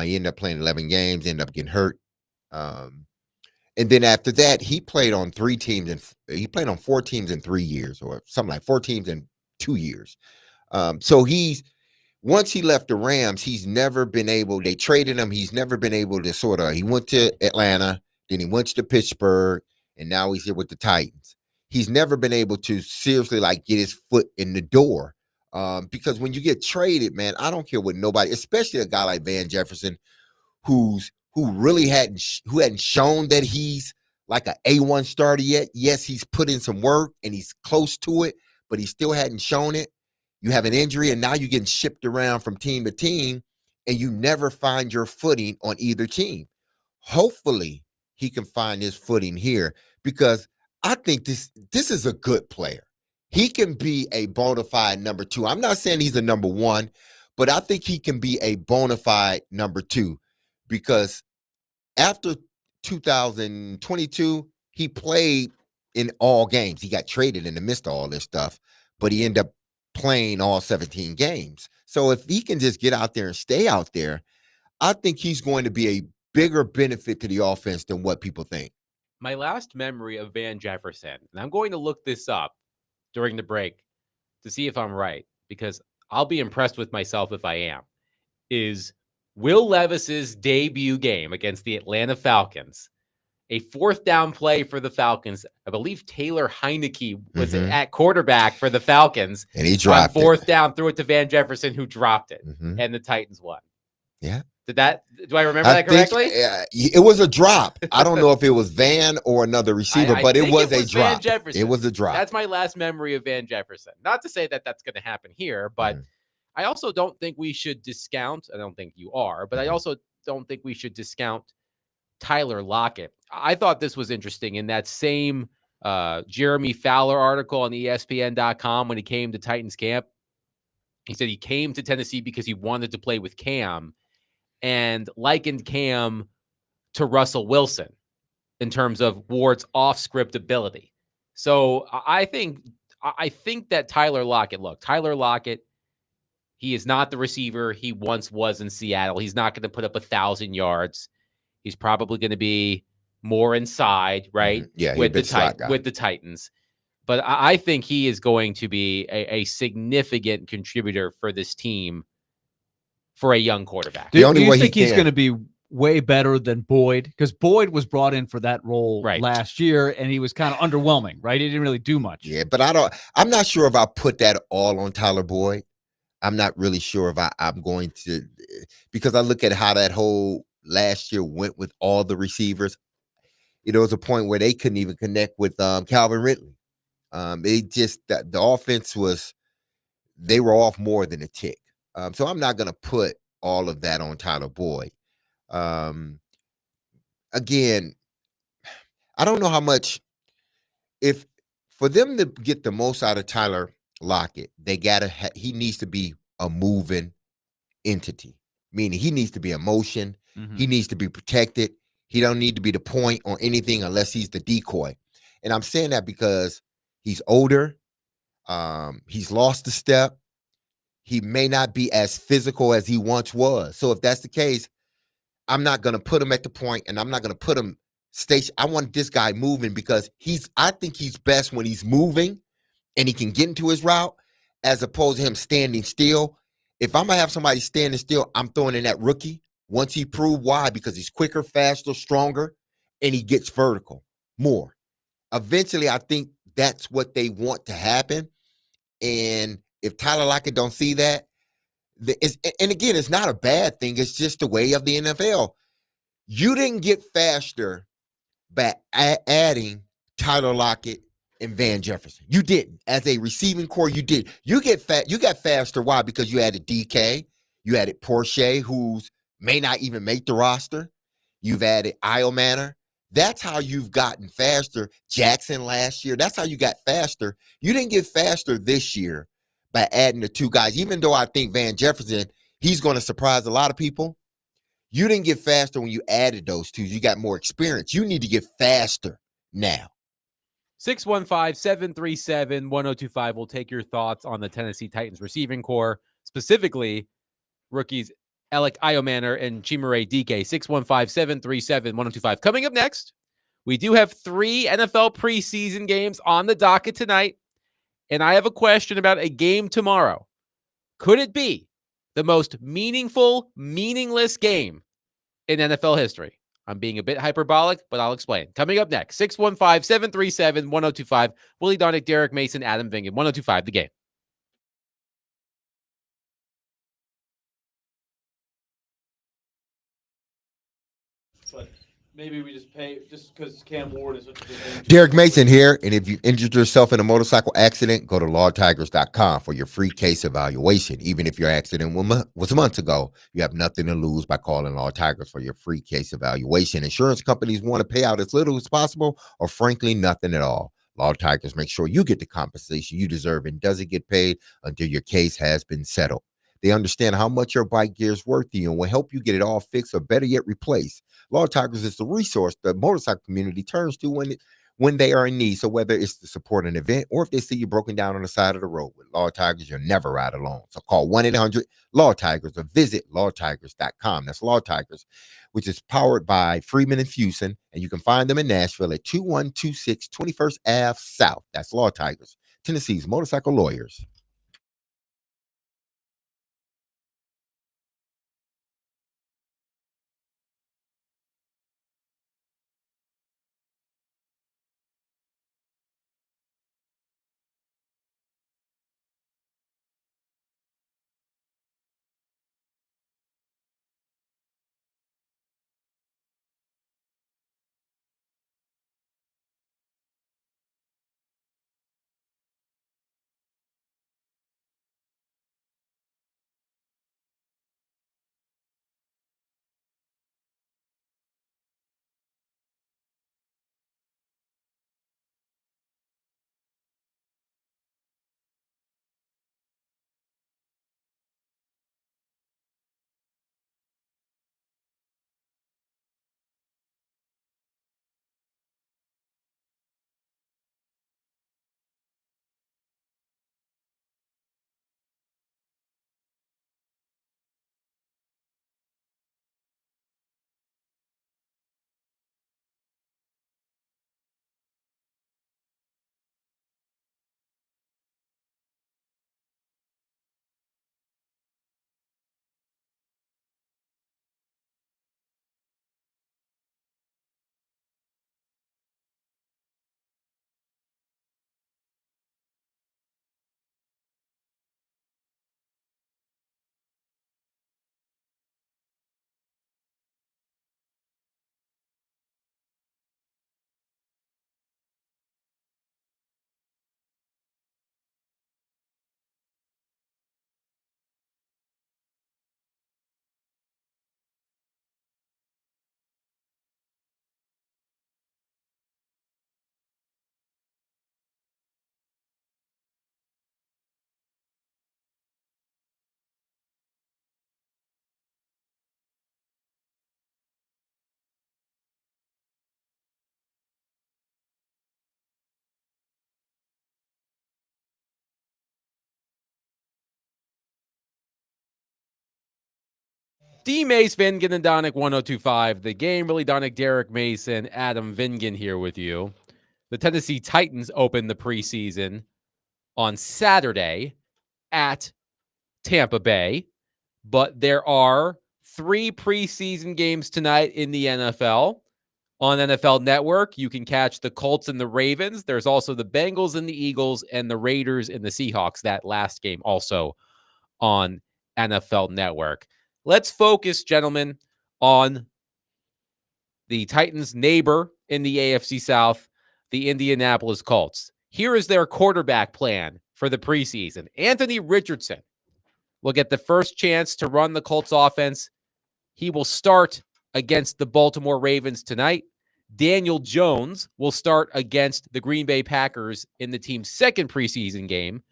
He ended up playing 11 games, ended up getting hurt. And then after that, he played on 4 teams in 3 years, or something like 4 teams in 2 years. So once he left the Rams, he's never been able, they traded him. He's never been able to he went to Atlanta, then he went to Pittsburgh, and now he's here with the Titans. He's never been able to seriously get his foot in the door. Because when you get traded, man, I don't care what nobody, especially a guy like Van Jefferson, who hadn't shown that he's like an A1 starter yet. Yes, he's put in some work and he's close to it, but he still hadn't shown it. You have an injury, and now you're getting shipped around from team to team, and you never find your footing on either team. Hopefully, he can find his footing here, because I think this is a good player. He can be a bona fide number 2. I'm not saying he's a number 1, but I think he can be a bona fide number 2, because after 2022, he played in all games. He got traded in the midst of all this stuff, but he ended up playing all 17 games. So if he can just get out there and stay out there, I think he's going to be a bigger benefit to the offense than what people think. My last memory of Van Jefferson, and I'm going to look this up during the break to see if I'm right, because I'll be impressed with myself if I am, is Will Levis's debut game against the Atlanta Falcons. A 4th down play for the Falcons. I believe Taylor Heineke was at quarterback for the Falcons. And he dropped on 4th down, threw it to Van Jefferson, who dropped it. And the Titans won. Yeah. Do I remember that correctly? It was a drop. I don't know if it was Van or another receiver, but it was a drop. Van Jefferson. It was a drop. That's my last memory of Van Jefferson. Not to say that that's going to happen here, but I also don't think we should discount. I don't think you are, but I also don't think we should discount Tyler Lockett. I thought this was interesting in that same Jeremy Fowler article on ESPN.com when he came to Titans camp. He said he came to Tennessee because he wanted to play with Cam, and likened Cam to Russell Wilson in terms of Ward's off-script ability. So I think that Tyler Lockett, he is not the receiver he once was in Seattle. He's not going to put up 1,000 yards. He's probably going to be more inside, right? Yeah, with the Titans. But I think he is going to be a significant contributor for this team for a young quarterback. Do you think he's going to be way better than Boyd? Because Boyd was brought in for that role last year, and he was kind of underwhelming, right? He didn't really do much. Yeah, but I'm not sure if I put that all on Tyler Boyd. I'm not really sure if I'm going to, because I look at how that whole last year went with all the receivers. There was a point where they couldn't even connect with Calvin Ridley. The offense they were off more than a tick. So I'm not going to put all of that on Tyler Boyd. Again, I don't know how much, if for them to get the most out of Tyler Lockett, he needs to be a moving entity, meaning he needs to be in motion. He needs to be protected. He don't need to be the point or anything unless he's the decoy. And I'm saying that because he's older. He's lost a step. He may not be as physical as he once was. So if that's the case, I'm not going to put him at the point, and I'm not going to put him station. I want this guy moving, because I think he's best when he's moving and he can get into his route, as opposed to him standing still. If I'm going to have somebody standing still, I'm throwing in that rookie. Once he proved why, because he's quicker, faster, stronger, and he gets vertical more. Eventually, I think that's what they want to happen. And if Tyler Lockett don't see that, and again, it's not a bad thing. It's just the way of the NFL. You didn't get faster by adding Tyler Lockett and Van Jefferson. You didn't. As a receiving core, you did. You got faster. Why? Because you added DK. You added Porsche, who's may not even make the roster. You've added Io Manor. That's how you've gotten faster. Jackson last year. That's how you got faster. You didn't get faster this year by adding the 2 guys. Even though I think Van Jefferson, he's going to surprise a lot of people. You didn't get faster when you added those 2. You got more experience. You need to get faster now. 615-737-1025. We'll take your thoughts on the Tennessee Titans receiving core, specifically rookies Alec Iomanner and Chimere Dike. 615-737-1025. Coming up next, we do have 3 NFL preseason games on the docket tonight, and I have a question about a game tomorrow. Could it be the most meaningful, meaningless game in NFL history? I'm being a bit hyperbolic, but I'll explain. Coming up next, 615-737-1025. Willie Donick, Derek Mason, Adam Vingan. 1025, The Game. But maybe we just pay just because Cam Ward is such a good name. Derek Mason here, and if you injured yourself in a motorcycle accident, go to lawtigers.com for your free case evaluation. Even if your accident was months ago, you have nothing to lose by calling Law Tigers for your free case evaluation. Insurance companies want to pay out as little as possible, or frankly, nothing at all. Law Tigers make sure you get the compensation you deserve and doesn't get paid until your case has been settled. They understand how much your bike gear is worth to you and will help you get it all fixed or better yet replaced. Law Tigers is the resource the motorcycle community turns to when they are in need. So whether it's to support an event or if they see you broken down on the side of the road, with Law Tigers, you'll never ride alone. So call 1-800-LAW-TIGERS or visit lawtigers.com. That's Law Tigers, which is powered by Freeman and Fusen, and you can find them in Nashville at 2126 21st Ave South. That's Law Tigers, Tennessee's motorcycle lawyers. D. Mace, Vingan, and Donick, 1025. The Game. Really Donick, Derek Mason, Adam Vingan here with you. The Tennessee Titans open the preseason on Saturday at Tampa Bay, but there are 3 preseason games tonight in the NFL. On NFL Network, you can catch the Colts and the Ravens. There's also the Bengals and the Eagles and the Raiders and the Seahawks. That last game also on NFL Network. Let's focus, gentlemen, on the Titans' neighbor in the AFC South, the Indianapolis Colts. Here is their quarterback plan for the preseason. Anthony Richardson will get the first chance to run the Colts offense. He will start against the Baltimore Ravens tonight. Daniel Jones will start against the Green Bay Packers in the team's second preseason game.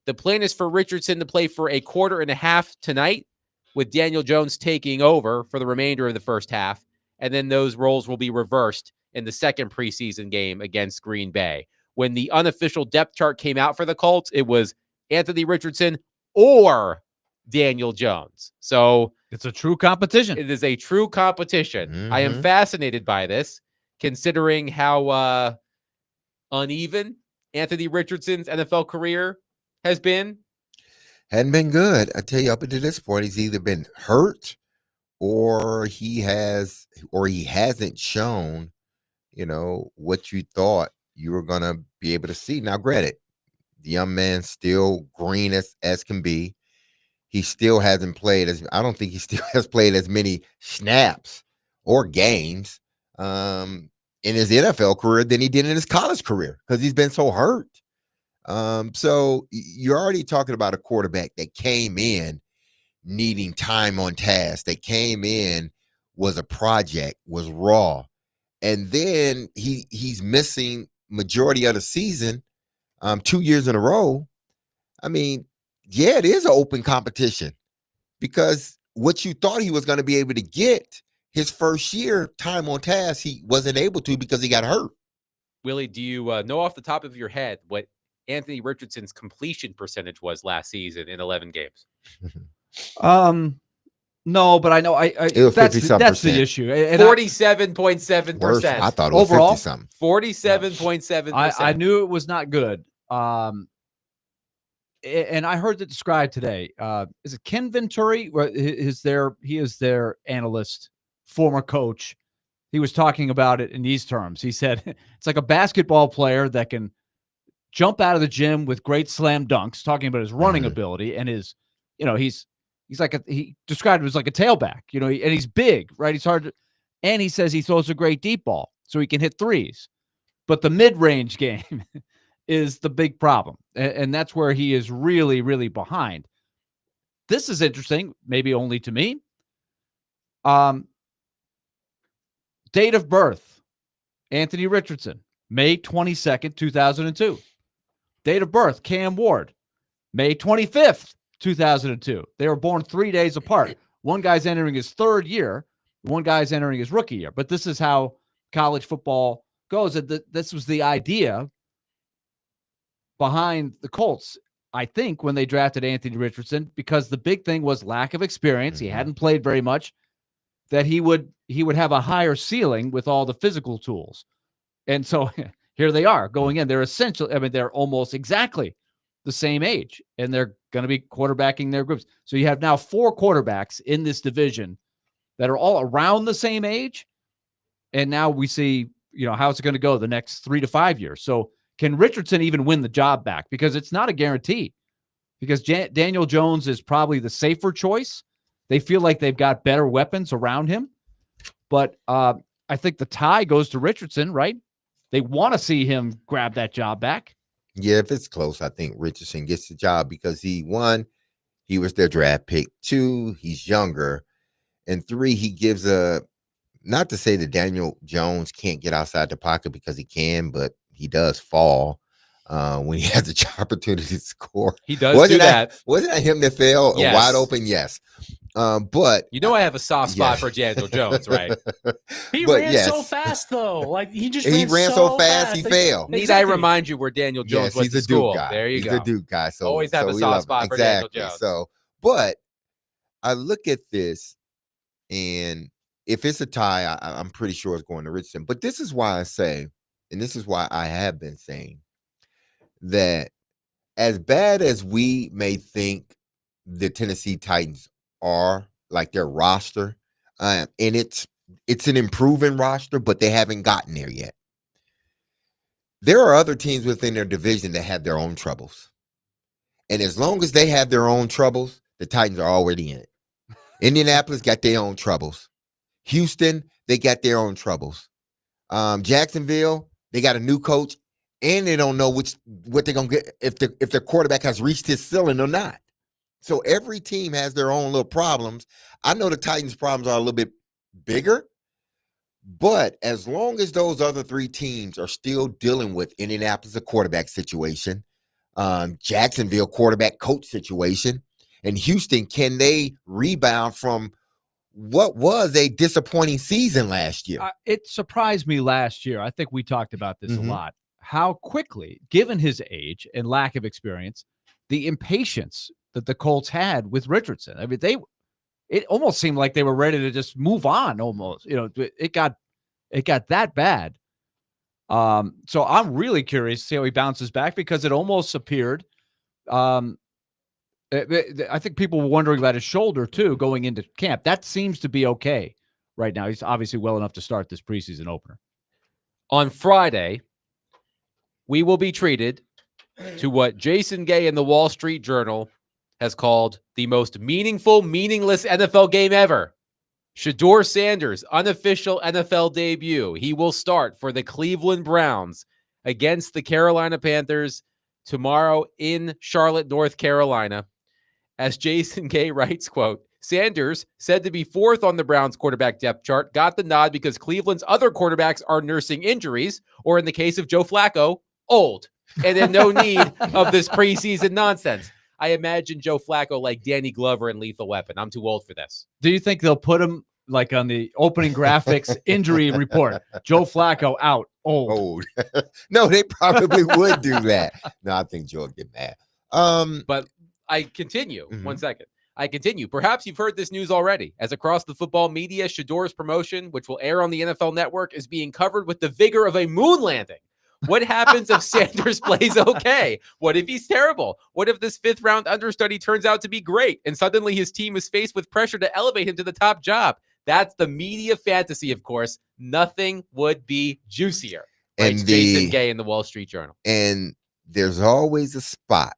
The plan is for Richardson to play for a quarter and a half tonight, with Daniel Jones taking over for the remainder of the first half, and then those roles will be reversed in the second preseason game against Green Bay. when the unofficial depth chart came out for the Colts, it was Anthony Richardson or Daniel Jones. So it's a true competition. It is a true competition. I am fascinated by this, considering how uneven Anthony Richardson's NFL career has been. Hadn't been good. I tell you, up until this point, he's either been hurt or he hasn't shown, what you thought you were gonna be able to see. Now, granted, the young man's still green as can be. He still hasn't played I don't think he still has played as many snaps or games in his NFL career than he did in his college career because he's been so hurt. So you're already talking about a quarterback that came in needing time on task, that came in, was a project, was raw. And then he's missing majority of the season 2 years in a row. I mean, yeah, it is an open competition because what you thought he was going to be able to get his first year time on task, he wasn't able to because he got hurt. Willie, do you know off the top of your head what Anthony Richardson's completion percentage was last season in 11 games? No, but I know that's the issue. 47.7%. I thought it was overall 50-something. 47.7%. I knew it was not good. And I heard it described today. Is it Ken Venturi? He is their analyst, former coach. He was talking about it in these terms. He said it's like a basketball player that can jump out of the gym with great slam dunks, talking about his running ability and his, he described it as like a tailback, and he's big, right? He's hard to, and he says he throws a great deep ball so he can hit threes. But the mid-range game is the big problem. And that's where he is really, really behind. This is interesting, maybe only to me. Date of birth, Anthony Richardson, May 22nd, 2002. Date of birth, Cam Ward, May 25th, 2002. They were born 3 days apart. One guy's entering his third year. One guy's entering his rookie year. But this is how college football goes. This was the idea behind the Colts, I think, when they drafted Anthony Richardson, because the big thing was lack of experience. He hadn't played very much, that he would have a higher ceiling with all the physical tools. And so here they are going in. They're essentially, they're almost exactly the same age, and they're going to be quarterbacking their groups. So you have now 4 quarterbacks in this division that are all around the same age. And now we see, how it's going to go the next 3 to 5 years. So can Richardson even win the job back? Because it's not a guarantee, because Daniel Jones is probably the safer choice. They feel like they've got better weapons around him. But I think the tie goes to Richardson, right? They want to see him grab that job back. Yeah, if it's close, I think Richardson gets the job because he was their draft pick. 2, he's younger. And 3, he gives not to say that Daniel Jones can't get outside the pocket, because he can, but he does fall when he has the opportunity to score. He does do that. Wasn't that him that fell wide open? Yes. But I have a soft spot for Daniel Jones, right? He ran so fast, though. Like he ran so fast he fell. Need I remind you where Daniel Jones went to school? Duke guy. There you go. He's a Duke guy. So always have a soft spot for Daniel Jones. So, but I look at this, and if it's a tie, I'm pretty sure it's going to Richardson. But this is why I say, and this is why I have been saying, that as bad as we may think the Tennessee Titans are, like their roster, and it's an improving roster, but they haven't gotten there yet. There are other teams within their division that have their own troubles. And as long as they have their own troubles, the Titans are already in it. Indianapolis got their own troubles. Houston, they got their own troubles. Jacksonville, they got a new coach, and they don't know what they're gonna get, if their quarterback has reached his ceiling or not. So every team has their own little problems. I know the Titans' problems are a little bit bigger, but as long as those other 3 teams are still dealing with Indianapolis, a quarterback situation, Jacksonville quarterback coach situation, and Houston, can they rebound from what was a disappointing season last year? It surprised me last year. I think we talked about this a lot. how quickly, given his age and lack of experience, the impatience that the Colts had with Richardson. I mean, it almost seemed like they were ready to just move on almost. It got that bad. So I'm really curious to see how he bounces back, because it almost appeared I think people were wondering about his shoulder too going into camp. That seems to be okay right now. He's obviously well enough to start this preseason opener. On Friday, we will be treated to what Jason Gay in the Wall Street Journal has called the most meaningful, meaningless NFL game ever. Shedeur Sanders' unofficial NFL debut. He will start for the Cleveland Browns against the Carolina Panthers tomorrow in Charlotte, North Carolina. As Jason Gay writes, quote, Sanders, said to be fourth on the Browns quarterback depth chart, got the nod because Cleveland's other quarterbacks are nursing injuries, or in the case of Joe Flacco, old, and in no need of this preseason nonsense. I imagine Joe Flacco like Danny Glover in Lethal Weapon. I'm too old for this. Do you think they'll put him like on the opening graphics injury report? Joe Flacco out, old. No, they probably would do that. No, I think Joe would get mad. But I continue. 1 second. I continue. Perhaps you've heard this news already. As across the football media, Shedeur's promotion, which will air on the NFL Network, is being covered with the vigor of a moon landing. What happens if Sanders plays okay? What if he's terrible? What if this fifth-round understudy turns out to be great and suddenly his team is faced with pressure to elevate him to the top job? That's the media fantasy, of course. Nothing would be juicier. Writes Jason Gay in the Wall Street Journal. And there's always a spot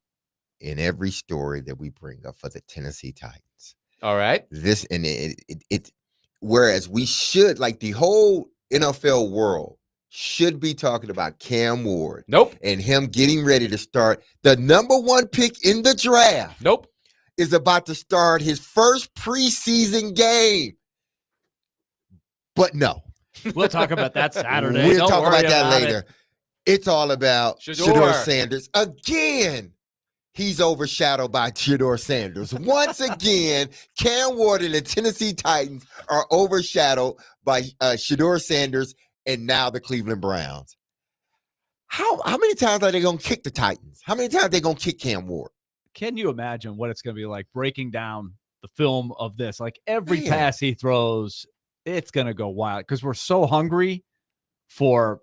in every story that we bring up for the Tennessee Titans. All right. This and it whereas we should, like, the whole NFL world should be talking about Cam Ward. Nope. And him getting ready to start the number 1 pick in the draft. Nope. Is about to start his first preseason game. But no. We'll talk about that Saturday. We'll talk about that later. It's all about Shedeur. Shedeur Sanders. Again, he's overshadowed by Shedeur Sanders. Once again, Cam Ward and the Tennessee Titans are overshadowed by Shedeur Sanders and now the Cleveland Browns. How many times are they going to kick the Titans? How many times are they going to kick Cam Ward? Can you imagine what it's going to be like breaking down the film of this? Like every pass he throws, it's going to go wild because we're so hungry for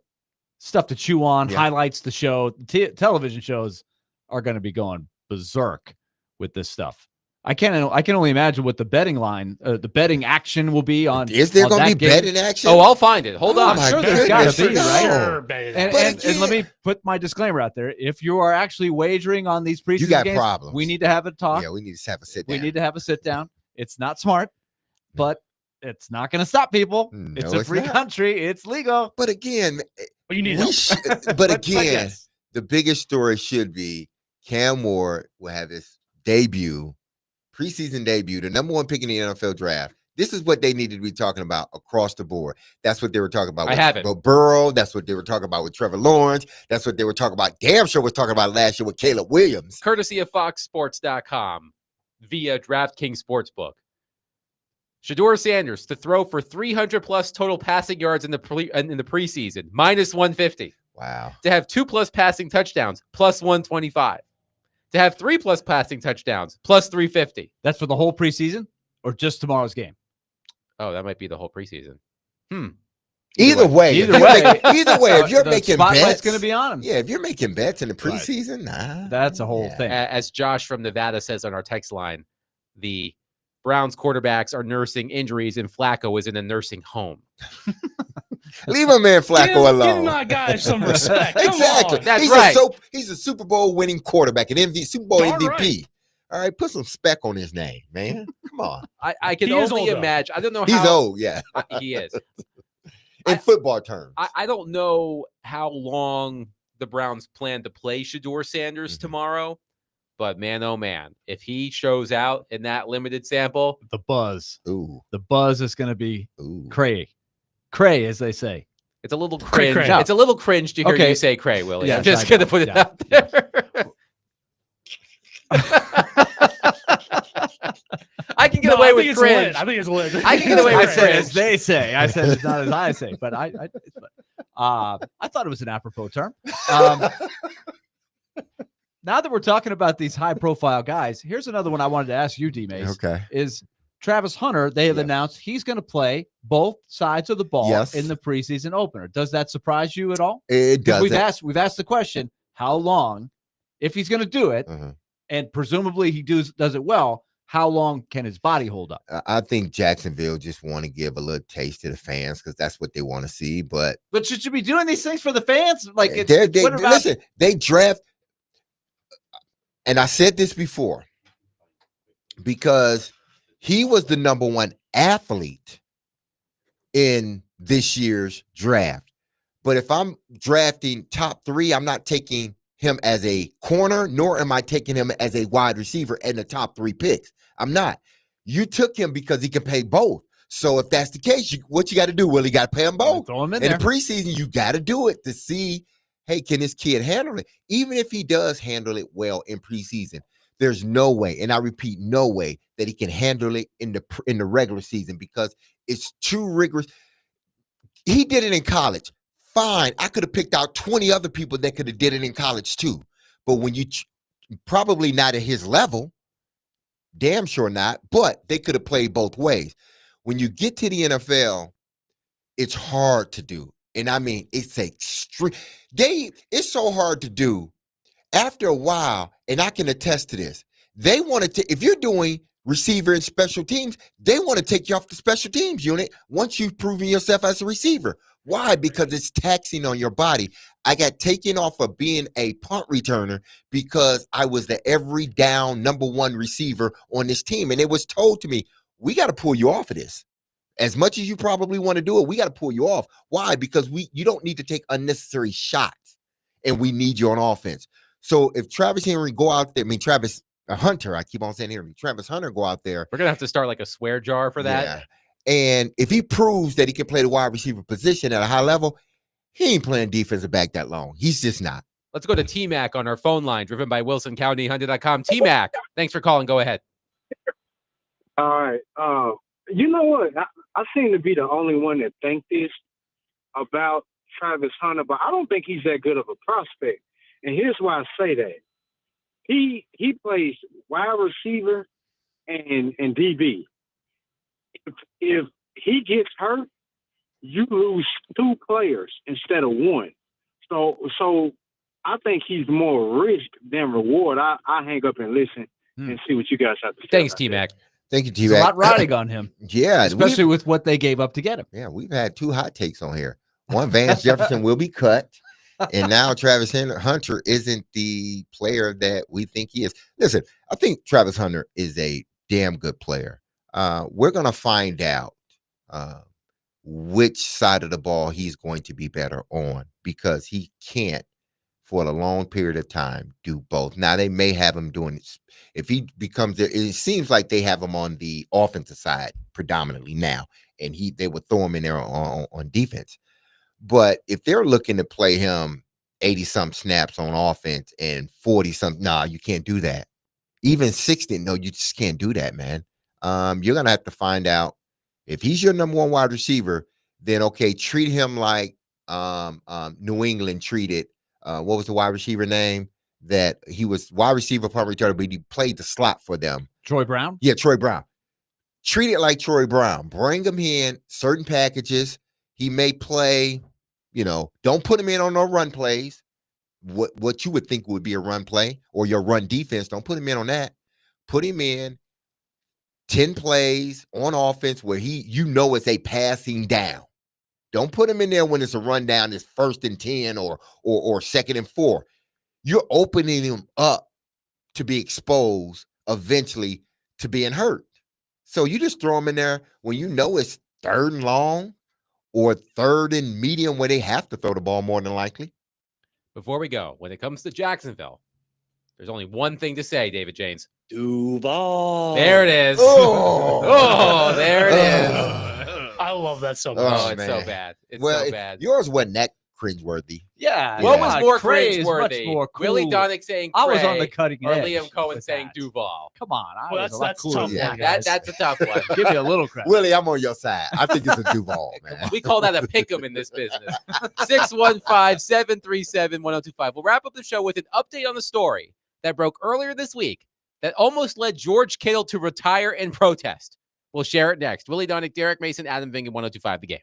stuff to chew on, highlights to show. Television shows are going to be going berserk with this stuff. I can only imagine what the betting line, the betting action will be on. Is there going to be betting action? Oh, I'll find it. Hold on. I'm sure there's got to be, right? Sure, And let me put my disclaimer out there. If you are actually wagering on these preseason you got games, problems. we need to have a talk. Yeah, we need to have a sit down. We need to have a sit down. It's not smart, but it's not going to stop people. No, it's a free country. It's legal. But again, you need but again, the biggest story should be Cam Ward will have his preseason debut, the number 1 pick in the NFL draft. This is what they needed to be talking about across the board. That's what they were talking about with Burrow. That's what they were talking about with Trevor Lawrence. That's what they were talking about. Damn sure was talking about last year with Caleb Williams. Courtesy of FoxSports.com via DraftKings Sportsbook. Shedeur Sanders to throw for 300-plus total passing yards in the preseason, minus 150. Wow. To have 2+ passing touchdowns, plus 125. To have 3+ passing touchdowns, plus 350. That's for the whole preseason or just tomorrow's game? Oh, that might be the whole preseason. Either way, if you're making bets, spotlight's going to be on him. Yeah, if you're making bets in the preseason, that's a whole thing. As Josh from Nevada says on our text line, the Browns quarterbacks are nursing injuries and Flacco is in a nursing home. Leave a man Flacco alone. Give my guy some respect. Exactly. That's right. He's a Super Bowl winning quarterback, an Super Bowl MVP. Right. All right, put some spec on his name, man. Come on. I can only imagine. I don't know how. He's old, yeah. He is. In football terms. I don't know how long the Browns plan to play Shedeur Sanders tomorrow, but man, oh man, if he shows out in that limited sample. The buzz. Ooh. The buzz is going to be cray, as they say. It's a little cringe. Cray. It's a little cringe to hear you say cray, Willie. Yes, I'm just going to put it out there. I can get away with cringe. I think it's lit. I can get away with cringe. As they say. I said it's not as I say, but I thought it was an apropos term. Now that we're talking about these high-profile guys, here's another one I wanted to ask you, D-Mace. Okay. Is Travis Hunter, they have announced he's going to play both sides of the ball in the preseason opener. Does that surprise you at all? It doesn't. We've asked the question, how long, if he's going to do it, and presumably he does it well, how long can his body hold up? I think Jacksonville just want to give a little taste to the fans because that's what they want to see. But should you be doing these things for the fans? Like, listen, they draft, and I said this before, because he was the number one athlete in this year's draft. But if I'm drafting top 3, I'm not taking him as a corner, nor am I taking him as a wide receiver in the top 3 picks. I'm not. You took him because he can play both. So if that's the case, what you got to do? Well, you got to pay him both. Throw him in the there. preseason, you got to do it to see, hey, can this kid handle it? Even if he does handle it well in preseason, there's no way, and I repeat, no way that he can handle it in the regular season because it's too rigorous. He did it in college. Fine, I could have picked out 20 other people that could have did it in college too. But when you probably not at his level, damn sure not, but they could have played both ways. When you get to the NFL, it's hard to do. And I mean, it's extreme. It's so hard to do. After a while, and I can attest to this, they wanted to, if you're doing receiver and special teams, they want to take you off the special teams unit once you've proven yourself as a receiver. Why? Because it's taxing on your body. I got taken off of being a punt returner because I was the every down number 1 receiver on this team. And it was told to me, we got to pull you off of this. As much as you probably want to do it, we got to pull you off. Why? Because you don't need to take unnecessary shots, and we need you on offense. So if Travis Henry go out there, Travis Hunter, I keep on saying Henry, Travis Hunter go out there. We're going to have to start like a swear jar for that. Yeah. And if he proves that he can play the wide receiver position at a high level, he ain't playing defensive back that long. He's just not. Let's go to T-Mac on our phone line, driven by WilsonCountyHunter.com. T-Mac, thanks for calling. Go ahead. All right. You know what? I seem to be the only one that think this about Travis Hunter, but I don't think he's that good of a prospect. And here's why I say that. He plays wide receiver and DB. If he gets hurt, you lose 2 players instead of 1. So I think he's more risk than reward. I hang up and listen and see what you guys have to say. Thanks, T-Mac. Thank you, T-Mac. There's a lot riding on him. Yeah. Especially with what they gave up to get him. Yeah, we've had 2 hot takes on here. One, Vance Jefferson will be cut. And now Travis Hunter isn't the player that we think he is. Listen, I think Travis Hunter is a damn good player. We're going to find out which side of the ball he's going to be better on because he can't, for a long period of time, do both. Now, they may have him doing it. If he becomes, it seems like they have him on the offensive side predominantly now, and they would throw him in there on defense. But if they're looking to play him 80-something snaps on offense and 40-something, you can't do that. Even 60, no, you just can't do that, man. You're going to have to find out if he's your number 1 wide receiver, then, okay, treat him like New England treated, what was the wide receiver name? That he was wide receiver, punt returner, but he played the slot for them. Troy Brown? Yeah, Troy Brown. Treat it like Troy Brown. Bring him in, certain packages. He may play, don't put him in on no run plays. What you would think would be a run play or your run defense, don't put him in on that. Put him in 10 plays on offense where it's a passing down. Don't put him in there when it's a run down, it's 1st and 10 or 2nd and 4. You're opening him up to be exposed eventually to being hurt. So you just throw him in there when it's 3rd and long or 3rd and medium where they have to throw the ball more than likely. Before we go, when it comes to Jacksonville, there's only one thing to say, David James. Duval. There it is. Oh, there it is. I love that so much. Oh, it's so bad. It's so bad. Yours wasn't that cringeworthy. Yeah. What yeah. was more Cray is much cringeworthy? more cool. Willie Donick saying I was on Cray the cutting or edge. Liam Cohen with saying that. Duval? Come on. I Well, was a lot that's cooler tough than one, that, guys. That's a tough one. Give me a little credit. Willie, I'm on your side. I think it's a Duval, man. We call that a pick'em in this business. 615-737-1025. We'll wrap up the show with an update on the story that broke earlier this week that almost led George Kittle to retire in protest. We'll share it next. Willie Donick, Derek Mason, Adam Vingan, 1025 The Game.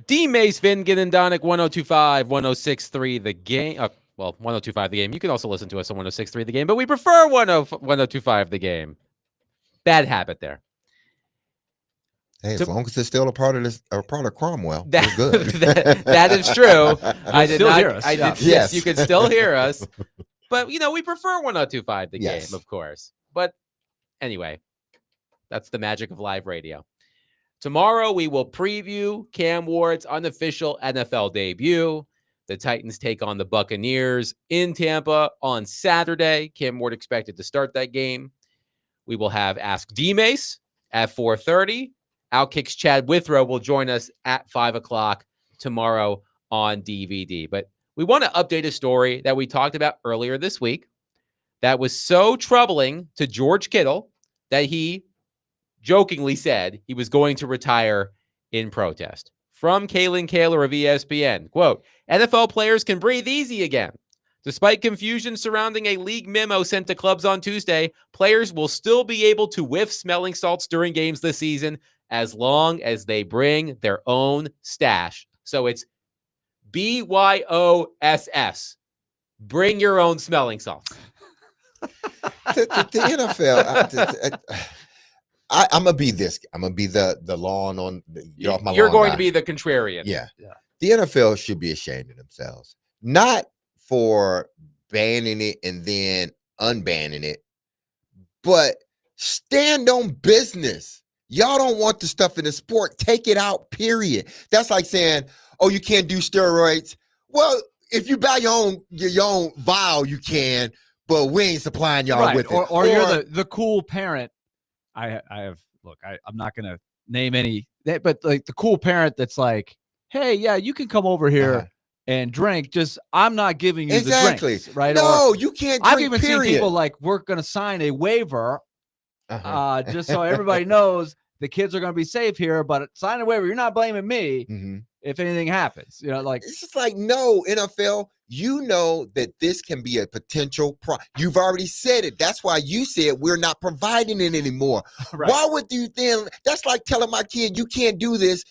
D. Mace, Vingan, and Donick, 1025, 1063 The Game. Well, 1025 The Game. You can also listen to us on 1063 The Game, but we prefer 1025 The Game. Bad habit there. Hey, as long as it's still a part of Cromwell, That, we're good. that is true. I did still not hear us. I did, Yeah. yes, you can still hear us. But, we prefer 102.5 the Yes. game, of course. But anyway, that's the magic of live radio. Tomorrow, we will preview Cam Ward's unofficial NFL debut. The Titans take on the Buccaneers in Tampa on Saturday. Cam Ward expected to start that game. We will have Ask D-Mace at 4:30. Outkicks Chad Withrow will join us at 5 o'clock tomorrow on DVD. But we want to update a story that we talked about earlier this week that was so troubling to George Kittle that he jokingly said he was going to retire in protest. From Kalen Kaler of ESPN, quote, NFL players can breathe easy again. Despite confusion surrounding a league memo sent to clubs on Tuesday, players will still be able to whiff smelling salts during games this season as long as they bring their own stash. So it's BYOSS. Bring your own smelling salts. The NFL, I'm gonna be this. I'm gonna be the lawn on. You're going to be the contrarian. Yeah. The NFL should be ashamed of themselves, not for banning it and then unbanning it, but stand on business. Y'all don't want the stuff in the sport. Take it out. Period. That's like saying, "Oh, you can't do steroids." Well, if you buy your own vial, you can, but we ain't supplying y'all with it. Or you're the cool parent. I have I'm not gonna name any, but like the cool parent that's like, hey, yeah, you can come over here and drink. Just I'm not giving you the drinks, right? No, you can't drink. I've even seen people like, we're gonna sign a waiver, just so everybody knows the kids are gonna be safe here. But sign a waiver. You're not blaming me if anything happens. Like it's just like, no, NFL. You know that this can be a potential You've already said it. That's why you said we're not providing it anymore. Right. Why would you then? That's like telling my kid, you can't do this.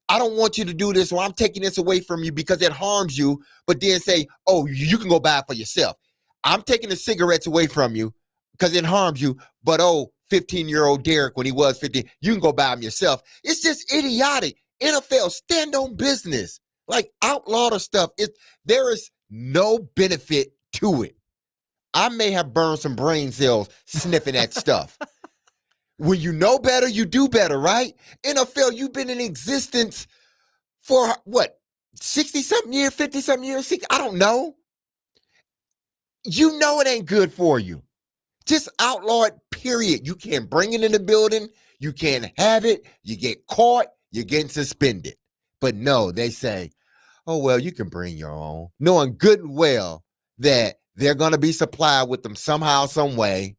I don't want you to do this, or I'm taking this away from you because it harms you. But then say, oh, you can go buy it for yourself. I'm taking the cigarettes away from you because it harms you. But 15-year-old Derek, when he was 15, you can go buy them yourself. It's just idiotic. NFL, stand on business. Like, outlaw the stuff. There is no benefit to it. I may have burned some brain cells sniffing that stuff. When you know better, you do better, right? NFL, you've been in existence for what, 60-something years, 50-something years, 60, I don't know. You know it ain't good for you. Just outlaw it, period. You can't bring it in the building. You can't have it. You get caught, you're getting suspended. But no, they say, oh, well, you can bring your own, knowing good and well that they're going to be supplied with them somehow, some way,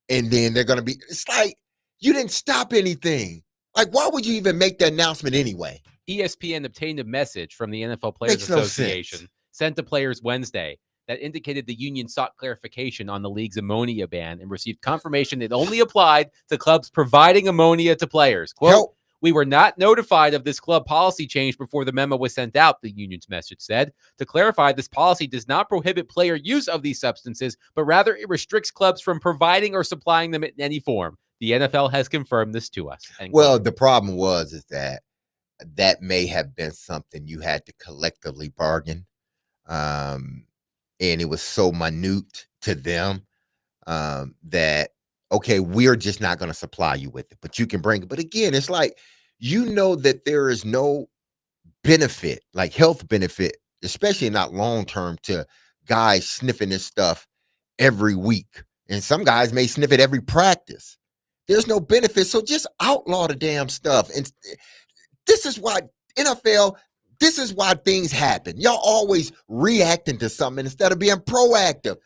and then they're going to be, it's like, you didn't stop anything. Like, why would you even make the announcement anyway? ESPN obtained a message from the NFL Players Association sent to players Wednesday that indicated the union sought clarification on the league's ammonia ban and received confirmation it only applied to clubs providing ammonia to players. Quote, we were not notified of this club policy change before the memo was sent out, the union's message said. To clarify, this policy does not prohibit player use of these substances, but rather it restricts clubs from providing or supplying them in any form. The NFL has confirmed this to us. Well, the problem is that may have been something you had to collectively bargain. And it was so minute to them that, okay, we're just not going to supply you with it, but you can bring it. But again, it's like, you know that there is no benefit, like health benefit, especially not long-term, to guys sniffing this stuff every week. And some guys may sniff it every practice. There's no benefit. So just outlaw the damn stuff. And this is why NFL, this is why things happen. Y'all always reacting to something instead of being proactive.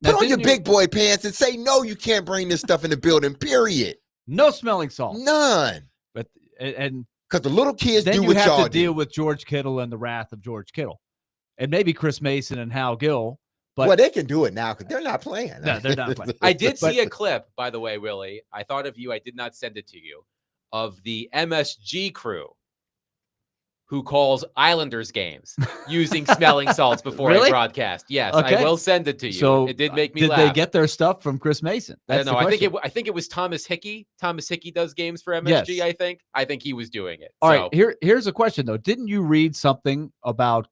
Put on your big boy pants and say, no, you can't bring this stuff in the building, period. No smelling salts. None. But and because the little kids then do you what have y'all to deal with George Kittle and the wrath of George Kittle. And maybe Chris Mason and Hal Gill. But well, they can do it now because they're not playing. No, they're not playing. I did see a clip, by the way, Willie. I thought of you. I did not send it to you. Of the MSG crew who calls Islanders games using smelling salts before a broadcast. Yes, okay. I will send it to you. So it did make me laugh. Did they get their stuff from Chris Mason? That's I don't know. I think it was Thomas Hickey. Thomas Hickey does games for MSG, yes. I think he was doing it. All right, here's a question, though. Didn't you read something about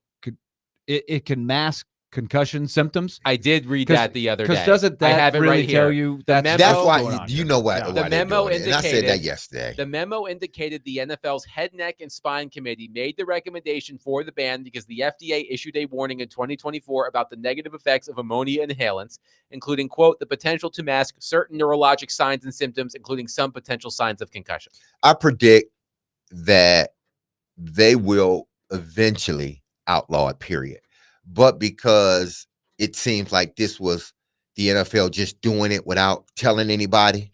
it can mask concussion symptoms? I did read that the other day. Because doesn't that I have it really right tell here. you That's why you know what The memo indicated. And I said that yesterday. The memo indicated the NFL's head, neck, and spine committee made the recommendation for the ban because the FDA issued a warning in 2024 about the negative effects of ammonia inhalants, including, quote, the potential to mask certain neurologic signs and symptoms, including some potential signs of concussion. I predict that they will eventually outlaw it, period. But because it seems like this was the NFL just doing it without telling anybody,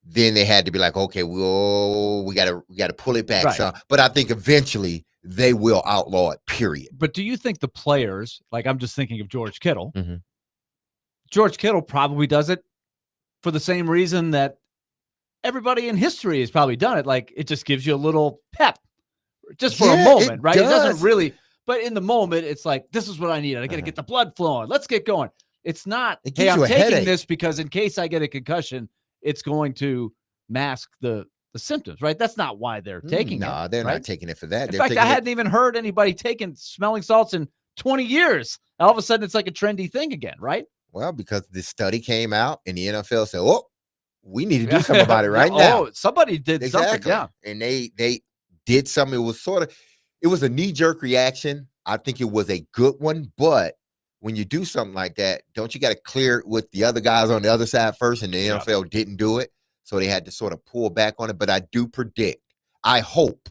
then they had to be like, okay, we gotta pull it back. Right. So, but I think eventually they will outlaw it, period. But do you think the players, like I'm just thinking of George Kittle, Mm-hmm. George Kittle probably does it for the same reason that everybody in history has probably done it. Like it just gives you a little pep just for a moment, right? It doesn't really, but in the moment, it's like, this is what I need. I got to get the blood flowing. Let's get going. It's not, hey, I'm taking this because in case I get a concussion, it's going to mask the symptoms, right? That's not why they're taking it. No, they're right? not taking it for that. In fact, I hadn't even heard anybody taking smelling salts in 20 years. All of a sudden, it's like a trendy thing again, right? Well, because this study came out and the NFL said, oh, we need to do something about it right now. Oh, somebody did something, yeah. And they did something. It was a knee-jerk reaction. I think it was a good one, but when you do something like that, don't you got to clear it with the other guys on the other side first? And the NFL didn't do it, so they had to sort of pull back on it. But I do predict, I hope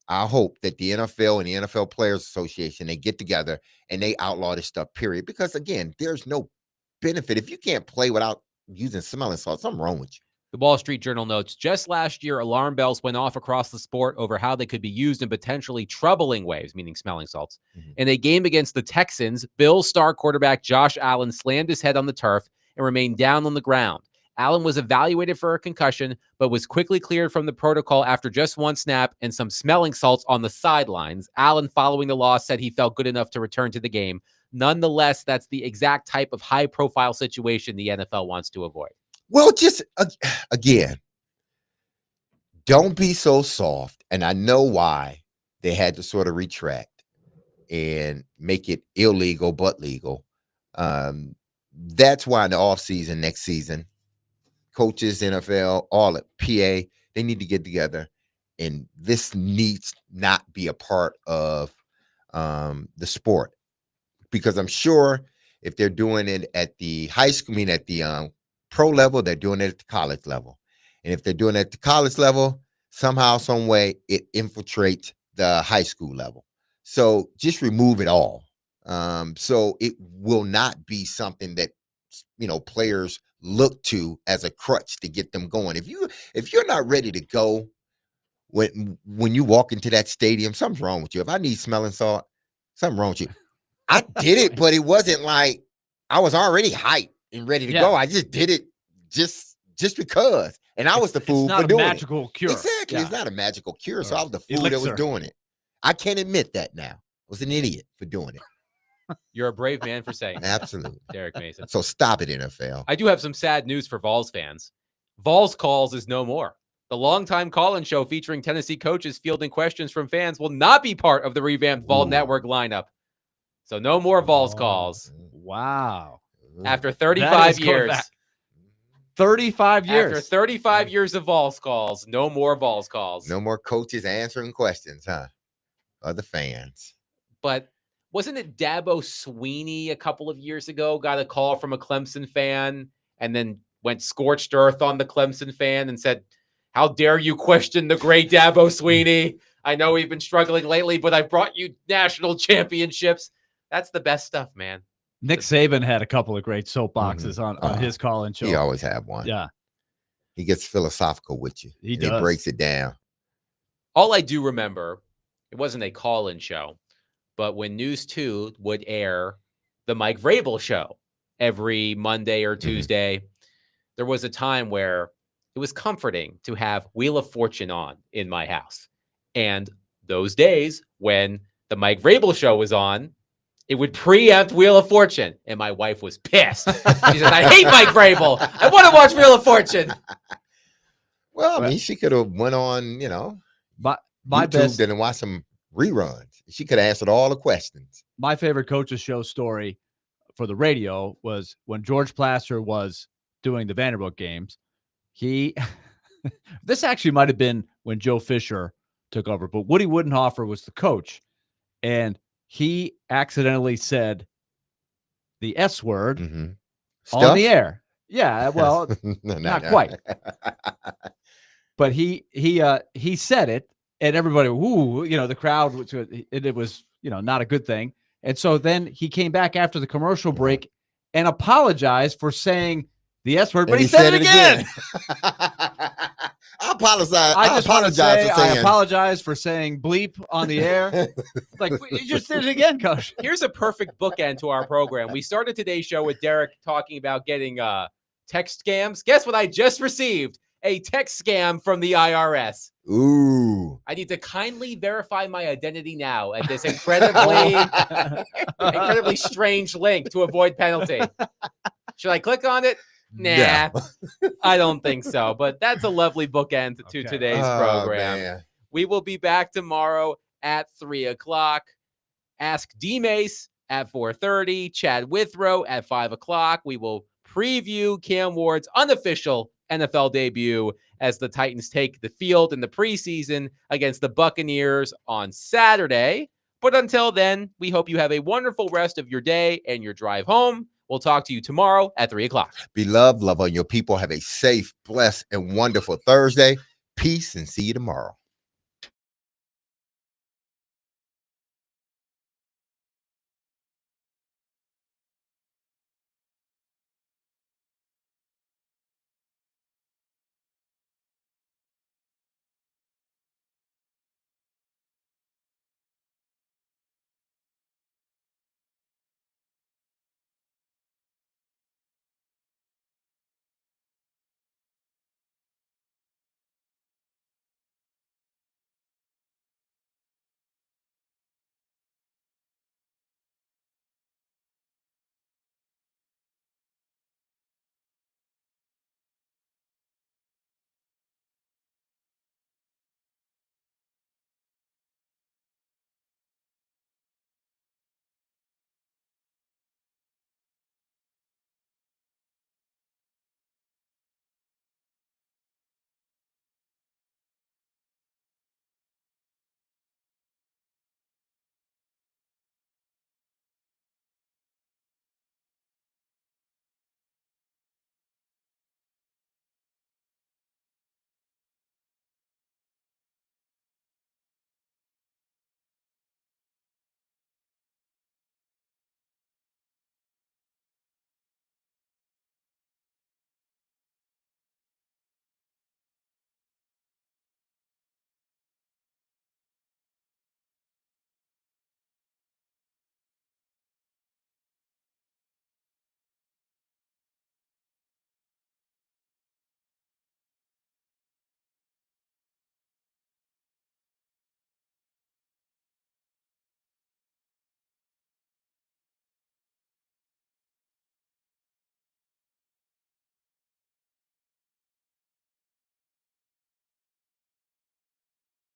that the NFL and the NFL Players Association, they get together and they outlaw this stuff, period. Because again, there's no benefit. If you can't play without using smelling salts, something wrong with you. The Wall Street Journal notes, just last year, alarm bells went off across the sport over how they could be used in potentially troubling ways, meaning smelling salts. In a game against the Texans, Bills star quarterback Josh Allen slammed his head on the turf and remained down on the ground. Allen was evaluated for a concussion, but was quickly cleared from the protocol after just one snap and some smelling salts on the sidelines. Allen, following the loss, said he felt good enough to return to the game. Nonetheless, that's the exact type of high-profile situation the NFL wants to avoid. Well, just again, don't be so soft. And I know why they had to sort of retract and make it illegal but legal. That's why in the offseason next season, coaches, NFL, all at PA, they need to get together. And this needs not be a part of the sport. Because I'm sure if they're doing it at the high school, at the pro level, they're doing it at the college level. And if they're doing it at the college level, somehow, some way, it infiltrates the high school level. So just remove it all. So it will not be something that, players look to as a crutch to get them going. If you're not ready to go when you walk into that stadium, something's wrong with you. If I need smelling salt, something wrong with you. I did it, but it wasn't like I was already hyped and ready to go. I just did it just because. And I was the fool for doing it. It's not a magical cure. Exactly. Yeah. It's not a magical cure. So I was the fool that was doing it. I can't admit that now. I was an idiot for doing it. You're a brave man for saying that. Absolutely. Derek Mason. So stop it, NFL. I do have some sad news for Vols fans. Vols Calls is no more. The longtime call-in show featuring Tennessee coaches fielding questions from fans will not be part of the revamped Vol Network lineup. So no more Vols Calls. Wow. After 35 years. 35 years. After 35 years of Vols Calls, no more Vols Calls. No more coaches answering questions, huh? Other fans. But wasn't it Dabo Sweeney a couple of years ago got a call from a Clemson fan and then went scorched earth on the Clemson fan and said, how dare you question the great Dabo Sweeney? I know we've been struggling lately, but I brought you national championships. That's the best stuff, man. Nick Saban had a couple of great soapboxes on his call-in show. He always had one. Yeah. He gets philosophical with you. He does. He breaks it down. All I do remember, it wasn't a call-in show, but when News 2 would air the Mike Vrabel show every Monday or Tuesday, there was a time where it was comforting to have Wheel of Fortune on in my house. And those days when the Mike Vrabel show was on, it would preempt Wheel of Fortune. And my wife was pissed. She said, I hate Mike Vrabel. I want to watch Wheel of Fortune. Well, I mean, she could have went on, my YouTube and watched some reruns. She could have answered all the questions. my favorite coaches show story for the radio was when George Plaster was doing the Vanderbilt games. This actually might have been when Joe Fisher took over, but Woody Woodenhofer was the coach, and he accidentally said the S word on the air. Yeah, well, not quite. But he said it, and everybody, woo, the crowd was, it was, not a good thing. And so then he came back after the commercial break and apologized for saying the S word, but he said it again. I apologize. I apologize for saying bleep on the air. Like, you just did it again, Coach. Here's a perfect bookend to our program. We started today's show with Derek talking about getting text scams. Guess what I just received? A text scam from the IRS. Ooh. I need to kindly verify my identity now at this incredibly strange link to avoid penalty. Should I click on it? Nah, I don't think so. But that's a lovely bookend to today's program. Man. We will be back tomorrow at 3:00. Ask D-Mace at 4:30. Chad Withrow at 5:00. We will preview Cam Ward's unofficial NFL debut as the Titans take the field in the preseason against the Buccaneers on Saturday. But until then, we hope you have a wonderful rest of your day and your drive home. We'll talk to you tomorrow at 3:00. Be loved, love on your people. Have a safe, blessed, and wonderful Thursday. Peace, and see you tomorrow.